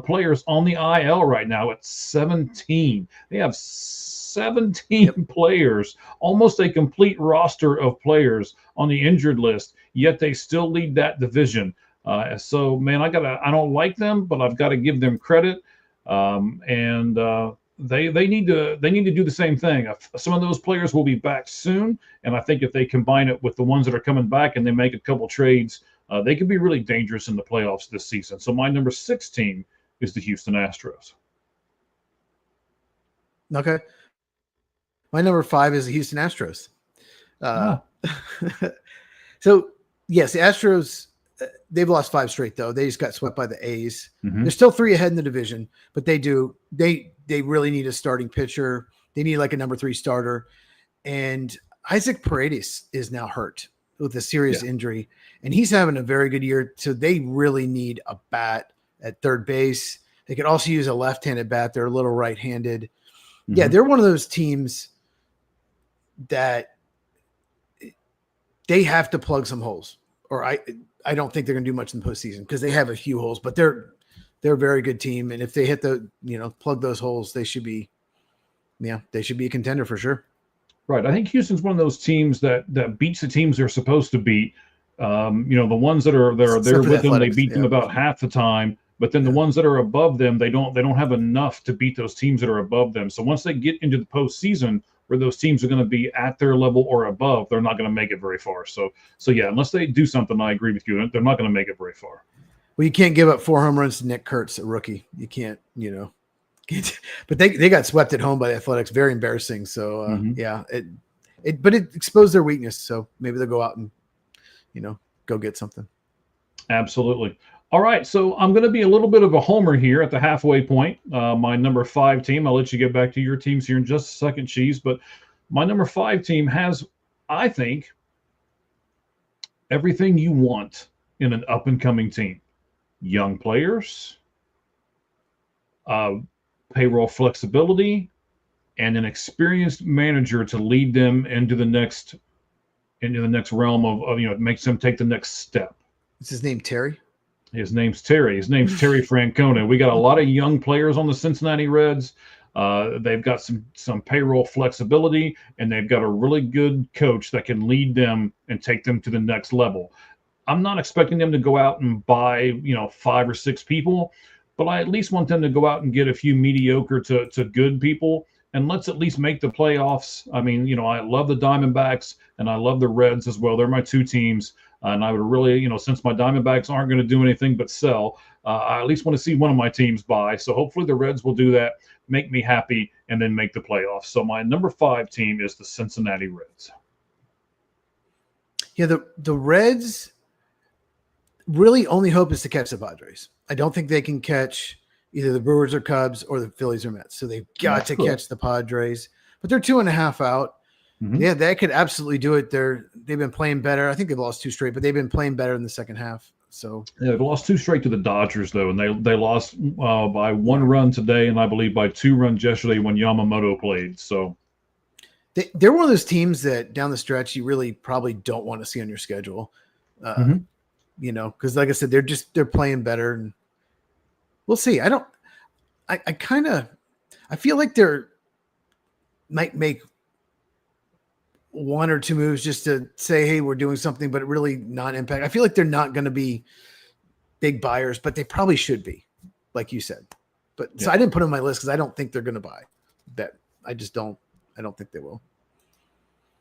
players on the IL right now at 17. They have 17 players, almost a complete roster of players on the injured list, yet they still lead that division. So, man, I don't like them, but I've got to give them credit. They need to do the same thing. Some of those players will be back soon, and I think if they combine it with the ones that are coming back and they make a couple trades, they could be really dangerous in the playoffs this season. So my number 6 team is the Houston Astros. Okay. My number 5 is the Houston Astros. So, yes, the Astros, they've lost 5 straight, though. They just got swept by the A's. Mm-hmm. They're still 3 ahead in the division, but they really need a starting pitcher. They need like a number 3 starter. And Isaac Paredes is now hurt with a serious injury, and he's having a very good year. So they really need a bat at third base. They could also use a left-handed bat. They're a little right-handed. Mm-hmm. Yeah, they're one of those teams that they have to plug some holes, or I don't think they're going to do much in the postseason because they have a few holes, but they're a very good team. And if they hit plug those holes, they should be a contender for sure. Right. I think Houston's one of those teams that beats the teams they're supposed to beat. The ones that are there with them, they beat them about half the time. But then the ones that are above them, they don't have enough to beat those teams that are above them. So once they get into the postseason, where those teams are going to be at their level or above, they're not going to make it very far. So yeah, unless they do something, I agree with you. They're not going to make it very far. Well, you can't give up 4 home runs to Nick Kurtz, a rookie. You can't, but they got swept at home by the Athletics. Very embarrassing. So but it exposed their weakness. So maybe they'll go out and, go get something. Absolutely. All right, so I'm going to be a little bit of a homer here at the halfway point. My number 5 team, I'll let you get back to your teams here in just a second, Cheese, but my number 5 team has, I think, everything you want in an up-and-coming team. Young players, payroll flexibility, and an experienced manager to lead them into the next realm of makes them take the next step. Is his name Terry? His name's Terry. His name's Terry Francona. We got a lot of young players on the Cincinnati Reds. They've got some payroll flexibility, and they've got a really good coach that can lead them and take them to the next level. I'm not expecting them to go out and buy 5 or 6 people, but I at least want them to go out and get a few mediocre to good people, and let's at least make the playoffs. I mean, I love the Diamondbacks and I love the Reds as well. They're my 2 teams. And I would really, since my Diamondbacks aren't going to do anything but sell, I at least want to see one of my teams buy. So hopefully the Reds will do that, make me happy, and then make the playoffs. So my number 5 team is the Cincinnati Reds. Yeah, the Reds really only hope is to catch the Padres. I don't think they can catch either the Brewers or Cubs or the Phillies or Mets. So they've got to catch the Padres. But they're 2.5 out. Mm-hmm. Yeah, they could absolutely do it. They've been playing better. I think they've lost 2 straight, but they've been playing better in the second half. So yeah, they've lost 2 straight to the Dodgers though, and they lost by 1 run today, and I believe by 2 runs yesterday when Yamamoto played. So they're one of those teams that down the stretch you really probably don't want to see on your schedule. Because like I said, they're playing better, and we'll see. I feel like they're might make 1 or 2 moves just to say, hey, we're doing something, but really not impact. I feel like they're not going to be big buyers, but they probably should be, like you said. But so I didn't put them on my list because I don't think they're going to buy that. I just don't. I don't think they will.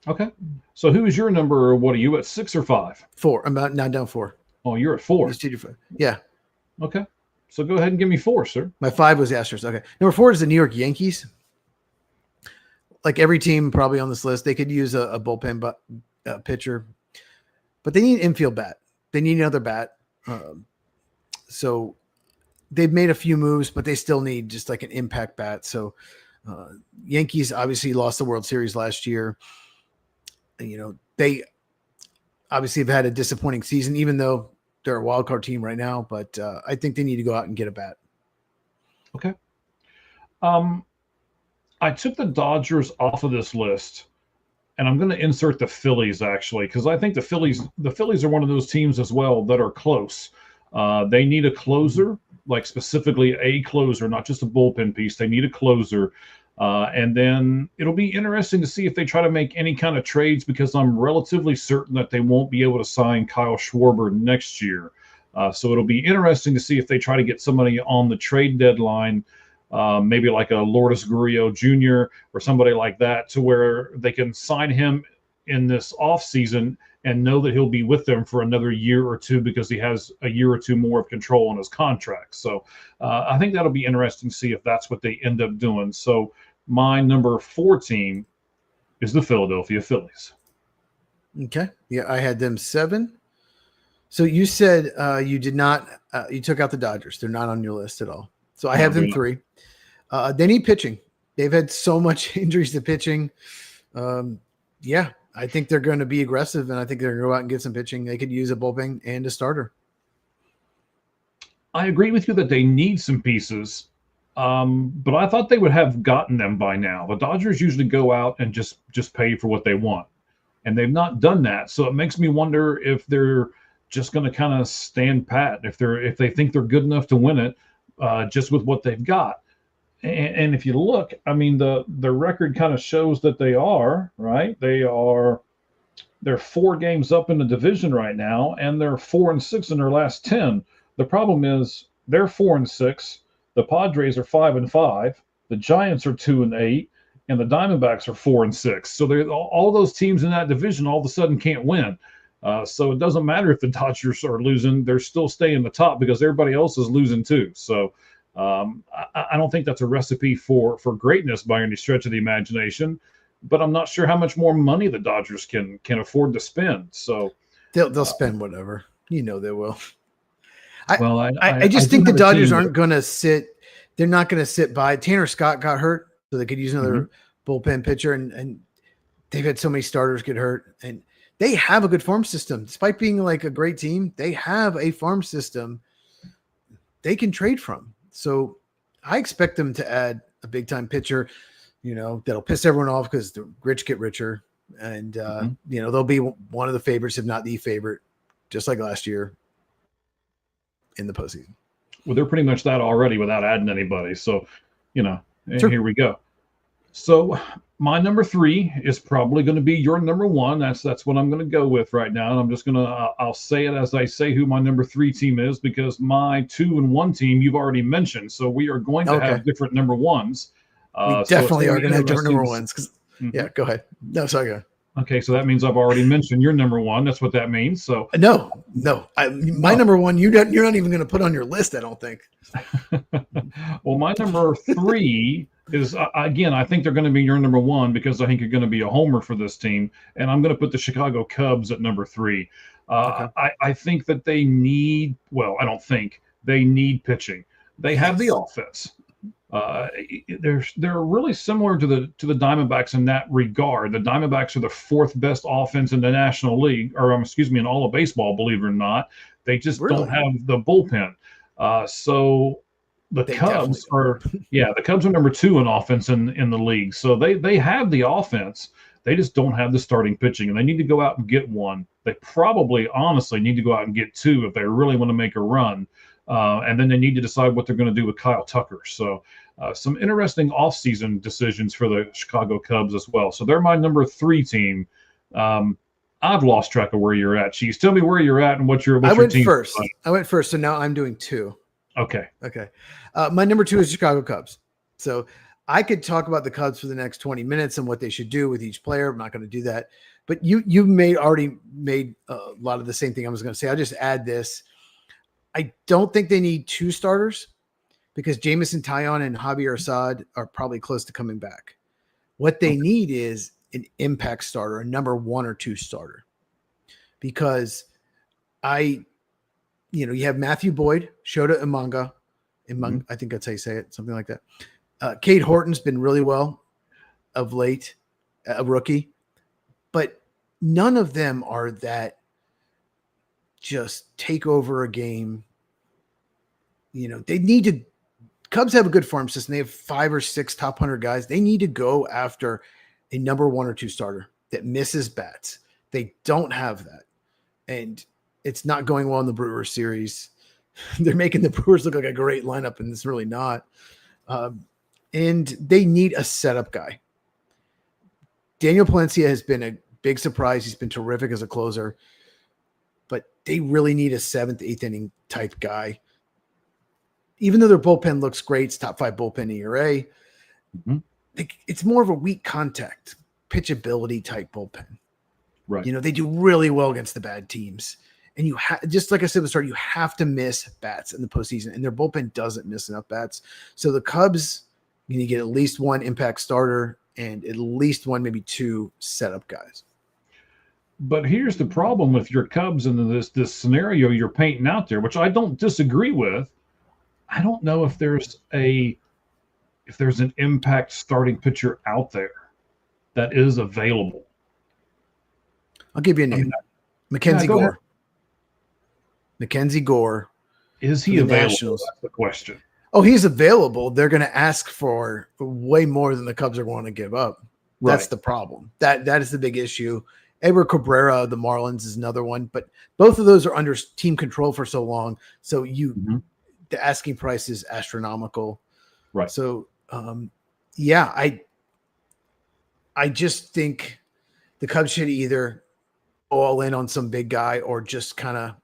Okay. So who is your number? What are you at, 6 or 5? 4. I'm now down 4. Oh, you're at 4. Yeah. Okay. So go ahead and give me 4, sir. My 5 was the Astros. Okay. Number 4 is the New York Yankees. Like every team probably on this list, they could use a bullpen pitcher, but they need an infield bat. They need another bat. So they've made a few moves, but they still need just like an impact bat. So Yankees obviously lost the World Series last year. You know, they obviously have had a disappointing season, even though they're a wild card team right now. But I think they need to go out and get a bat. Okay. I took the Dodgers off of this list, and I'm going to insert the Phillies actually, because I think the Phillies are one of those teams as well that are close. They need a closer, like specifically a closer, not just a bullpen piece. They need a closer. And then it'll be interesting to see if they try to make any kind of trades, because I'm relatively certain that they won't be able to sign Kyle Schwarber next year. So it'll be interesting to see if they try to get somebody on the trade deadline, maybe like a Lourdes Gurriel Jr. or somebody like that, to where they can sign him in this offseason and know that he'll be with them for another year or two, because he has a year or two more of control on his contract. So I think that'll be interesting to see if that's what they end up doing. So my number 4 team is the Philadelphia Phillies. Okay. Yeah, I had them 7. So you said you did not, you took out the Dodgers. They're not on your list at all. So I have them 3. They need pitching. They've had so much injuries to pitching. Yeah, I think they're going to be aggressive, and I think they're going to go out and get some pitching. They could use a bullpen and a starter. I agree with you that they need some pieces, but I thought they would have gotten them by now. The Dodgers usually go out and just pay for what they want, and they've not done that. So it makes me wonder if they're just going to kind of stand pat, if they think they're good enough to win it, just with what they've got. And if you look, I mean, the record kind of shows that they are, right? They're 4 games up in the division right now, and they're 4-6 in their last 10. The problem is they're 4-6. The Padres are 5-5. The Giants are 2-8, and the Diamondbacks are 4-6. So all those teams in that division all of a sudden can't win. So it doesn't matter if the Dodgers are losing; they're still staying the top because everybody else is losing too. So I don't think that's a recipe for greatness by any stretch of the imagination. But I'm not sure how much more money the Dodgers can afford to spend. So they'll spend whatever. You know they will. I just think the Dodgers aren't going to sit. They're not going to sit by. Tanner Scott got hurt, so they could use another bullpen pitcher, and they've had so many starters get hurt, and they have a good farm system. Despite being like a great team, they have a farm system they can trade from. So I expect them to add a big time pitcher, you know, that'll piss everyone off because the rich get richer. And, you know, they'll be one of the favorites, if not the favorite, just like last year in the postseason. Well, they're pretty much that already without adding anybody. So, you know, Sure. Here we go. So my number 3 is probably going to be your number 1. That's what I'm going to go with right now. And I'm just going to, I'll say it as I say who my number 3 team is, because my 2 and 1 team you've already mentioned. So we are going to have different number 1s. We definitely are going to have different number 1s. Yeah, go ahead. No, sorry, go ahead. Okay, so that means I've already mentioned your number 1. That's what that means. So no, my number 1, you're not even going to put on your list, I don't think. Well, my number 3 is, again, I think they're going to be your number 1 because I think you're going to be a homer for this team, and I'm going to put the Chicago Cubs at number 3. I think that they need, well, I don't think they need pitching. They have the offense. They're really similar to the Diamondbacks in that regard. The Diamondbacks are the 4th best offense in the National League, or in all of baseball, believe it or not. They just don't have the bullpen. So the Cubs are, the Cubs are number 2 in offense in the league. So they have the offense. They just don't have the starting pitching, and they need to go out and get one. They probably, honestly, need to go out and get 2 if they really want to make a run. And then they need to decide what they're going to do with Kyle Tucker. So some interesting offseason decisions for the Chicago Cubs as well. So they're my number 3 team. I've lost track of where you're at. Cheese, tell me where you're at and what's your team. I went first. So now I'm doing 2. Okay. Okay. My number 2 is Chicago Cubs. So I could talk about the Cubs for the next 20 minutes and what they should do with each player. I'm not going to do that. But you already made a lot of the same thing I was going to say. I'll just add this. I don't think they need 2 starters because Jamison Taillon and Javier Assad are probably close to coming back. What they need is an impact starter, a number 1 or 2 starter. Because you have Matthew Boyd, Shota Imanga, I think that's how you say it, something like that. Cade Horton's been really well of late, a rookie, but none of them are that just take over a game. They need to. Cubs have a good farm system. They have 5 or 6 top 100 guys. They need to go after a number 1 or 2 starter that misses bats. They don't have that. And it's not going well in the Brewers series. They're making the Brewers look like a great lineup, and it's really not. And they need a setup guy. Daniel Palencia has been a big surprise. He's been terrific as a closer. But they really need a 7th, 8th inning type guy. Even though their bullpen looks great, it's top 5 bullpen ERA, it's more of a weak contact, pitchability type bullpen. Right. They do really well against the bad teams. And just like I said at the start, you have to miss bats in the postseason, and their bullpen doesn't miss enough bats. So the Cubs, you need to get at least 1 impact starter and at least 1, maybe 2 setup guys. But here's the problem with your Cubs and this scenario you're painting out there, which I don't disagree with. I don't know if there's an impact starting pitcher out there that is available. I'll give you a name. Mackenzie Gore. Ahead. Mackenzie Gore. Is he available? That's the question. Oh, he's available. They're going to ask for way more than the Cubs are going to give up. Right. That's the problem. That is the big issue. Edward Cabrera of the Marlins is another one, but both of those are under team control for so long. So the asking price is astronomical. Right. So, I just think the Cubs should either go all in on some big guy or just kind of,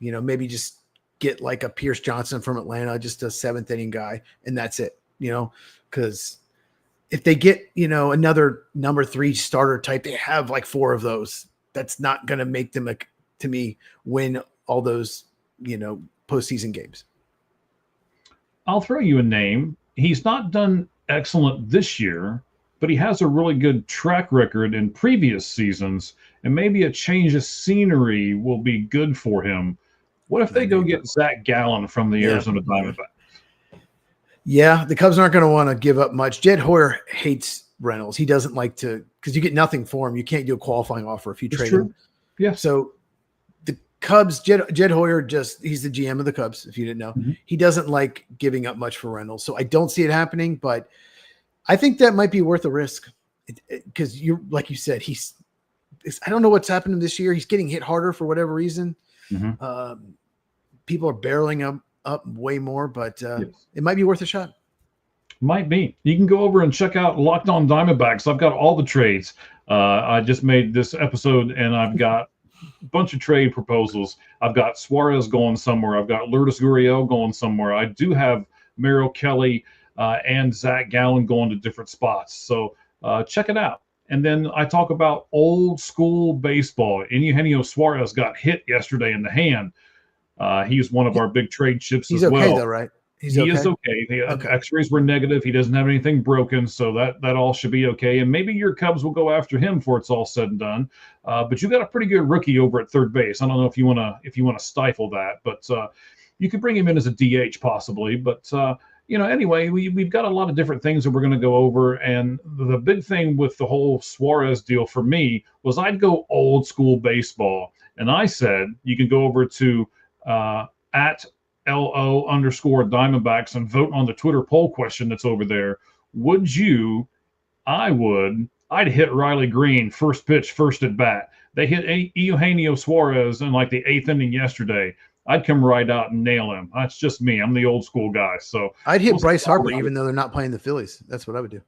maybe just get like a Pierce Johnson from Atlanta, just a 7th inning guy. And that's it, because if they get, another number 3 starter type, they have like 4 of those. That's not going to make them, to me, win all those, postseason games. I'll throw you a name. He's not done excellent this year, but he has a really good track record in previous seasons, and maybe a change of scenery will be good for him. What if they go get Zach Gallen from the Arizona Diamondbacks? Yeah, the Cubs aren't going to want to give up much. Jed Hoyer hates Reynolds. He doesn't like to, because you get nothing for him. You can't do a qualifying offer if you trade him. Yeah. So the Cubs, Jed Hoyer, he's the GM of the Cubs, if you didn't know. He doesn't like giving up much for Reynolds. So I don't see it happening, but I think that might be worth a risk because like you said, I don't know what's happened this year. He's getting hit harder for whatever reason. People are barreling up way more, but it might be worth a shot. Might be. You can go over and check out Locked On Diamondbacks. I've got all the trades. I just made this episode, and I've got a bunch of trade proposals. I've got Suarez going somewhere. I've got Lourdes Gurriel going somewhere. I do have Merrill Kelly and Zach Gallen going to different spots. So check it out. And then I talk about old school baseball. Eugenio Suarez got hit yesterday in the hand. He's one of our big trade chips as well. He's okay though, right? He is okay. The X-rays were negative. He doesn't have anything broken, so that all should be okay. And maybe your Cubs will go after him before it's all said and done. But you got a pretty good rookie over at third base. I don't know if you want to stifle that, but you could bring him in as a DH possibly. But anyway, we've got a lot of different things that we're going to go over. And the big thing with the whole Suarez deal for me was I'd go old school baseball, and I said you can go over to at LO_Diamondbacks and vote on the Twitter poll question that's over there. Would you? I'd hit Riley Green first pitch, first at bat. They hit Eugenio Suarez in like the 8th inning yesterday. I'd come right out and nail him. That's just me. I'm the old school guy. So I'd hit Bryce Harper even though they're not playing the Phillies. That's what I would do.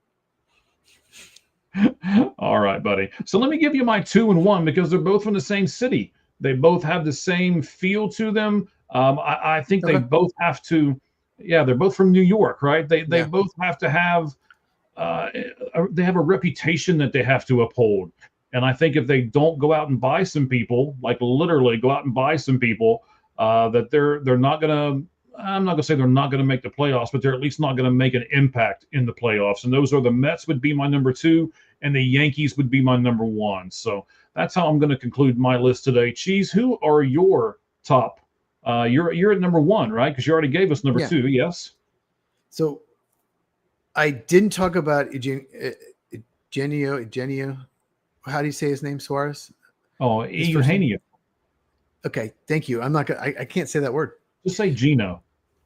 All right, buddy. So let me give you my 2 and 1 because they're both from the same city. They both have the same feel to them. I think they Okay. both have to. Yeah, they're both from New York, right? They Yeah. both have to have. They have a reputation that they have to uphold, and I think if they don't go out and buy some people, like literally go out and buy some people, that they're not gonna. I'm not gonna say they're not gonna make the playoffs, but they're at least not gonna make an impact in the playoffs. And those are the Mets would be my number two, and the Yankees would be my number one. So that's how I'm gonna conclude my list today. Cheese, who are your top? You're at number one, right? Because you already gave us number Yeah. two. Yes. So I didn't talk about Eugenio. How do you say his name? Suarez. Oh, His first name? Eugenio. Okay, thank you. I'm not gonna. I can't say that word. Just say Gino.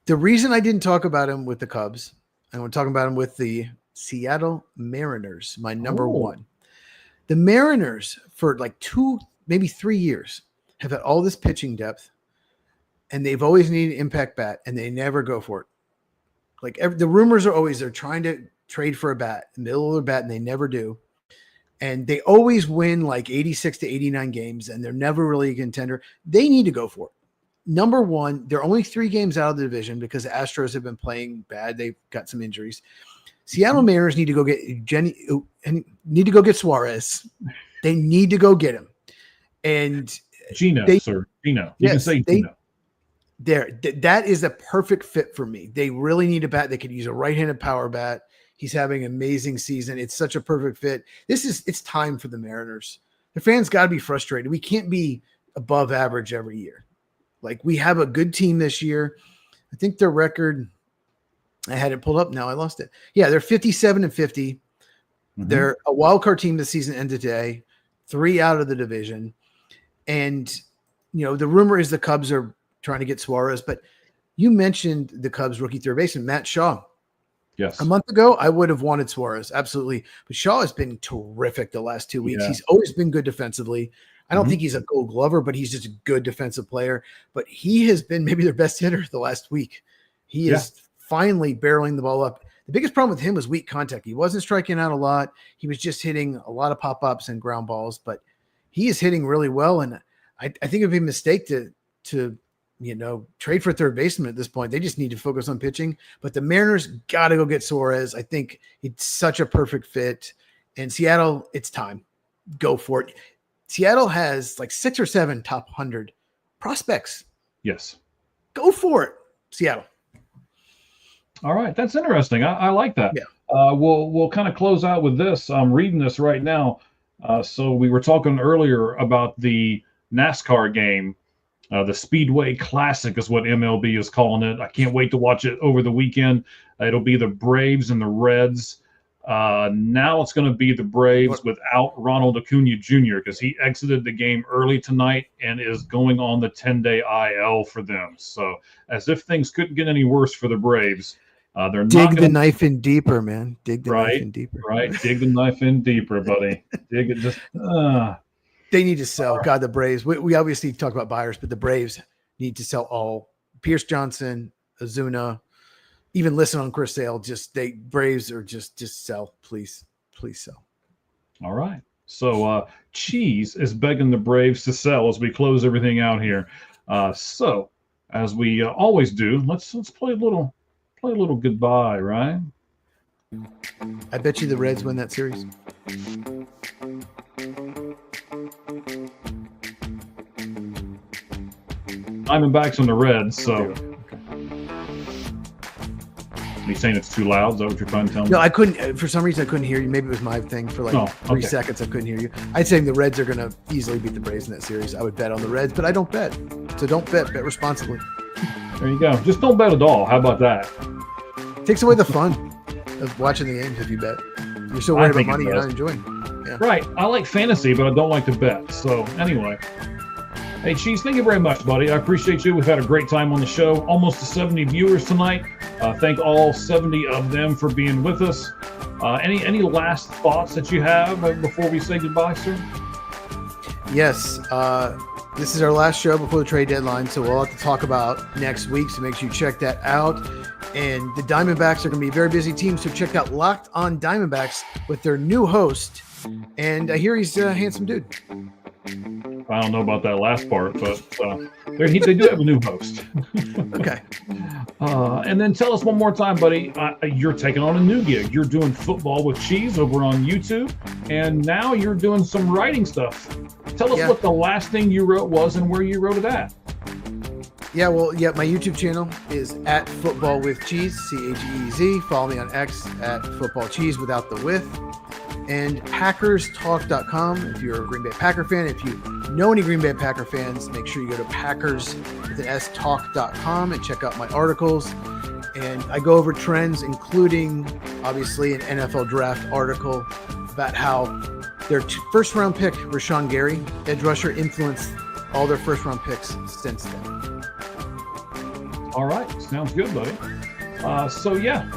The reason I didn't talk about him with the Cubs, and we're talking about him with the Seattle Mariners, my number Oh. one. The Mariners, for like 2, maybe 3 years, have had all this pitching depth, and they've always needed an impact bat, and they never go for it. Like the rumors are always they're trying to trade for a bat, in the middle of their bat, and they never do. And they always win like 86 to 89 games, and they're never really a contender. They need to go for it. Number one, they're only 3 games out of the division because the Astros have been playing bad. They've got some injuries. Seattle Mariners need to go get Suarez. They need to go get him. And Gino, sir. Gino. You can Yes, say Gino. that is a perfect fit for me. They really need a bat. They could use a right-handed power bat. He's having an amazing season. It's such a perfect fit. It's time for the Mariners. The fans got to be frustrated. We can't be above average every year. Like, we have a good team this year. I think their record, I had it pulled up now. I lost it. Yeah, they're 57-50. Mm-hmm. They're a wild card team this season ended today, 3 out of the division. And, the rumor is the Cubs are trying to get Suarez, but you mentioned the Cubs rookie third baseman, Matt Shaw. Yes. A month ago, I would have wanted Suarez, absolutely. But Shaw has been terrific the last 2 weeks. Yeah. He's always been good defensively. I don't Mhm. think he's a Gold Glover, but he's just a good defensive player. But he has been maybe their best hitter the last week. He is finally barreling the ball up. The biggest problem with him was weak contact. He wasn't striking out a lot. He was just hitting a lot of pop-ups and ground balls, but he is hitting really well. And I think it would be a mistake to trade for third baseman at this point. They just need to focus on pitching. But the Mariners got to go get Suarez. I think it's such a perfect fit. And Seattle, it's time. Go for it. Seattle has like 6 or 7 top 100 prospects. Yes. Go for it, Seattle. All right. That's interesting. I like that. Yeah. We'll kind of close out with this. I'm reading this right now. So we were talking earlier about the NASCAR game. The Speedway Classic is what MLB is calling it. I can't wait to watch it over the weekend. It'll be the Braves and the Reds. Now it's going to be the Braves without Ronald Acuna Jr. because he exited the game early tonight and is going on the 10-day IL for them. So as if things couldn't get any worse for the Braves, they're not Dig the gonna, knife in deeper, man. Dig the right, knife in deeper. right. Dig the knife in deeper, buddy. Dig it. Just. They need to sell. God, the Braves. We obviously talk about buyers, but the Braves need to sell all. Pierce Johnson, Ozuna, even listen on Chris Sale. Braves are just sell, please sell. All right. So Cheese is begging the Braves to sell as we close everything out here. So as we always do, let's play a little goodbye, right? I bet you the Reds win that series. Diamondbacks on the Reds, so you saying it's too loud? Is that what you're trying to tell me? No, I couldn't. For some reason, I couldn't hear you. Maybe it was my thing for like 3 seconds. I couldn't hear you. I'd say the Reds are going to easily beat the Braves in that series. I would bet on the Reds, but I don't bet. So don't bet. Bet responsibly. There you go. Just don't bet at all. How about that? Takes away the fun of watching the games if you bet. You're so worried about money you're not enjoying. Yeah. Right. I like fantasy, but I don't like to bet. So anyway. Hey, Cheese, thank you very much, buddy. I appreciate you. We've had a great time on the show. Almost to 70 viewers tonight. Thank all 70 of them for being with us. Any last thoughts that you have before we say goodbye, sir? Yes. This is our last show before the trade deadline, so we'll have to talk about next week, so make sure you check that out. And the Diamondbacks are going to be a very busy team, so check out Locked on Diamondbacks with their new host. And I hear he's a handsome dude. I don't know about that last part, but they do have a new host. Okay. And then tell us one more time, buddy, you're taking on a new gig. You're doing Football with Cheese over on YouTube, and now you're doing some writing stuff. Tell us what the last thing you wrote was and where you wrote it at. Yeah, well, my YouTube channel is at Football with Cheese, CAGEZ. Follow me on X at Football Cheese without the with. And PackersTalk.com if you're a Green Bay Packer fan. If you know any Green Bay Packer fans, make sure you go to Talk.com and check out my articles. And I go over trends, including, obviously, an NFL draft article about how their first-round pick, Rashawn Gary, edge rusher, influenced all their first-round picks since then. All right. Sounds good, buddy. So, yeah,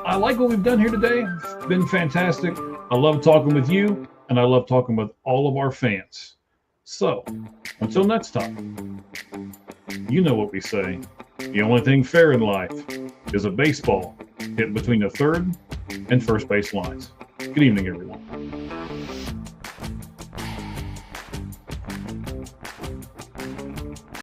I like what we've done here today. It's been fantastic. I love talking with you, and I love talking with all of our fans. So, until next time, you know what we say. The only thing fair in life is a baseball hit between the third and first base lines. Good evening, everyone.